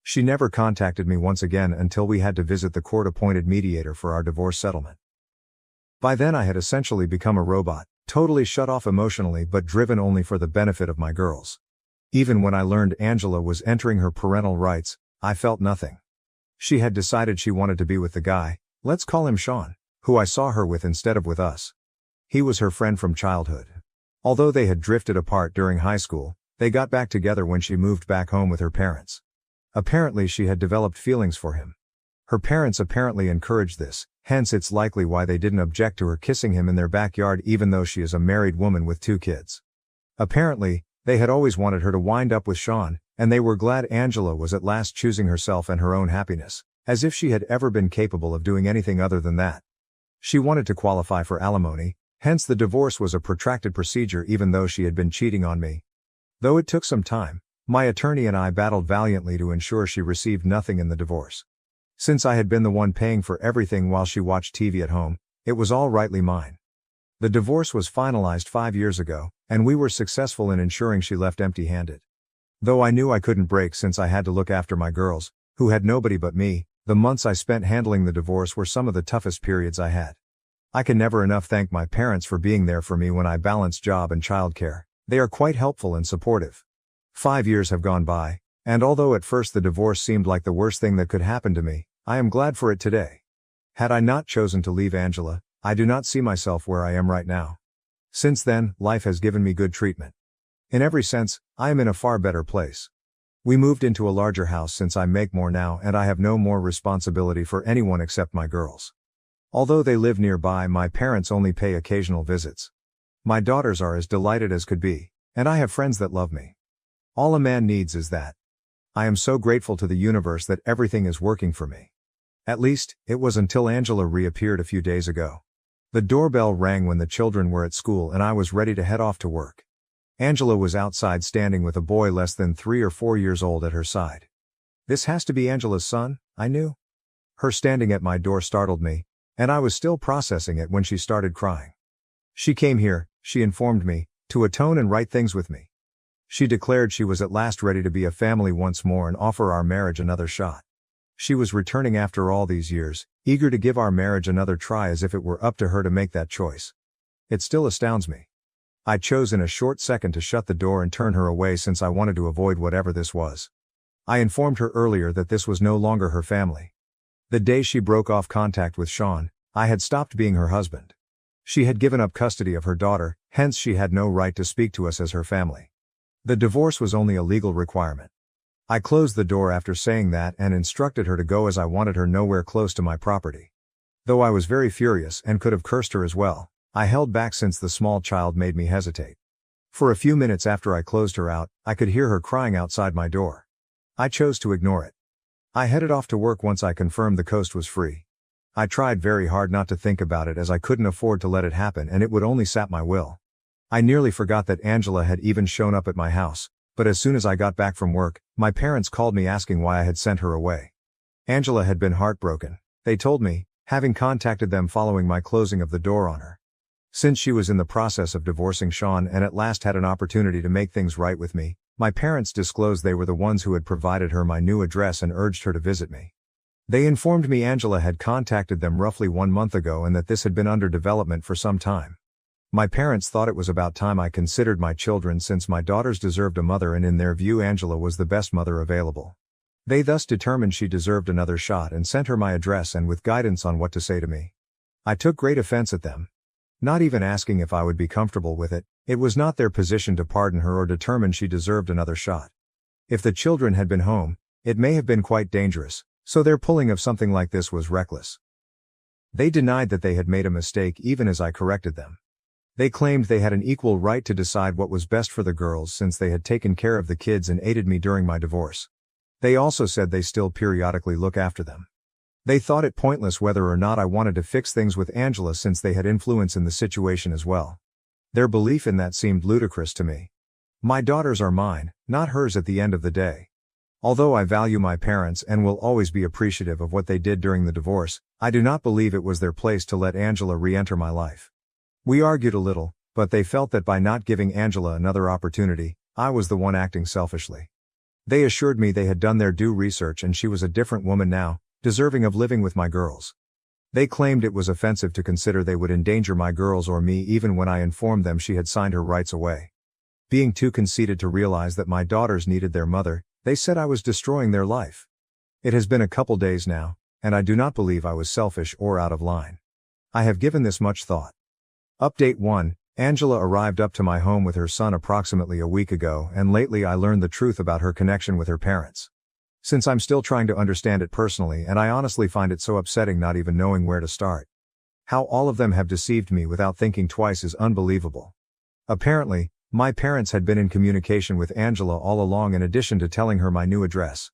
She never contacted me once again until we had to visit the court-appointed mediator for our divorce settlement. By then I had essentially become a robot, totally shut off emotionally but driven only for the benefit of my girls. Even when I learned Angela was entering her parental rights, I felt nothing. She had decided she wanted to be with the guy, let's call him Sean, who I saw her with instead of with us. He was her friend from childhood. Although they had drifted apart during high school, they got back together when she moved back home with her parents. Apparently she had developed feelings for him. Her parents apparently encouraged this, hence it's likely why they didn't object to her kissing him in their backyard even though she is a married woman with 2 kids. Apparently, they had always wanted her to wind up with Sean, and they were glad Angela was at last choosing herself and her own happiness, as if she had ever been capable of doing anything other than that. She wanted to qualify for alimony, hence the divorce was a protracted procedure even though she had been cheating on me. Though it took some time, my attorney and I battled valiantly to ensure she received nothing in the divorce. Since I had been the one paying for everything while she watched TV at home, it was all rightly mine. The divorce was finalized 5 years ago, and we were successful in ensuring she left empty-handed. Though I knew I couldn't break since I had to look after my girls, who had nobody but me, the months I spent handling the divorce were some of the toughest periods I had. I can never enough thank my parents for being there for me when I balanced job and childcare. They are quite helpful and supportive. 5 years have gone by, and although at first the divorce seemed like the worst thing that could happen to me, I am glad for it today. Had I not chosen to leave Angela, I do not see myself where I am right now. Since then, life has given me good treatment. In every sense, I am in a far better place. We moved into a larger house since I make more now and I have no more responsibility for anyone except my girls. Although they live nearby, my parents only pay occasional visits. My daughters are as delighted as could be, and I have friends that love me. All a man needs is that. I am so grateful to the universe that everything is working for me. At least, it was until Angela reappeared a few days ago. The doorbell rang when the children were at school and I was ready to head off to work. Angela was outside standing with a boy less than 3 or 4 years old at her side. This has to be Angela's son, I knew. Her standing at my door startled me, and I was still processing it when she started crying. She came here, she informed me, to atone and right things with me. She declared she was at last ready to be a family once more and offer our marriage another shot. She was returning after all these years, eager to give our marriage another try as if it were up to her to make that choice. It still astounds me. I chose in a short second to shut the door and turn her away since I wanted to avoid whatever this was. I informed her earlier that this was no longer her family. The day she broke off contact with Sean, I had stopped being her husband. She had given up custody of her daughter, hence she had no right to speak to us as her family. The divorce was only a legal requirement. I closed the door after saying that and instructed her to go as I wanted her nowhere close to my property. Though I was very furious and could have cursed her as well, I held back since the small child made me hesitate. For a few minutes after I closed her out, I could hear her crying outside my door. I chose to ignore it. I headed off to work once I confirmed the coast was free. I tried very hard not to think about it as I couldn't afford to let it happen and it would only sap my will. I nearly forgot that Angela had even shown up at my house, but as soon as I got back from work, my parents called me asking why I had sent her away. Angela had been heartbroken, they told me, having contacted them following my closing of the door on her. Since she was in the process of divorcing Sean and at last had an opportunity to make things right with me, my parents disclosed they were the ones who had provided her my new address and urged her to visit me. They informed me Angela had contacted them roughly 1 month ago and that this had been under development for some time. My parents thought it was about time I considered my children since my daughters deserved a mother, and in their view Angela was the best mother available. They thus determined she deserved another shot and sent her my address and with guidance on what to say to me. I took great offense at them. Not even asking if I would be comfortable with it, it was not their position to pardon her or determine she deserved another shot. If the children had been home, it may have been quite dangerous, so their pulling of something like this was reckless. They denied that they had made a mistake even as I corrected them. They claimed they had an equal right to decide what was best for the girls since they had taken care of the kids and aided me during my divorce. They also said they still periodically look after them. They thought it pointless whether or not I wanted to fix things with Angela since they had influence in the situation as well. Their belief in that seemed ludicrous to me. My daughters are mine, not hers at the end of the day. Although I value my parents and will always be appreciative of what they did during the divorce, I do not believe it was their place to let Angela re-enter my life. We argued a little, but they felt that by not giving Angela another opportunity, I was the one acting selfishly. They assured me they had done their due research and she was a different woman now, deserving of living with my girls. They claimed it was offensive to consider they would endanger my girls or me even when I informed them she had signed her rights away. Being too conceited to realize that my daughters needed their mother, they said I was destroying their life. It has been a couple days now, and I do not believe I was selfish or out of line. I have given this much thought. Update 1. Angela arrived up to my home with her son approximately a week ago, and lately I learned the truth about her connection with her parents. Since I'm still trying to understand it personally, and I honestly find it so upsetting not even knowing where to start. How all of them have deceived me without thinking twice is unbelievable. Apparently, my parents had been in communication with Angela all along in addition to telling her my new address.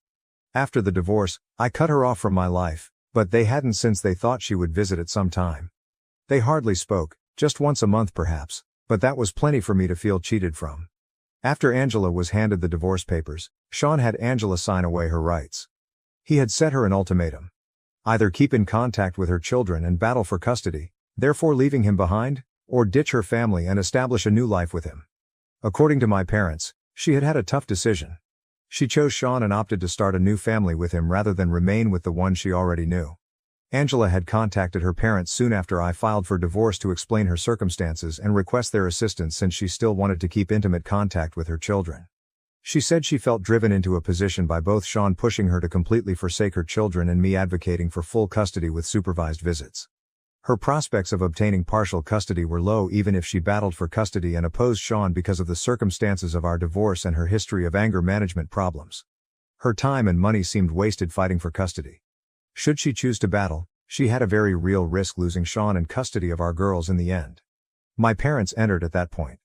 After the divorce, I cut her off from my life, but they hadn't since they thought she would visit at some time. They hardly spoke, just once a month perhaps, but that was plenty for me to feel cheated from. After Angela was handed the divorce papers, Sean had Angela sign away her rights. He had set her an ultimatum. Either keep in contact with her children and battle for custody, therefore leaving him behind, or ditch her family and establish a new life with him. According to my parents, she had had a tough decision. She chose Sean and opted to start a new family with him rather than remain with the one she already knew. Angela had contacted her parents soon after I filed for divorce to explain her circumstances and request their assistance since she still wanted to keep intimate contact with her children. She said she felt driven into a position by both Sean pushing her to completely forsake her children and me advocating for full custody with supervised visits. Her prospects of obtaining partial custody were low even if she battled for custody and opposed Sean because of the circumstances of our divorce and her history of anger management problems. Her time and money seemed wasted fighting for custody. Should she choose to battle, she had a very real risk losing Sean and custody of our girls in the end. My parents entered at that point.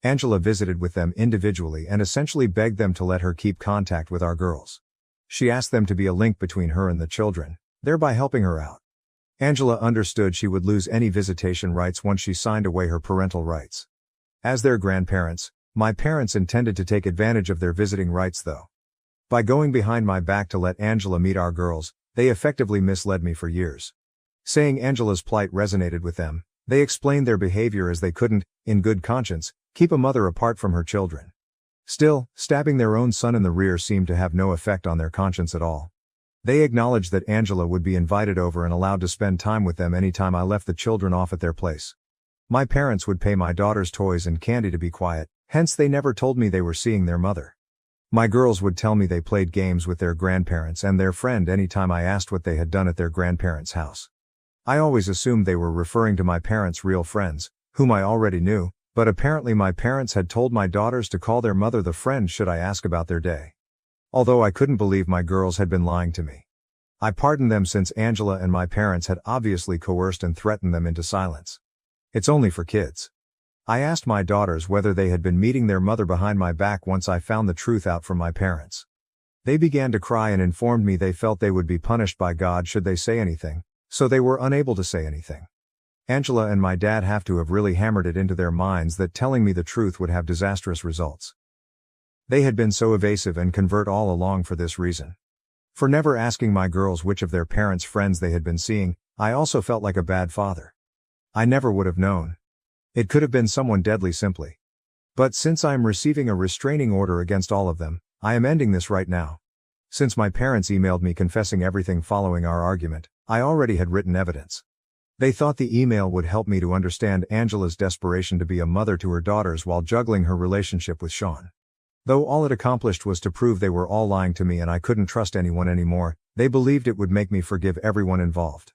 Angela visited with them individually and essentially begged them to let her keep contact with our girls. She asked them to be a link between her and the children, thereby helping her out. Angela understood she would lose any visitation rights once she signed away her parental rights. As their grandparents, my parents intended to take advantage of their visiting rights though. By going behind my back to let Angela meet our girls, they effectively misled me for years. Saying Angela's plight resonated with them, they explained their behavior as they couldn't, in good conscience, keep a mother apart from her children. Still, stabbing their own son in the rear seemed to have no effect on their conscience at all. They acknowledged that Angela would be invited over and allowed to spend time with them anytime I left the children off at their place. My parents would pay my daughters toys and candy to be quiet, hence they never told me they were seeing their mother. My girls would tell me they played games with their grandparents and their friend anytime I asked what they had done at their grandparents' house. I always assumed they were referring to my parents' real friends, whom I already knew, but apparently my parents had told my daughters to call their mother the friend should I ask about their day. Although I couldn't believe my girls had been lying to me. I pardoned them since Angela and my parents had obviously coerced and threatened them into silence. It's only for kids. I asked my daughters whether they had been meeting their mother behind my back once I found the truth out from my parents. They began to cry and informed me they felt they would be punished by God should they say anything, so they were unable to say anything. Angela and my dad have to have really hammered it into their minds that telling me the truth would have disastrous results. They had been so evasive and covert all along for this reason. For never asking my girls which of their parents' friends they had been seeing, I also felt like a bad father. I never would have known. It could have been someone deadly simply. But since I am receiving a restraining order against all of them, I am ending this right now. Since my parents emailed me confessing everything following our argument, I already had written evidence. They thought the email would help me to understand Angela's desperation to be a mother to her daughters while juggling her relationship with Sean. Though all it accomplished was to prove they were all lying to me and I couldn't trust anyone anymore, they believed it would make me forgive everyone involved.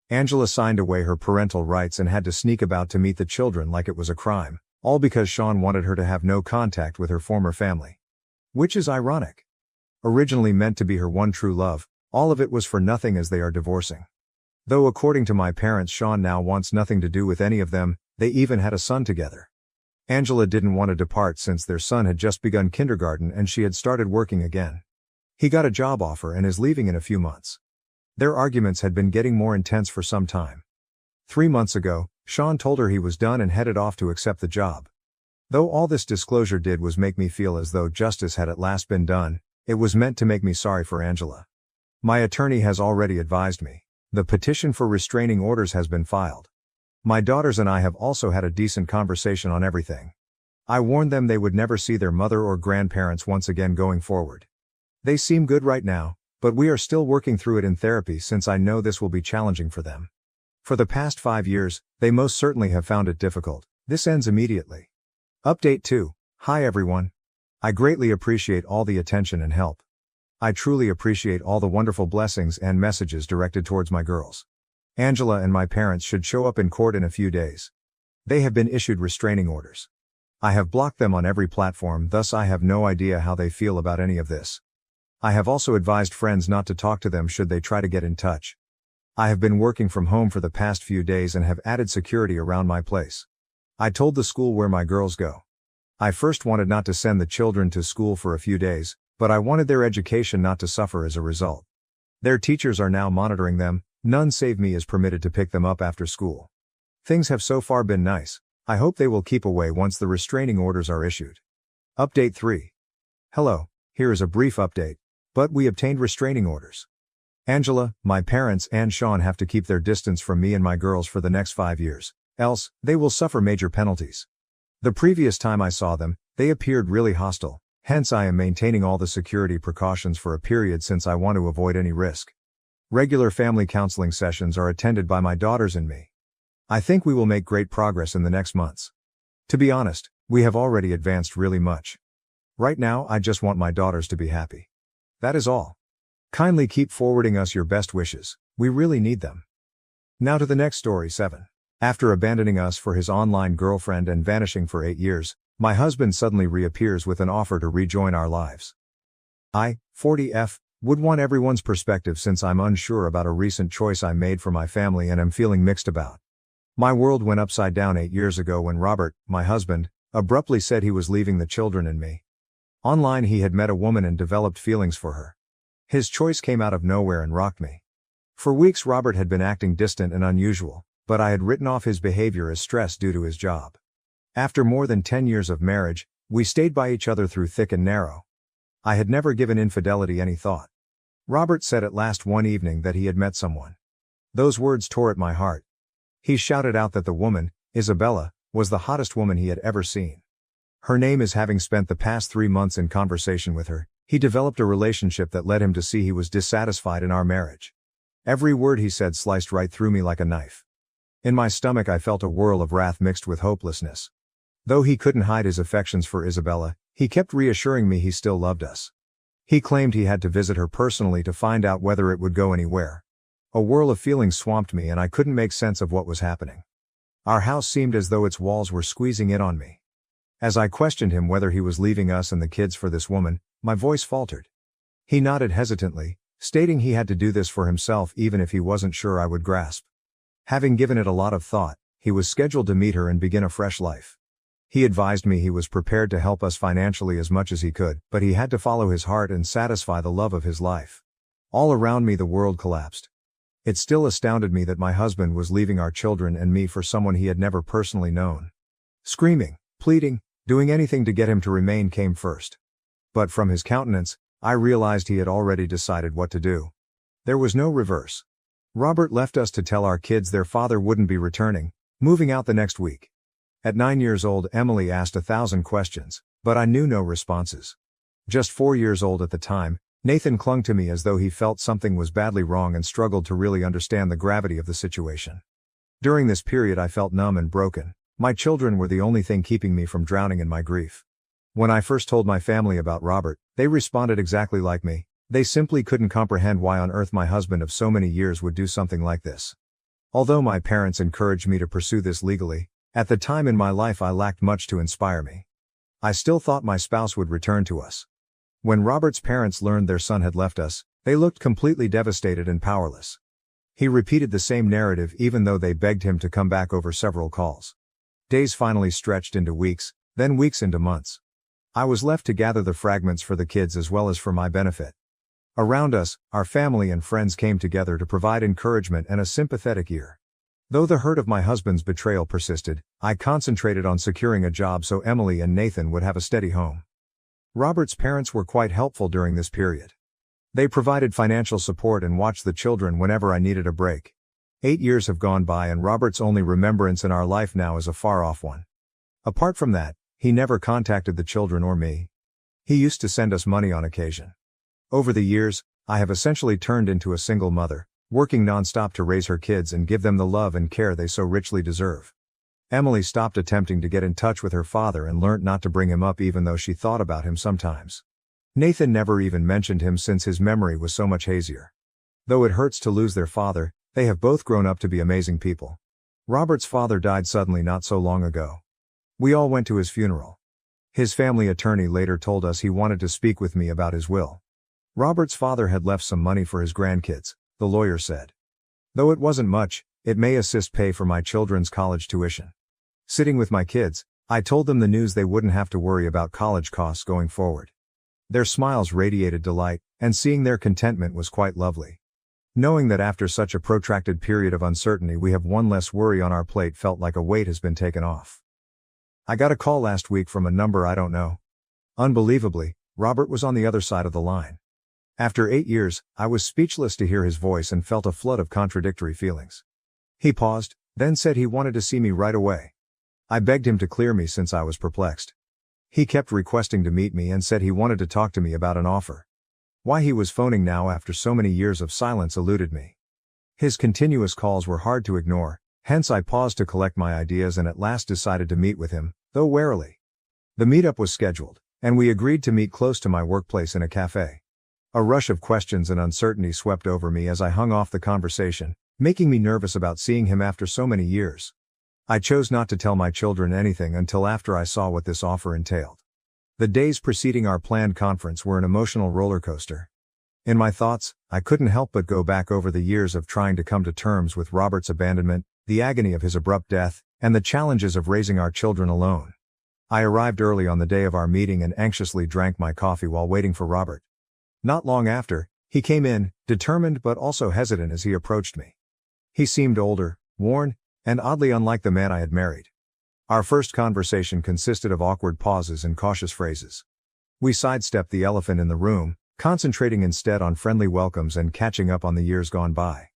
Angela signed away her parental rights and had to sneak about to meet the children like it was a crime, all because Sean wanted her to have no contact with her former family. Which is ironic. Originally meant to be her one true love, all of it was for nothing as they are divorcing. Though according to my parents Sean now wants nothing to do with any of them, they even had a son together. Angela didn't want to depart since their son had just begun kindergarten and she had started working again. He got a job offer and is leaving in a few months. Their arguments had been getting more intense for some time. 3 months ago, Sean told her he was done and headed off to accept the job. Though all this disclosure did was make me feel as though justice had at last been done, it was meant to make me sorry for Angela. My attorney has already advised me. The petition for restraining orders has been filed. My daughters and I have also had a decent conversation on everything. I warned them they would never see their mother or grandparents once again going forward. They seem good right now, but we are still working through it in therapy since I know this will be challenging for them. For the past 5 years, they most certainly have found it difficult. This ends immediately. Update 2. Hi everyone. I greatly appreciate all the attention and help. I truly appreciate all the wonderful blessings and messages directed towards my girls. Angela and my parents should show up in court in a few days. They have been issued restraining orders. I have blocked them on every platform, thus I have no idea how they feel about any of this. I have also advised friends not to talk to them should they try to get in touch. I have been working from home for the past few days and have added security around my place. I told the school where my girls go. I first wanted not to send the children to school for a few days, but I wanted their education not to suffer as a result. Their teachers are now monitoring them. None save me is permitted to pick them up after school. Things have so far been nice. I hope they will keep away once the restraining orders are issued. Update 3. Hello, here is a brief update, but we obtained restraining orders. Angela, my parents and Sean have to keep their distance from me and my girls for the next 5 years, else, they will suffer major penalties. The previous time I saw them, they appeared really hostile, hence I am maintaining all the security precautions for a period since I want to avoid any risk. Regular family counseling sessions are attended by my daughters and me. I think we will make great progress in the next months. To be honest, we have already advanced really much. Right now I just want my daughters to be happy. That is all. Kindly keep forwarding us your best wishes, we really need them. Now to the next story 7. After abandoning us for his online girlfriend and vanishing for 8 years, my husband suddenly reappears with an offer to rejoin our lives. I, 40F, would want everyone's perspective since I'm unsure about a recent choice I made for my family and am feeling mixed about. My world went upside down 8 years ago when Robert, my husband, abruptly said he was leaving the children and me. Online he had met a woman and developed feelings for her. His choice came out of nowhere and rocked me. For weeks Robert had been acting distant and unusual, but I had written off his behavior as stress due to his job. After more than 10 years of marriage, we stayed by each other through thick and narrow. I had never given infidelity any thought. Robert said at last one evening that he had met someone. Those words tore at my heart. He shouted out that the woman, Isabella, was the hottest woman he had ever seen. Her name is having spent the past 3 months in conversation with her, he developed a relationship that led him to see he was dissatisfied in our marriage. Every word he said sliced right through me like a knife. In my stomach I felt a whirl of wrath mixed with hopelessness. Though he couldn't hide his affections for Isabella, he kept reassuring me he still loved us. He claimed he had to visit her personally to find out whether it would go anywhere. A whirl of feelings swamped me and I couldn't make sense of what was happening. Our house seemed as though its walls were squeezing in on me. As I questioned him whether he was leaving us and the kids for this woman, my voice faltered. He nodded hesitantly, stating he had to do this for himself even if he wasn't sure I would grasp. Having given it a lot of thought, he was scheduled to meet her and begin a fresh life. He advised me he was prepared to help us financially as much as he could, but he had to follow his heart and satisfy the love of his life. All around me the world collapsed. It still astounded me that my husband was leaving our children and me for someone he had never personally known. Screaming, pleading, doing anything to get him to remain came first. But from his countenance, I realized he had already decided what to do. There was no reverse. Robert left us to tell our kids their father wouldn't be returning, moving out the next week. At 9 years old, Emily asked 1,000 questions, but I knew no responses. Just 4 years old at the time, Nathan clung to me as though he felt something was badly wrong and struggled to really understand the gravity of the situation. During this period I felt numb and broken. My children were the only thing keeping me from drowning in my grief. When I first told my family about Robert, they responded exactly like me. They simply couldn't comprehend why on earth my husband of so many years would do something like this. Although my parents encouraged me to pursue this legally, at the time in my life I lacked much to inspire me. I still thought my spouse would return to us. When Robert's parents learned their son had left us, they looked completely devastated and powerless. He repeated the same narrative even though they begged him to come back over several calls. Days finally stretched into weeks, then weeks into months. I was left to gather the fragments for the kids as well as for my benefit. Around us, our family and friends came together to provide encouragement and a sympathetic ear. Though the hurt of my husband's betrayal persisted, I concentrated on securing a job so Emily and Nathan would have a steady home. Robert's parents were quite helpful during this period. They provided financial support and watched the children whenever I needed a break. 8 years have gone by and Robert's only remembrance in our life now is a far-off one. Apart from that, he never contacted the children or me. He used to send us money on occasion. Over the years, I have essentially turned into a single mother, working non-stop to raise her kids and give them the love and care they so richly deserve. Emily stopped attempting to get in touch with her father and learnt not to bring him up even though she thought about him sometimes. Nathan never even mentioned him since his memory was so much hazier. Though it hurts to lose their father, they have both grown up to be amazing people. Robert's father died suddenly not so long ago. We all went to his funeral. His family attorney later told us he wanted to speak with me about his will. Robert's father had left some money for his grandkids, the lawyer said. Though it wasn't much, it may assist pay for my children's college tuition. Sitting with my kids, I told them the news they wouldn't have to worry about college costs going forward. Their smiles radiated delight, and seeing their contentment was quite lovely. Knowing that after such a protracted period of uncertainty we have one less worry on our plate felt like a weight has been taken off. I got a call last week from a number I don't know. Unbelievably, Robert was on the other side of the line. After 8 years, I was speechless to hear his voice and felt a flood of contradictory feelings. He paused, then said he wanted to see me right away. I begged him to clear me since I was perplexed. He kept requesting to meet me and said he wanted to talk to me about an offer. Why he was phoning now after so many years of silence eluded me. His continuous calls were hard to ignore, hence I paused to collect my ideas and at last decided to meet with him, though warily. The meetup was scheduled, and we agreed to meet close to my workplace in a cafe. A rush of questions and uncertainty swept over me as I hung off the conversation, making me nervous about seeing him after so many years. I chose not to tell my children anything until after I saw what this offer entailed. The days preceding our planned conference were an emotional roller coaster. In my thoughts, I couldn't help but go back over the years of trying to come to terms with Robert's abandonment, the agony of his abrupt death, and the challenges of raising our children alone. I arrived early on the day of our meeting and anxiously drank my coffee while waiting for Robert. Not long after, he came in, determined but also hesitant as he approached me. He seemed older, worn, and oddly unlike the man I had married. Our first conversation consisted of awkward pauses and cautious phrases. We sidestepped the elephant in the room, concentrating instead on friendly welcomes and catching up on the years gone by.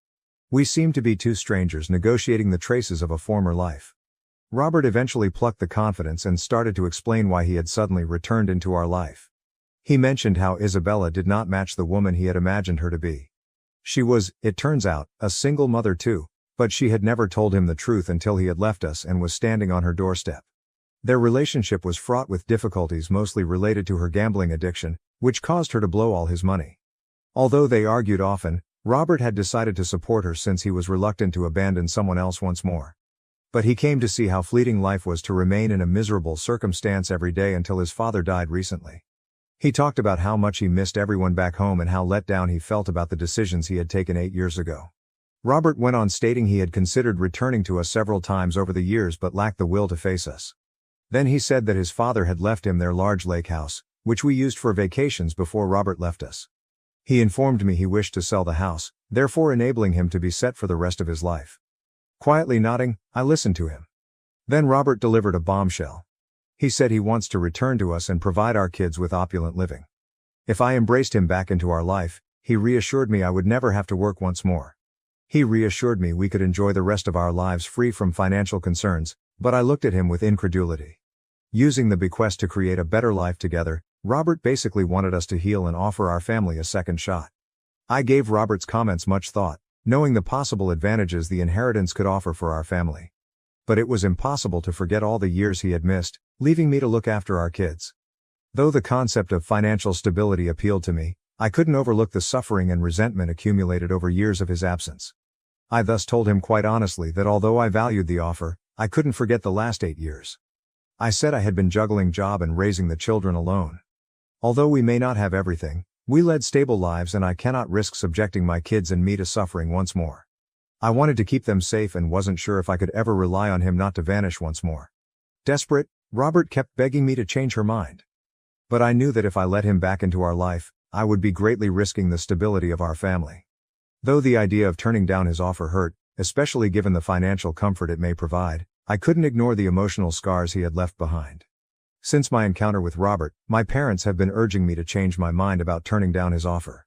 We seemed to be two strangers negotiating the traces of a former life. Robert eventually plucked the confidence and started to explain why he had suddenly returned into our life. He mentioned how Isabella did not match the woman he had imagined her to be. She was, it turns out, a single mother too, but she had never told him the truth until he had left us and was standing on her doorstep. Their relationship was fraught with difficulties mostly related to her gambling addiction, which caused her to blow all his money. Although they argued often, Robert had decided to support her since he was reluctant to abandon someone else once more. But he came to see how fleeting life was to remain in a miserable circumstance every day until his father died recently. He talked about how much he missed everyone back home and how let down he felt about the decisions he had taken 8 years ago. Robert went on stating he had considered returning to us several times over the years but lacked the will to face us. Then he said that his father had left him their large lake house, which we used for vacations before Robert left us. He informed me he wished to sell the house, therefore enabling him to be set for the rest of his life. Quietly nodding, I listened to him. Then Robert delivered a bombshell. He said he wants to return to us and provide our kids with opulent living. If I embraced him back into our life, he reassured me I would never have to work once more. He reassured me we could enjoy the rest of our lives free from financial concerns, but I looked at him with incredulity. Using the bequest to create a better life together, Robert basically wanted us to heal and offer our family a second shot. I gave Robert's comments much thought. knowing the possible advantages the inheritance could offer for our family. But it was impossible to forget all the years he had missed, leaving me to look after our kids. Though the concept of financial stability appealed to me, I couldn't overlook the suffering and resentment accumulated over years of his absence. I thus told him quite honestly that although I valued the offer, I couldn't forget the last 8 years. I said I had been juggling job and raising the children alone. Although we may not have everything, we led stable lives and I cannot risk subjecting my kids and me to suffering once more. I wanted to keep them safe and wasn't sure if I could ever rely on him not to vanish once more. Desperate, Robert kept begging me to change her mind. But I knew that if I let him back into our life, I would be greatly risking the stability of our family. Though the idea of turning down his offer hurt, especially given the financial comfort it may provide, I couldn't ignore the emotional scars he had left behind. Since my encounter with Robert, my parents have been urging me to change my mind about turning down his offer.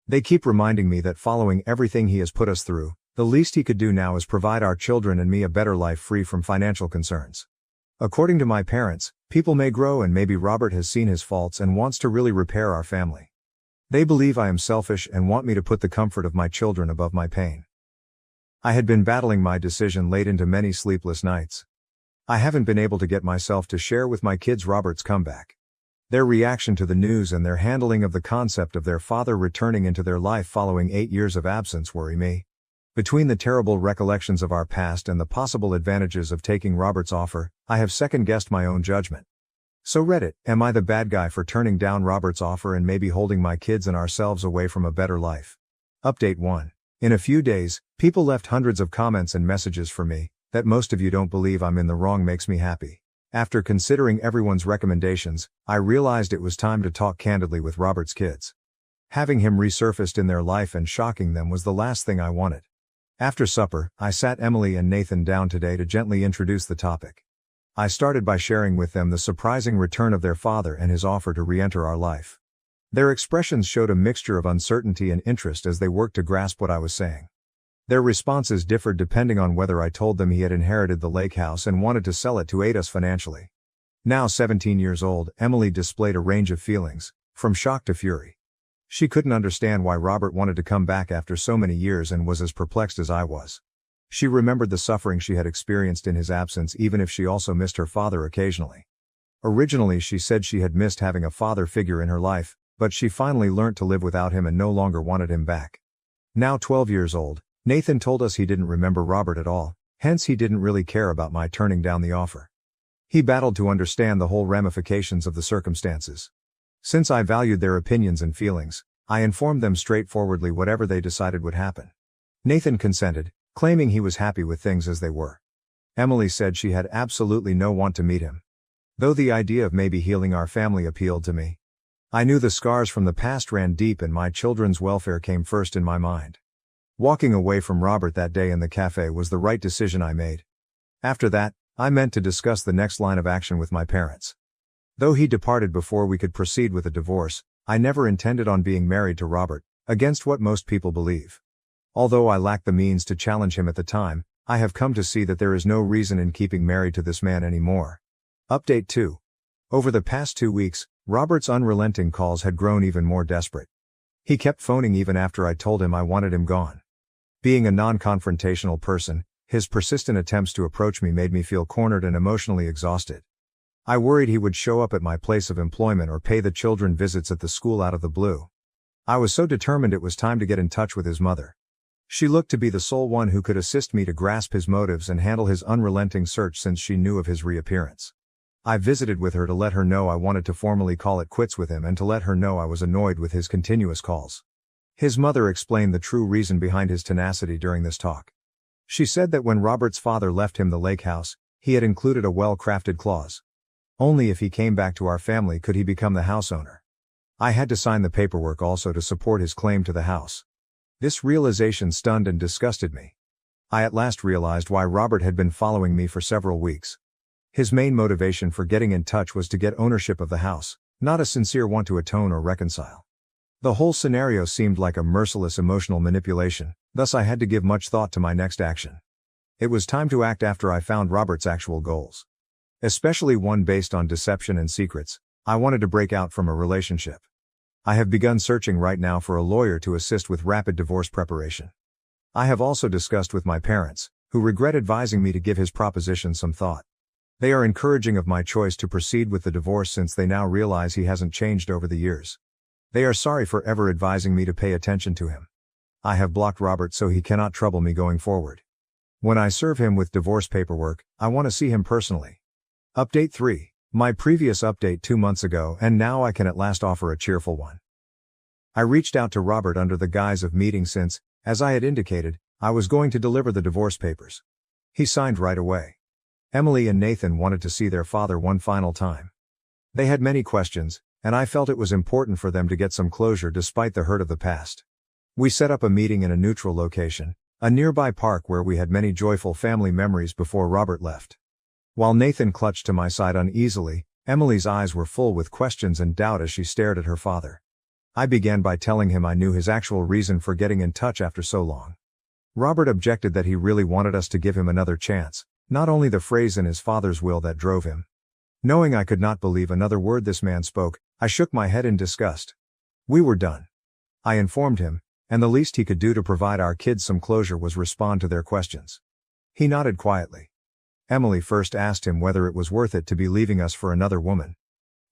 They keep reminding me that following everything he has put us through, the least he could do now is provide our children and me a better life free from financial concerns. According to my parents, people may grow and maybe Robert has seen his faults and wants to really repair our family. They believe I am selfish and want me to put the comfort of my children above my pain. I had been battling my decision late into many sleepless nights. I haven't been able to get myself to share with my kids Robert's comeback. Their reaction to the news and their handling of the concept of their father returning into their life following 8 years of absence worry me. Between the terrible recollections of our past and the possible advantages of taking Robert's offer, I have second-guessed my own judgment. So Reddit, am I the bad guy for turning down Robert's offer and maybe holding my kids and ourselves away from a better life? Update 1. In a few days, people left hundreds of comments and messages for me. That most of you don't believe I'm in the wrong makes me happy. After considering everyone's recommendations, I realized it was time to talk candidly with Robert's kids. Having him resurfaced in their life and shocking them was the last thing I wanted. After supper, I sat Emily and Nathan down today to gently introduce the topic. I started by sharing with them the surprising return of their father and his offer to re-enter our life. Their expressions showed a mixture of uncertainty and interest as they worked to grasp what I was saying. Their responses differed depending on whether I told them he had inherited the lake house and wanted to sell it to aid us financially. Now 17 years old, Emily displayed a range of feelings, from shock to fury. She couldn't understand why Robert wanted to come back after so many years and was as perplexed as I was. She remembered the suffering she had experienced in his absence even if she also missed her father occasionally. Originally she said she had missed having a father figure in her life, but she finally learnt to live without him and no longer wanted him back. Now 12 years old, Nathan told us he didn't remember Robert at all, hence he didn't really care about my turning down the offer. He battled to understand the whole ramifications of the circumstances. Since I valued their opinions and feelings, I informed them straightforwardly whatever they decided would happen. Nathan consented, claiming he was happy with things as they were. Emily said she had absolutely no want to meet him. Though the idea of maybe healing our family appealed to me. I knew the scars from the past ran deep and my children's welfare came first in my mind. Walking away from Robert that day in the cafe was the right decision I made. After that, I meant to discuss the next line of action with my parents. Though he departed before we could proceed with a divorce, I never intended on being married to Robert, against what most people believe. Although I lacked the means to challenge him at the time, I have come to see that there is no reason in keeping married to this man anymore. Update 2. Over the past 2 weeks, Robert's unrelenting calls had grown even more desperate. He kept phoning even after I told him I wanted him gone. Being a non-confrontational person, his persistent attempts to approach me made me feel cornered and emotionally exhausted. I worried he would show up at my place of employment or pay the children visits at the school out of the blue. I was so determined it was time to get in touch with his mother. She looked to be the sole one who could assist me to grasp his motives and handle his unrelenting search since she knew of his reappearance. I visited with her to let her know I wanted to formally call it quits with him and to let her know I was annoyed with his continuous calls. His mother explained the true reason behind his tenacity during this talk. She said that when Robert's father left him the lake house, he had included a well-crafted clause. Only if he came back to our family could he become the house owner. I had to sign the paperwork also to support his claim to the house. This realization stunned and disgusted me. I at last realized why Robert had been following me for several weeks. His main motivation for getting in touch was to get ownership of the house, not a sincere want to atone or reconcile. The whole scenario seemed like a merciless emotional manipulation, thus I had to give much thought to my next action. It was time to act after I found Robert's actual goals. Especially one based on deception and secrets. I wanted to break out from a relationship. I have begun searching right now for a lawyer to assist with rapid divorce preparation. I have also discussed with my parents, who regret advising me to give his proposition some thought. They are encouraging of my choice to proceed with the divorce since they now realize he hasn't changed over the years. They are sorry for ever advising me to pay attention to him. I have blocked Robert so he cannot trouble me going forward. When I serve him with divorce paperwork, I want to see him personally. Update 3. My previous update 2 months ago, and now I can at last offer a cheerful one. I reached out to Robert under the guise of meeting since, as I had indicated, I was going to deliver the divorce papers. He signed right away. Emily and Nathan wanted to see their father one final time. They had many questions, and I felt it was important for them to get some closure despite the hurt of the past. We set up a meeting in a neutral location, a nearby park where we had many joyful family memories before Robert left. While Nathan clutched to my side uneasily, Emily's eyes were full with questions and doubt as she stared at her father. I began by telling him I knew his actual reason for getting in touch after so long. Robert objected that he really wanted us to give him another chance, not only the phrase in his father's will that drove him. Knowing I could not believe another word this man spoke, I shook my head in disgust. We were done. I informed him, and the least he could do to provide our kids some closure was respond to their questions. He nodded quietly. Emily first asked him whether it was worth it to be leaving us for another woman.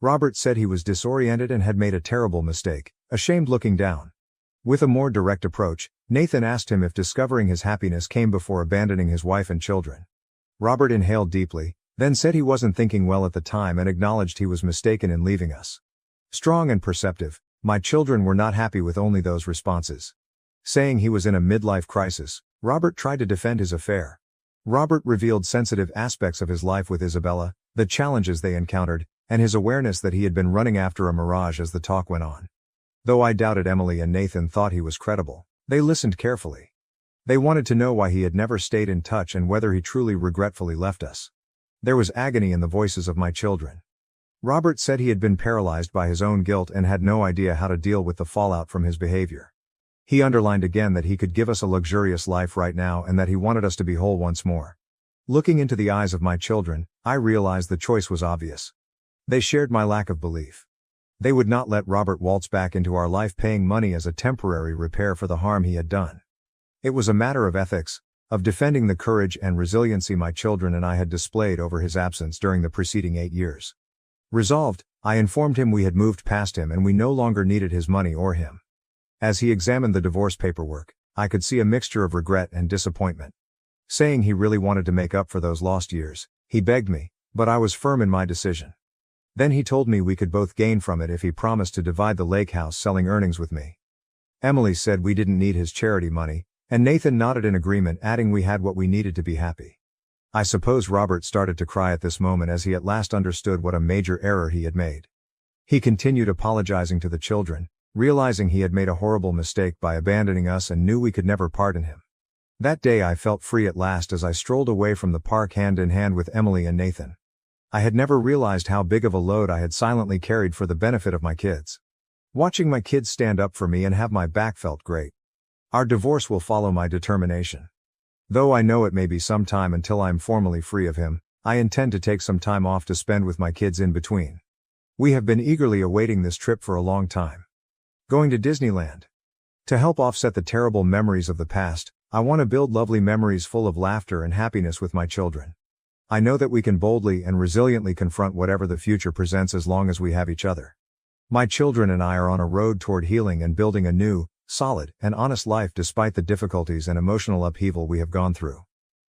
Robert said he was disoriented and had made a terrible mistake, ashamed looking down. With a more direct approach, Nathan asked him if discovering his happiness came before abandoning his wife and children. Robert inhaled deeply, then said he wasn't thinking well at the time and acknowledged he was mistaken in leaving us. Strong and perceptive, my children were not happy with only those responses. Saying he was in a midlife crisis, Robert tried to defend his affair. Robert revealed sensitive aspects of his life with Isabella, the challenges they encountered, and his awareness that he had been running after a mirage as the talk went on. Though I doubted Emily and Nathan thought he was credible, they listened carefully. They wanted to know why he had never stayed in touch and whether he truly regretfully left us. There was agony in the voices of my children. Robert said he had been paralyzed by his own guilt and had no idea how to deal with the fallout from his behavior. He underlined again that he could give us a luxurious life right now and that he wanted us to be whole once more. Looking into the eyes of my children, I realized the choice was obvious. They shared my lack of belief. They would not let Robert waltz back into our life paying money as a temporary repair for the harm he had done. It was a matter of ethics, of defending the courage and resiliency my children and I had displayed over his absence during the preceding 8 years. Resolved, I informed him we had moved past him and we no longer needed his money or him. As he examined the divorce paperwork, I could see a mixture of regret and disappointment. Saying he really wanted to make up for those lost years, he begged me, but I was firm in my decision. Then he told me we could both gain from it if he promised to divide the lake house selling earnings with me. Emily said we didn't need his charity money, and Nathan nodded in agreement, adding we had what we needed to be happy. I suppose Robert started to cry at this moment as he at last understood what a major error he had made. He continued apologizing to the children, realizing he had made a horrible mistake by abandoning us and knew we could never pardon him. That day I felt free at last as I strolled away from the park hand in hand with Emily and Nathan. I had never realized how big of a load I had silently carried for the benefit of my kids. Watching my kids stand up for me and have my back felt great. Our divorce will follow my determination. Though I know it may be some time until I am formally free of him, I intend to take some time off to spend with my kids in between. We have been eagerly awaiting this trip for a long time. Going to Disneyland. To help offset the terrible memories of the past, I want to build lovely memories full of laughter and happiness with my children. I know that we can boldly and resiliently confront whatever the future presents as long as we have each other. My children and I are on a road toward healing and building a new, solid, and honest life despite the difficulties and emotional upheaval we have gone through.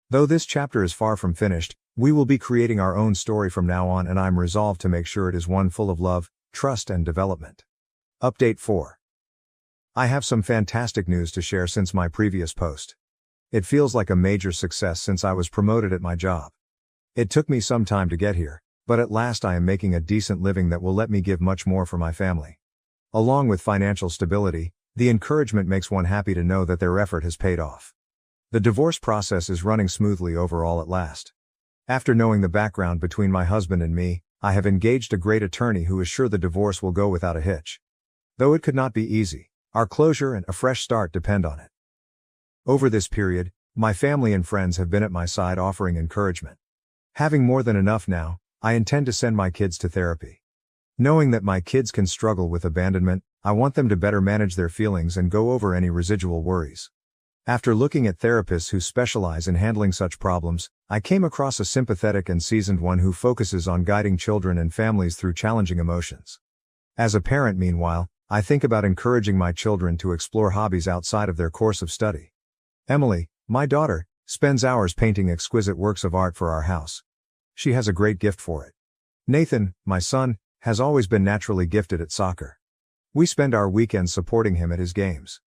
Though this chapter is far from finished, we will be creating our own story from now on, and I'm resolved to make sure it is one full of love, trust, and development. Update 4. I have some fantastic news to share since my previous post. It feels like a major success since I was promoted at my job. It took me some time to get here, but at last I am making a decent living that will let me give much more for my family. Along with financial stability, the encouragement makes one happy to know that their effort has paid off. The divorce process is running smoothly overall at last. After knowing the background between my husband and me, I have engaged a great attorney who is sure the divorce will go without a hitch. Though it could not be easy, our closure and a fresh start depend on it. Over this period, my family and friends have been at my side offering encouragement. Having more than enough now, I intend to send my kids to therapy. Knowing that my kids can struggle with abandonment, I want them to better manage their feelings and go over any residual worries. After looking at therapists who specialize in handling such problems, I came across a sympathetic and seasoned one who focuses on guiding children and families through challenging emotions. As a parent, meanwhile, I think about encouraging my children to explore hobbies outside of their course of study. Emily, my daughter, spends hours painting exquisite works of art for our house. She has a great gift for it. Nathan, my son, has always been naturally gifted at soccer. We spend our weekends supporting him at his games.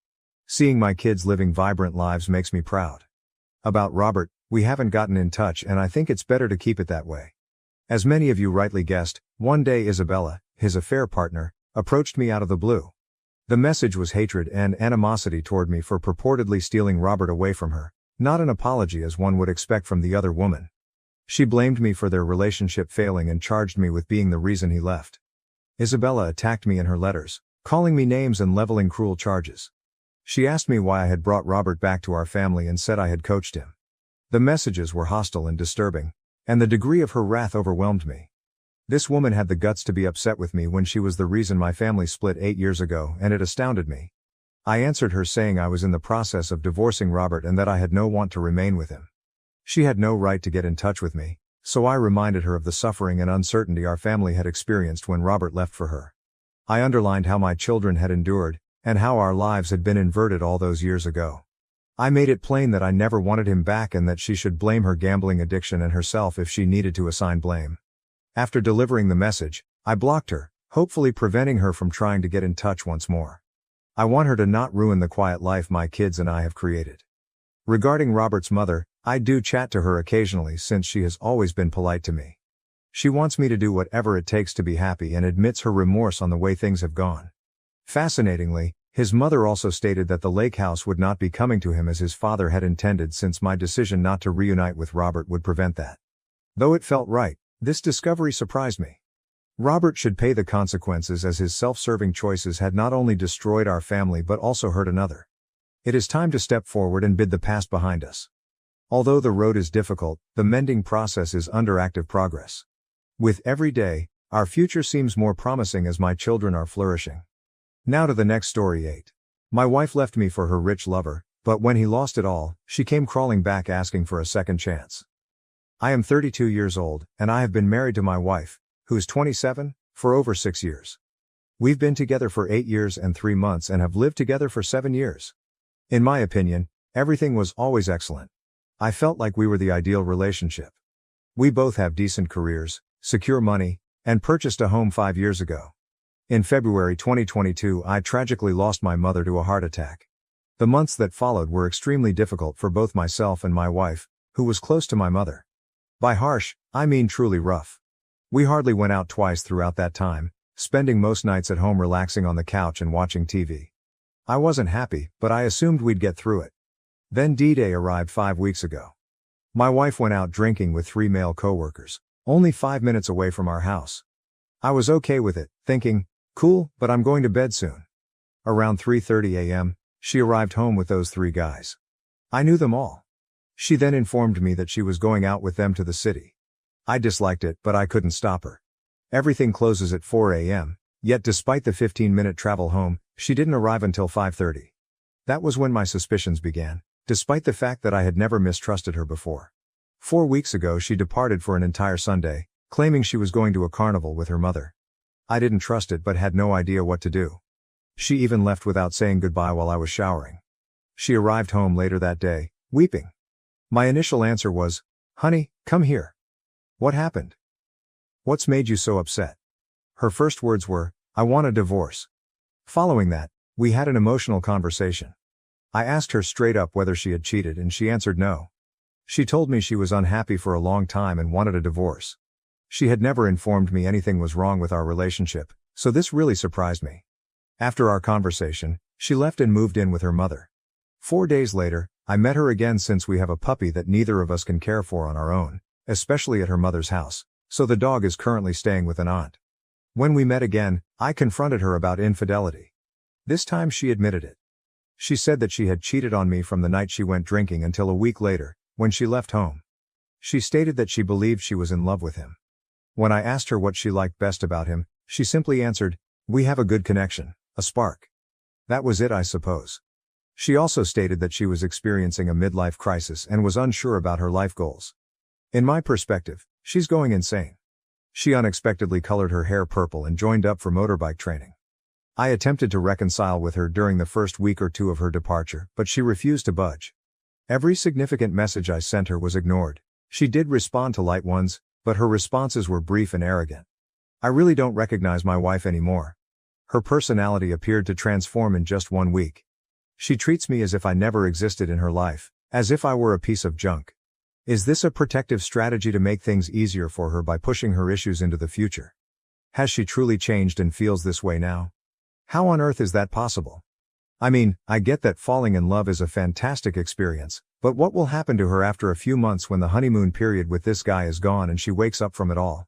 Seeing my kids living vibrant lives makes me proud. About Robert, we haven't gotten in touch and I think it's better to keep it that way. As many of you rightly guessed, one day Isabella, his affair partner, approached me out of the blue. The message was hatred and animosity toward me for purportedly stealing Robert away from her, not an apology as one would expect from the other woman. She blamed me for their relationship failing and charged me with being the reason he left. Isabella attacked me in her letters, calling me names and leveling cruel charges. She asked me why I had brought Robert back to our family and said I had coached him. The messages were hostile and disturbing, and the degree of her wrath overwhelmed me. This woman had the guts to be upset with me when she was the reason my family split 8 years ago, and it astounded me. I answered her saying I was in the process of divorcing Robert and that I had no want to remain with him. She had no right to get in touch with me, so I reminded her of the suffering and uncertainty our family had experienced when Robert left for her. I underlined how my children had endured, and how our lives had been inverted all those years ago. I made it plain that I never wanted him back and that she should blame her gambling addiction and herself if she needed to assign blame. After delivering the message, I blocked her, hopefully preventing her from trying to get in touch once more. I want her to not ruin the quiet life my kids and I have created. Regarding Robert's mother, I do chat to her occasionally since she has always been polite to me. She wants me to do whatever it takes to be happy and admits her remorse on the way things have gone. Fascinatingly, his mother also stated that the lake house would not be coming to him as his father had intended since my decision not to reunite with Robert would prevent that. Though it felt right, this discovery surprised me. Robert should pay the consequences as his self-serving choices had not only destroyed our family but also hurt another. It is time to step forward and bid the past behind us. Although the road is difficult, the mending process is under active progress. With every day, our future seems more promising as my children are flourishing. Now to the next story 8. My wife left me for her rich lover, but when he lost it all, she came crawling back asking for a second chance. I am 32 years old, and I have been married to my wife, who is 27, for over 6 years. We've been together for 8 years and 3 months and have lived together for 7 years. In my opinion, everything was always excellent. I felt like we were the ideal relationship. We both have decent careers, secure money, and purchased a home 5 years ago. In February 2022, I tragically lost my mother to a heart attack. The months that followed were extremely difficult for both myself and my wife, who was close to my mother. By harsh, I mean truly rough. We hardly went out twice throughout that time, spending most nights at home relaxing on the couch and watching TV. I wasn't happy, but I assumed we'd get through it. Then D-Day arrived 5 weeks ago. My wife went out drinking with 3 male coworkers, only 5 minutes away from our house. I was okay with it, thinking, cool, but I'm going to bed soon. Around 3:30 a.m., she arrived home with those 3 guys. I knew them all. She then informed me that she was going out with them to the city. I disliked it, but I couldn't stop her. Everything closes at 4 a.m., yet despite the 15-minute travel home, she didn't arrive until 5:30. That was when my suspicions began, despite the fact that I had never mistrusted her before. 4 weeks ago she departed for an entire Sunday, claiming she was going to a carnival with her mother. I didn't trust it but had no idea what to do. She even left without saying goodbye while I was showering. She arrived home later that day, weeping. My initial answer was, "Honey, come here. What happened? What's made you so upset?" Her first words were, "I want a divorce." Following that, we had an emotional conversation. I asked her straight up whether she had cheated and she answered no. She told me she was unhappy for a long time and wanted a divorce. She had never informed me anything was wrong with our relationship, so this really surprised me. After our conversation, she left and moved in with her mother. 4 days later, I met her again since we have a puppy that neither of us can care for on our own, especially at her mother's house, so the dog is currently staying with an aunt. When we met again, I confronted her about infidelity. This time she admitted it. She said that she had cheated on me from the night she went drinking until a week later, when she left home. She stated that she believed she was in love with him. When I asked her what she liked best about him, she simply answered, "We have a good connection, a spark." That was it, I suppose. She also stated that she was experiencing a midlife crisis and was unsure about her life goals. In my perspective, she's going insane. She unexpectedly colored her hair purple and joined up for motorbike training. I attempted to reconcile with her during the first week or two of her departure, but she refused to budge. Every significant message I sent her was ignored. She did respond to light ones, but her responses were brief and arrogant. I really don't recognize my wife anymore. Her personality appeared to transform in just 1 week. She treats me as if I never existed in her life, as if I were a piece of junk. Is this a protective strategy to make things easier for her by pushing her issues into the future? Has she truly changed and feels this way now? How on earth is that possible? I mean, I get that falling in love is a fantastic experience, but what will happen to her after a few months when the honeymoon period with this guy is gone and she wakes up from it all?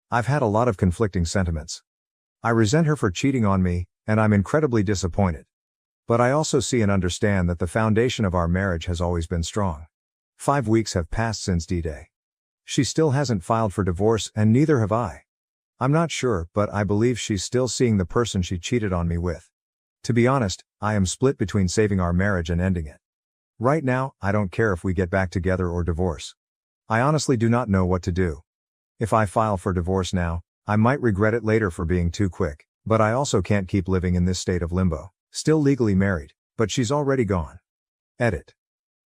I've had a lot of conflicting sentiments. I resent her for cheating on me, and I'm incredibly disappointed. But I also see and understand that the foundation of our marriage has always been strong. 5 weeks have passed since D-Day. She still hasn't filed for divorce and neither have I. I'm not sure, but I believe she's still seeing the person she cheated on me with. To be honest, I am split between saving our marriage and ending it. Right now, I don't care if we get back together or divorce. I honestly do not know what to do. If I file for divorce now, I might regret it later for being too quick, but I also can't keep living in this state of limbo, still legally married, but she's already gone. Edit.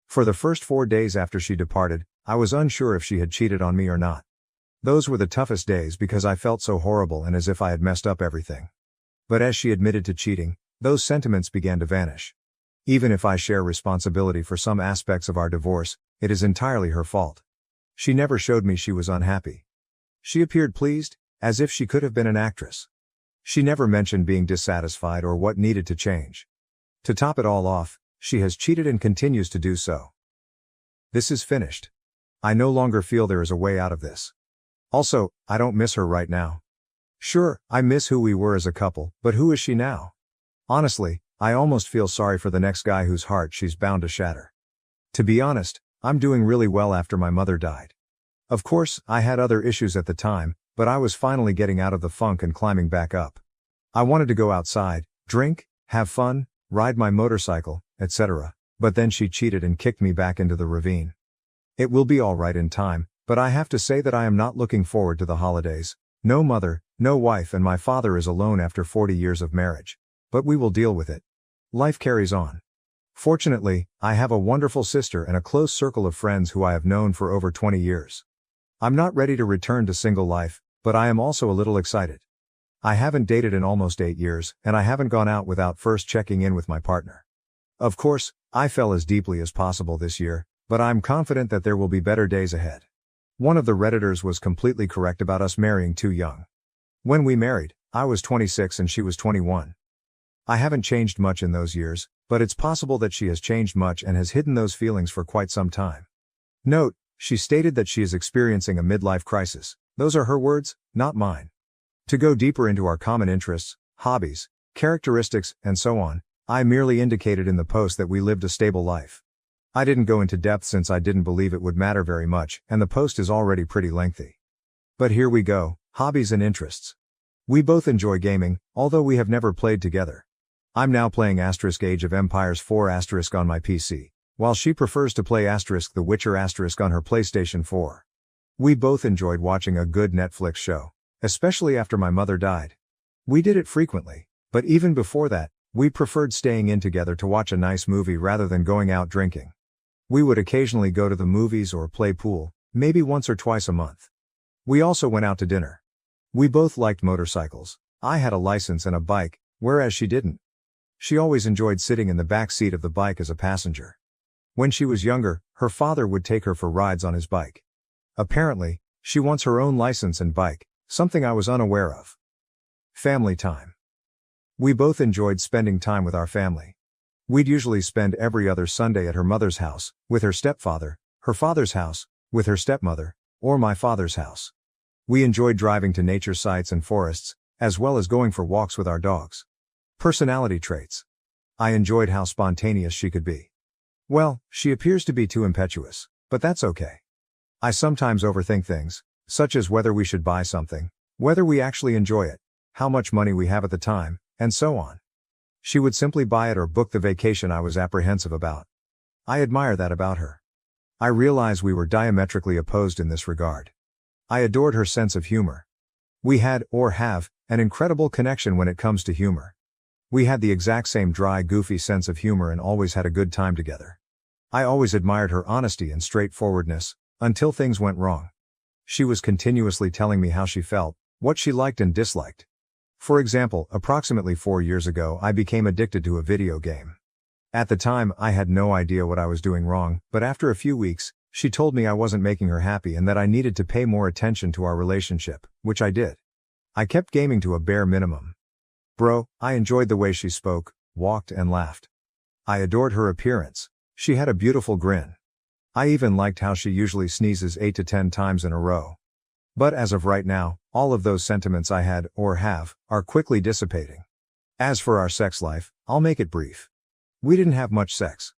For the first 4 days after she departed, I was unsure if she had cheated on me or not. Those were the toughest days because I felt so horrible and as if I had messed up everything. But as she admitted to cheating, those sentiments began to vanish. Even if I share responsibility for some aspects of our divorce, it is entirely her fault. She never showed me she was unhappy. She appeared pleased, as if she could have been an actress. She never mentioned being dissatisfied or what needed to change. To top it all off, she has cheated and continues to do so. This is finished. I no longer feel there is a way out of this. Also, I don't miss her right now. Sure, I miss who we were as a couple, but who is she now? Honestly, I almost feel sorry for the next guy whose heart she's bound to shatter. To be honest, I'm doing really well after my mother died. Of course, I had other issues at the time, but I was finally getting out of the funk and climbing back up. I wanted to go outside, drink, have fun, ride my motorcycle, etc., but then she cheated and kicked me back into the ravine. It will be all right in time, but I have to say that I am not looking forward to the holidays. No mother, no wife, and my father is alone after 40 years of marriage. But we will deal with it. Life carries on. Fortunately, I have a wonderful sister and a close circle of friends who I have known for over 20 years. I'm not ready to return to single life, but I am also a little excited. I haven't dated in almost 8 years, and I haven't gone out without first checking in with my partner. Of course, I fell as deeply as possible this year, but I'm confident that there will be better days ahead. One of the Redditors was completely correct about us marrying too young. When we married, I was 26 and she was 21. I haven't changed much in those years, but it's possible that she has changed much and has hidden those feelings for quite some time. Note, she stated that she is experiencing a midlife crisis. Those are her words, not mine. To go deeper into our common interests, hobbies, characteristics, and so on, I merely indicated in the post that we lived a stable life. I didn't go into depth since I didn't believe it would matter very much, and the post is already pretty lengthy. But here we go, hobbies and interests. We both enjoy gaming, although we have never played together. I'm now playing Age of Empires 4 on my PC, while she prefers to play The Witcher on her PlayStation 4. We both enjoyed watching a good Netflix show, especially after my mother died. We did it frequently, but even before that, we preferred staying in together to watch a nice movie rather than going out drinking. We would occasionally go to the movies or play pool, maybe once or twice a month. We also went out to dinner. We both liked motorcycles. I had a license and a bike, whereas she didn't. She always enjoyed sitting in the back seat of the bike as a passenger. When she was younger, her father would take her for rides on his bike. Apparently, she wants her own license and bike, something I was unaware of. Family time. We both enjoyed spending time with our family. We'd usually spend every other Sunday at her mother's house, with her stepfather, her father's house, with her stepmother, or my father's house. We enjoyed driving to nature sites and forests, as well as going for walks with our dogs. Personality traits. I enjoyed how spontaneous she could be. Well, she appears to be too impetuous, but that's okay. I sometimes overthink things, such as whether we should buy something, whether we actually enjoy it, how much money we have at the time, and so on. She would simply buy it or book the vacation I was apprehensive about. I admire that about her. I realize we were diametrically opposed in this regard. I adored her sense of humor. We had, or have, an incredible connection when it comes to humor. We had the exact same dry, goofy sense of humor and always had a good time together. I always admired her honesty and straightforwardness, until things went wrong. She was continuously telling me how she felt, what she liked and disliked. For example, approximately 4 years ago I became addicted to a video game. At the time, I had no idea what I was doing wrong, but after a few weeks, she told me I wasn't making her happy and that I needed to pay more attention to our relationship, which I did. I kept gaming to a bare minimum. Bro, I enjoyed the way she spoke, walked and laughed. I adored her appearance. She had a beautiful grin. I even liked how she usually sneezes 8 to 10 times in a row. But as of right now, all of those sentiments I had, or have, are quickly dissipating. As for our sex life, I'll make it brief. We didn't have much sex.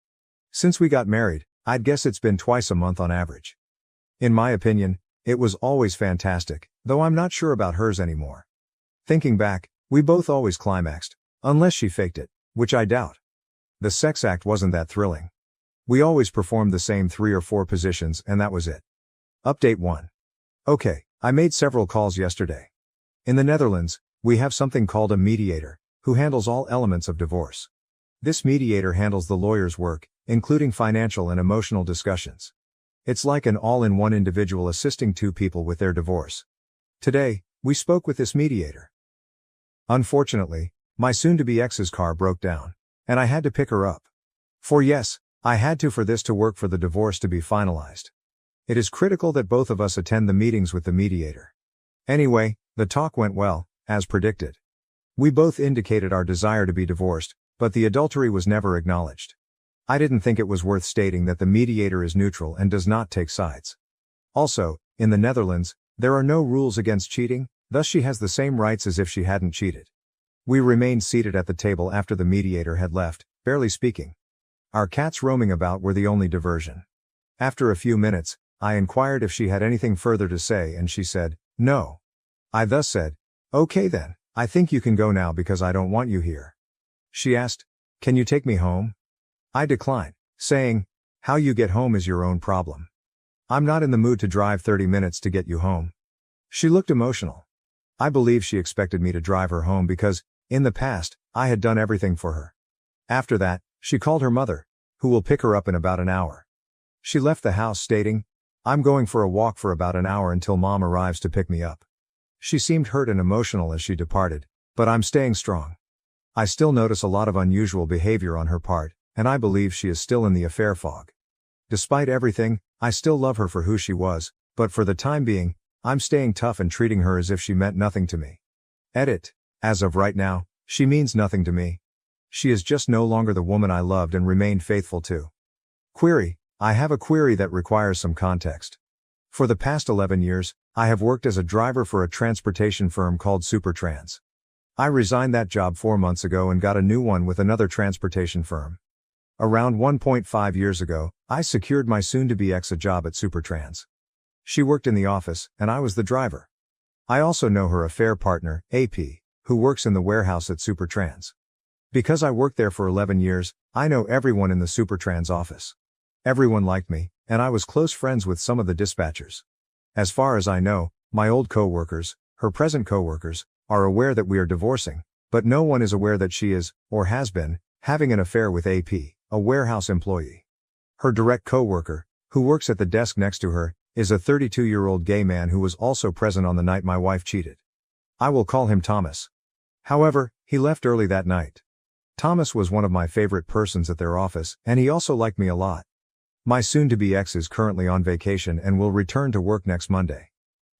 Since we got married, I'd guess it's been twice a month on average. In my opinion, it was always fantastic, though I'm not sure about hers anymore. Thinking back, we both always climaxed, unless she faked it, which I doubt. The sex act wasn't that thrilling. We always performed the same 3 or 4 positions and that was it. Update 1. Okay, I made several calls yesterday. In the Netherlands, we have something called a mediator, who handles all elements of divorce. This mediator handles the lawyer's work, including financial and emotional discussions. It's like an all-in-one individual assisting 2 people with their divorce. Today, we spoke with this mediator. Unfortunately, my soon-to-be ex's car broke down, and I had to pick her up. For yes, I had to for this to work for the divorce to be finalized. It is critical that both of us attend the meetings with the mediator. Anyway, the talk went well, as predicted. We both indicated our desire to be divorced, but the adultery was never acknowledged. I didn't think it was worth stating that the mediator is neutral and does not take sides. Also, in the Netherlands, there are no rules against cheating, thus she has the same rights as if she hadn't cheated. We remained seated at the table after the mediator had left, barely speaking. Our cats roaming about were the only diversion. After a few minutes, I inquired if she had anything further to say and she said, no. I thus said, okay then, I think you can go now because I don't want you here. She asked, can you take me home? I declined, saying, how you get home is your own problem. I'm not in the mood to drive 30 minutes to get you home. She looked emotional. I believe she expected me to drive her home because, in the past, I had done everything for her. After that, she called her mother, who will pick her up in about an hour. She left the house stating, I'm going for a walk for about an hour until mom arrives to pick me up. She seemed hurt and emotional as she departed, but I'm staying strong. I still notice a lot of unusual behavior on her part, and I believe she is still in the affair fog. Despite everything, I still love her for who she was, but for the time being, I'm staying tough and treating her as if she meant nothing to me. Edit. As of right now, she means nothing to me. She is just no longer the woman I loved and remained faithful to. Query. I have a query that requires some context. For the past 11 years, I have worked as a driver for a transportation firm called Supertrans. I resigned that job 4 months ago and got a new one with another transportation firm. Around 1.5 years ago, I secured my soon-to-be ex a job at Supertrans. She worked in the office, and I was the driver. I also know her affair partner, AP, who works in the warehouse at Supertrans. Because I worked there for 11 years, I know everyone in the Supertrans office. Everyone liked me, and I was close friends with some of the dispatchers. As far as I know, my old co-workers, her present co-workers, are aware that we are divorcing, but no one is aware that she is, or has been, having an affair with AP, a warehouse employee. Her direct co-worker, who works at the desk next to her, is a 32-year-old gay man who was also present on the night my wife cheated. I will call him Thomas. However, he left early that night. Thomas was one of my favorite persons at their office, and he also liked me a lot. My soon-to-be ex is currently on vacation and will return to work next Monday.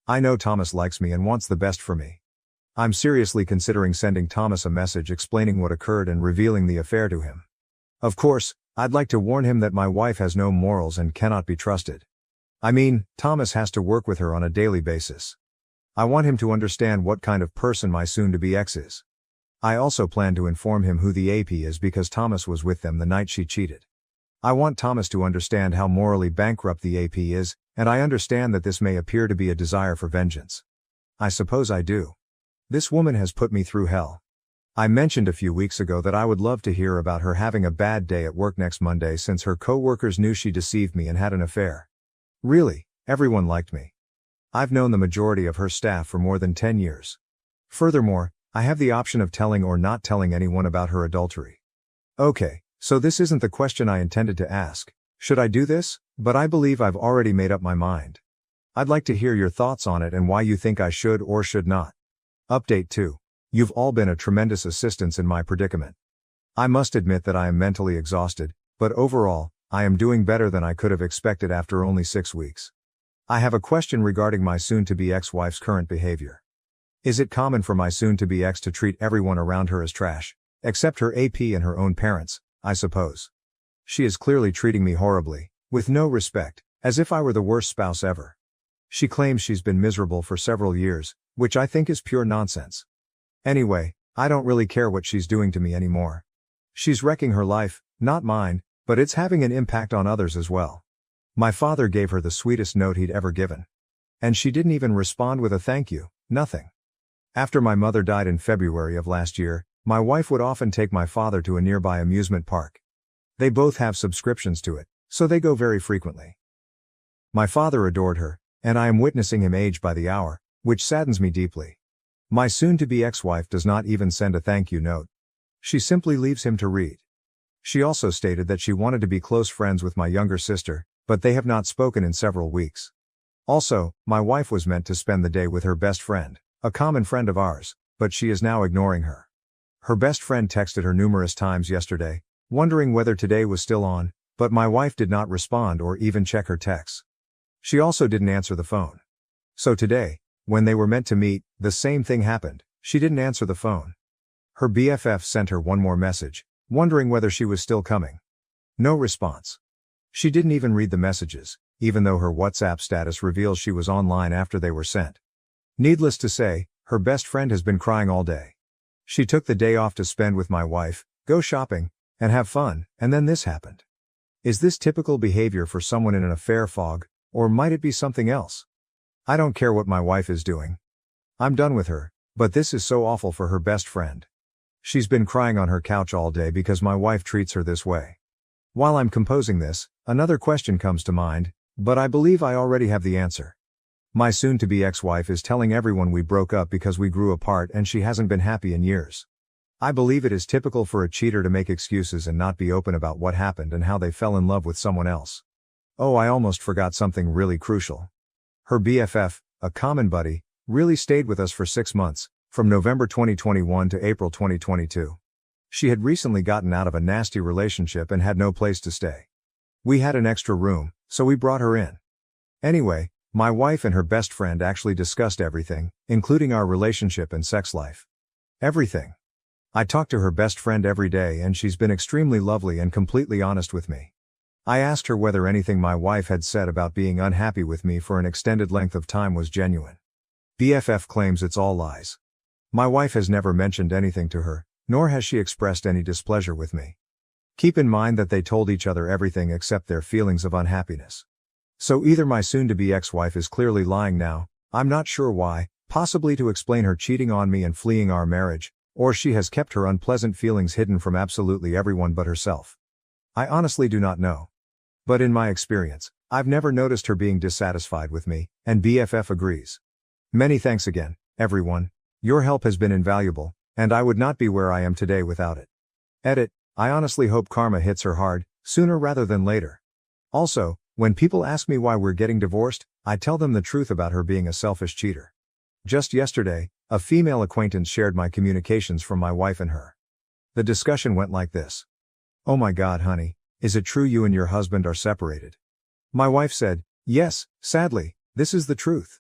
I know Thomas likes me and wants the best for me. I'm seriously considering sending Thomas a message explaining what occurred and revealing the affair to him. Of course, I'd like to warn him that my wife has no morals and cannot be trusted. I mean, Thomas has to work with her on a daily basis. I want him to understand what kind of person my soon-to-be ex is. I also plan to inform him who the AP is because Thomas was with them the night she cheated. I want Thomas to understand how morally bankrupt the AP is, and I understand that this may appear to be a desire for vengeance. I suppose I do. This woman has put me through hell. I mentioned a few weeks ago that I would love to hear about her having a bad day at work next Monday since her co-workers knew she deceived me and had an affair. Really, everyone liked me. I've known the majority of her staff for more than 10 years. Furthermore, I have the option of telling or not telling anyone about her adultery. Okay, so this isn't the question I intended to ask. Should I do this? But I believe I've already made up my mind. I'd like to hear your thoughts on it and why you think I should or should not. Update 2. You've all been a tremendous assistance in my predicament. I must admit that I am mentally exhausted, but overall, I am doing better than I could have expected after only 6 weeks. I have a question regarding my soon-to-be ex-wife's current behavior. Is it common for my soon-to-be ex to treat everyone around her as trash, except her AP and her own parents, I suppose? She is clearly treating me horribly, with no respect, as if I were the worst spouse ever. She claims she's been miserable for several years, which I think is pure nonsense. Anyway, I don't really care what she's doing to me anymore. She's wrecking her life, not mine, but it's having an impact on others as well. My father gave her the sweetest note he'd ever given. And she didn't even respond with a thank you, nothing. After my mother died in February of last year, my wife would often take my father to a nearby amusement park. They both have subscriptions to it, so they go very frequently. My father adored her, and I am witnessing him age by the hour, which saddens me deeply. My soon-to-be ex-wife does not even send a thank you note. She simply leaves him to read. She also stated that she wanted to be close friends with my younger sister, but they have not spoken in several weeks. Also, my wife was meant to spend the day with her best friend, a common friend of ours, but she is now ignoring her. Her best friend texted her numerous times yesterday, wondering whether today was still on, but my wife did not respond or even check her texts. She also didn't answer the phone. So today, when they were meant to meet, the same thing happened. She didn't answer the phone. Her BFF sent her one more message, wondering whether she was still coming. No response. She didn't even read the messages, even though her WhatsApp status reveals she was online after they were sent. Needless to say, her best friend has been crying all day. She took the day off to spend with my wife, go shopping, and have fun, and then this happened. Is this typical behavior for someone in an affair fog, or might it be something else? I don't care what my wife is doing. I'm done with her, but this is so awful for her best friend. She's been crying on her couch all day because my wife treats her this way. While I'm composing this, another question comes to mind, but I believe I already have the answer. My soon-to-be ex-wife is telling everyone we broke up because we grew apart and she hasn't been happy in years. I believe it is typical for a cheater to make excuses and not be open about what happened and how they fell in love with someone else. Oh, I almost forgot something really crucial. Her BFF, a common buddy, really stayed with us for 6 months, from November 2021 to April 2022. She had recently gotten out of a nasty relationship and had no place to stay. We had an extra room, so we brought her in. Anyway, my wife and her best friend actually discussed everything, including our relationship and sex life. Everything. I talk to her best friend every day and she's been extremely lovely and completely honest with me. I asked her whether anything my wife had said about being unhappy with me for an extended length of time was genuine. BFF claims it's all lies. My wife has never mentioned anything to her, nor has she expressed any displeasure with me. Keep in mind that they told each other everything except their feelings of unhappiness. So either my soon-to-be ex-wife is clearly lying now, I'm not sure why, possibly to explain her cheating on me and fleeing our marriage, or she has kept her unpleasant feelings hidden from absolutely everyone but herself. I honestly do not know. But in my experience, I've never noticed her being dissatisfied with me, and BFF agrees. Many thanks again, everyone. Your help has been invaluable, and I would not be where I am today without it. Edit, I honestly hope karma hits her hard, sooner rather than later. Also, when people ask me why we're getting divorced, I tell them the truth about her being a selfish cheater. Just yesterday, a female acquaintance shared my communications from my wife and her. The discussion went like this. Oh my God, honey, is it true you and your husband are separated? My wife said, yes, sadly, this is the truth.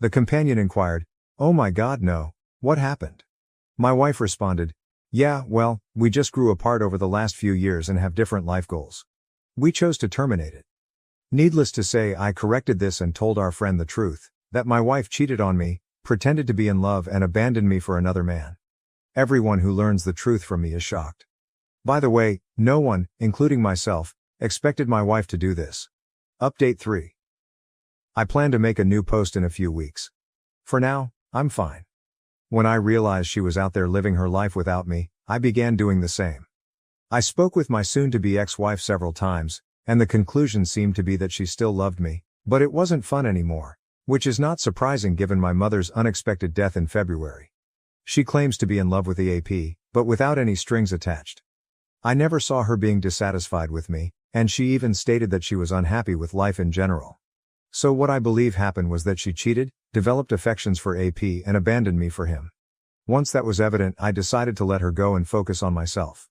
The companion inquired, oh my God, no, what happened? My wife responded, yeah, well, we just grew apart over the last few years and have different life goals. We chose to terminate it. Needless to say, I corrected this and told our friend the truth, that my wife cheated on me, pretended to be in love and abandoned me for another man. Everyone who learns the truth from me is shocked. By the way, no one, including myself, expected my wife to do this. Update 3. I plan to make a new post in a few weeks. For now, I'm fine. When I realized she was out there living her life without me, I began doing the same. I spoke with my soon-to-be ex-wife several times, and the conclusion seemed to be that she still loved me, but it wasn't fun anymore, which is not surprising given my mother's unexpected death in February. She claims to be in love with the AP, but without any strings attached. I never saw her being dissatisfied with me, and she even stated that she was unhappy with life in general. So what I believe happened was that she cheated, developed affections for AP and abandoned me for him. Once that was evident, I decided to let her go and focus on myself.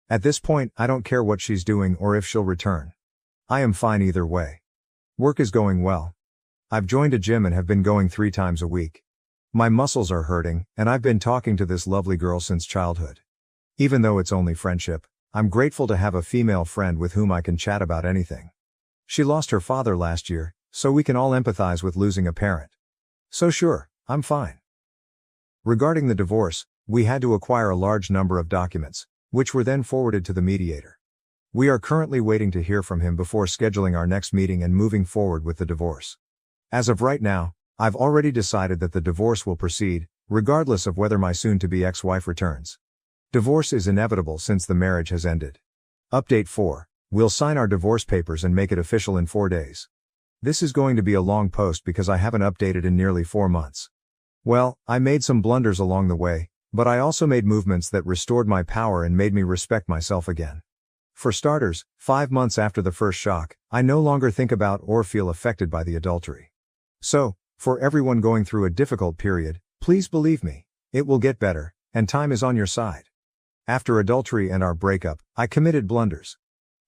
At this point, I don't care what she's doing or if she'll return. I am fine either way. Work is going well. I've joined a gym and have been going 3 times a week. My muscles are hurting, and I've been talking to this lovely girl since childhood. Even though it's only friendship, I'm grateful to have a female friend with whom I can chat about anything. She lost her father last year, so we can all empathize with losing a parent. So sure, I'm fine. Regarding the divorce, we had to acquire a large number of documents, which were then forwarded to the mediator. We are currently waiting to hear from him before scheduling our next meeting and moving forward with the divorce. As of right now, I've already decided that the divorce will proceed, regardless of whether my soon-to-be ex-wife returns. Divorce is inevitable since the marriage has ended. Update 4. We'll sign our divorce papers and make it official in 4 days. This is going to be a long post because I haven't updated in nearly 4 months. Well, I made some blunders along the way, but I also made movements that restored my power and made me respect myself again. For starters, 5 months after the first shock, I no longer think about or feel affected by the adultery. So, for everyone going through a difficult period, please believe me, it will get better, and time is on your side. After adultery and our breakup, I committed blunders.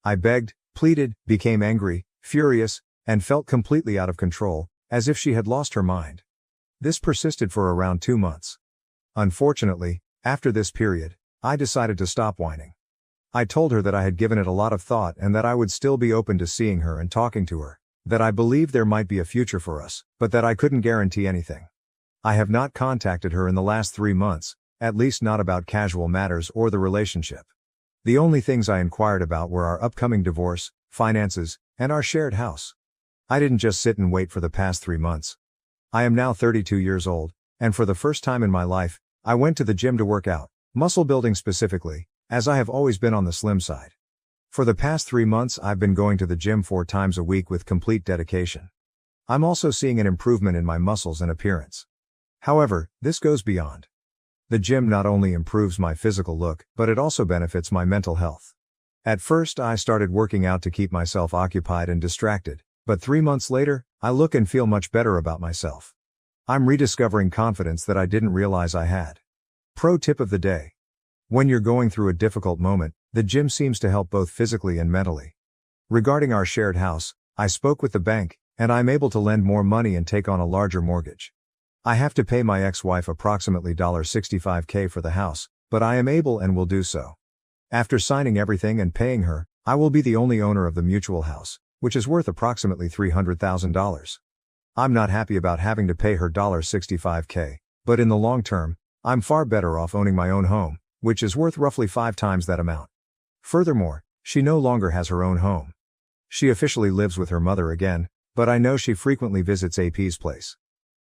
I begged, pleaded, became angry, furious, and felt completely out of control, as if she had lost her mind. This persisted for around 2 months. Unfortunately, after this period, I decided to stop whining. I told her that I had given it a lot of thought and that I would still be open to seeing her and talking to her, that I believed there might be a future for us, but that I couldn't guarantee anything. I have not contacted her in the last 3 months, at least not about casual matters or the relationship. The only things I inquired about were our upcoming divorce, finances, and our shared house. I didn't just sit and wait for the past 3 months. I am now 32 years old, and for the first time in my life, I went to the gym to work out, muscle building specifically, as I have always been on the slim side. For the past 3 months I've been going to the gym 4 times a week with complete dedication. I'm also seeing an improvement in my muscles and appearance. However, this goes beyond. The gym not only improves my physical look, but it also benefits my mental health. At first I started working out to keep myself occupied and distracted, but 3 months later, I look and feel much better about myself. I'm rediscovering confidence that I didn't realize I had. Pro tip of the day. When you're going through a difficult moment, the gym seems to help both physically and mentally. Regarding our shared house, I spoke with the bank, and I'm able to lend more money and take on a larger mortgage. I have to pay my ex-wife approximately $65,000 for the house, but I am able and will do so. After signing everything and paying her, I will be the only owner of the mutual house, which is worth approximately $300,000. I'm not happy about having to pay her $65,000, but in the long term, I'm far better off owning my own home, which is worth roughly 5 times that amount. Furthermore, she no longer has her own home. She officially lives with her mother again, but I know she frequently visits AP's place.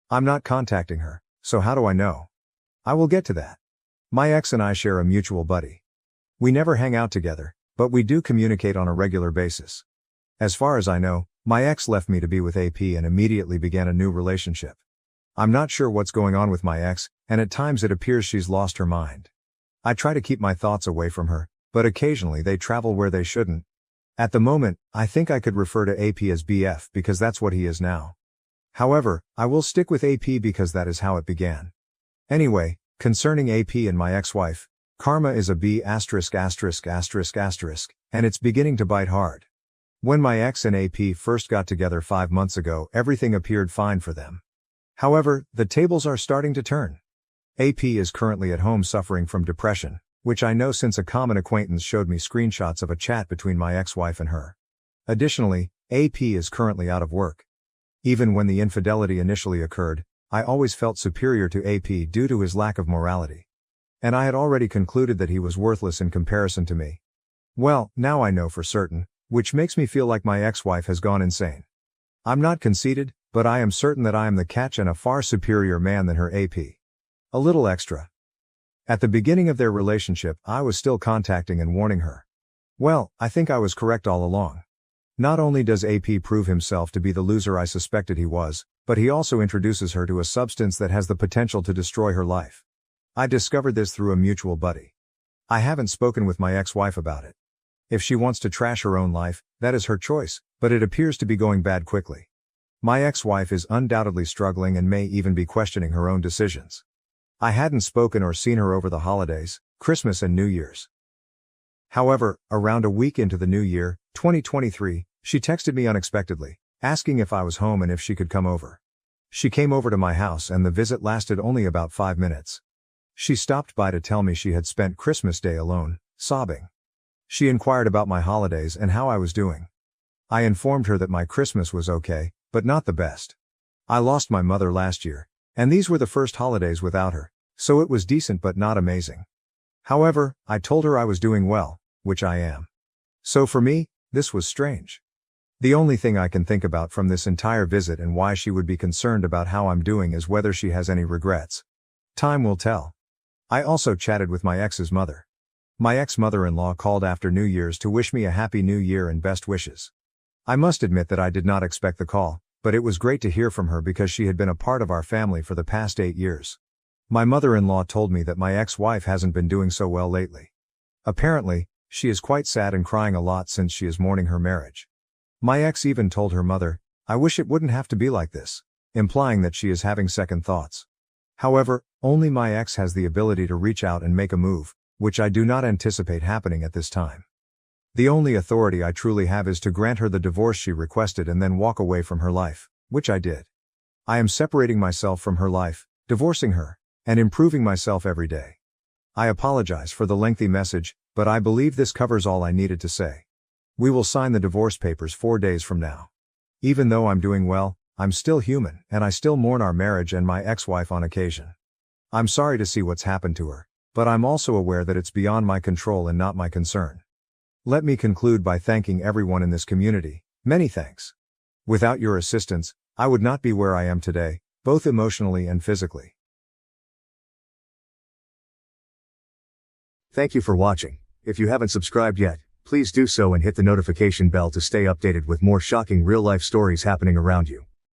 I'm not contacting her, so how do I know? I will get to that. My ex and I share a mutual buddy. We never hang out together, but we do communicate on a regular basis. As far as I know, my ex left me to be with AP and immediately began a new relationship. I'm not sure what's going on with my ex, and at times it appears she's lost her mind. I try to keep my thoughts away from her, but occasionally they travel where they shouldn't. At the moment, I think I could refer to AP as BF because that's what he is now. However, I will stick with AP because that is how it began. Anyway, concerning AP and my ex-wife, karma is a B********, and it's beginning to bite hard. When my ex and AP first got together 5 months ago, everything appeared fine for them. However, the tables are starting to turn. AP is currently at home suffering from depression, which I know since a common acquaintance showed me screenshots of a chat between my ex-wife and her. Additionally, AP is currently out of work. Even when the infidelity initially occurred, I always felt superior to AP due to his lack of morality. And I had already concluded that he was worthless in comparison to me. Well, now I know for certain, which makes me feel like my ex-wife has gone insane. I'm not conceited, but I am certain that I am the catch and a far superior man than her AP. A little extra. At the beginning of their relationship, I was still contacting and warning her. Well, I think I was correct all along. Not only does AP prove himself to be the loser I suspected he was, but he also introduces her to a substance that has the potential to destroy her life. I discovered this through a mutual buddy. I haven't spoken with my ex-wife about it. If she wants to trash her own life, that is her choice, but it appears to be going bad quickly. My ex-wife is undoubtedly struggling and may even be questioning her own decisions. I hadn't spoken or seen her over the holidays, Christmas and New Year's. However, around a week into the new year, 2023, she texted me unexpectedly, asking if I was home and if she could come over. She came over to my house and the visit lasted only about 5 minutes. She stopped by to tell me she had spent Christmas Day alone, sobbing. She inquired about my holidays and how I was doing. I informed her that my Christmas was okay, but not the best. I lost my mother last year, and these were the first holidays without her, so it was decent but not amazing. However, I told her I was doing well, which I am. So for me, this was strange. The only thing I can think about from this entire visit and why she would be concerned about how I'm doing is whether she has any regrets. Time will tell. I also chatted with my ex's mother. My ex-mother-in-law called after New Year's to wish me a happy new year and best wishes. I must admit that I did not expect the call, but it was great to hear from her because she had been a part of our family for the past 8 years. My mother-in-law told me that my ex-wife hasn't been doing so well lately. Apparently, she is quite sad and crying a lot since she is mourning her marriage. My ex even told her mother, "I wish it wouldn't have to be like this," implying that she is having second thoughts. However, only my ex has the ability to reach out and make a move, which I do not anticipate happening at this time. The only authority I truly have is to grant her the divorce she requested and then walk away from her life, which I did. I am separating myself from her life, divorcing her, and improving myself every day. I apologize for the lengthy message, but I believe this covers all I needed to say. We will sign the divorce papers 4 days from now. Even though I'm doing well, I'm still human, and I still mourn our marriage and my ex-wife on occasion. I'm sorry to see what's happened to her, but I'm also aware that it's beyond my control and not my concern. Let me conclude by thanking everyone in this community. Many thanks. Without your assistance, I would not be where I am today, both emotionally and physically. Thank you for watching. If you haven't subscribed yet, please do so and hit the notification bell to stay updated with more shocking real-life stories happening around you.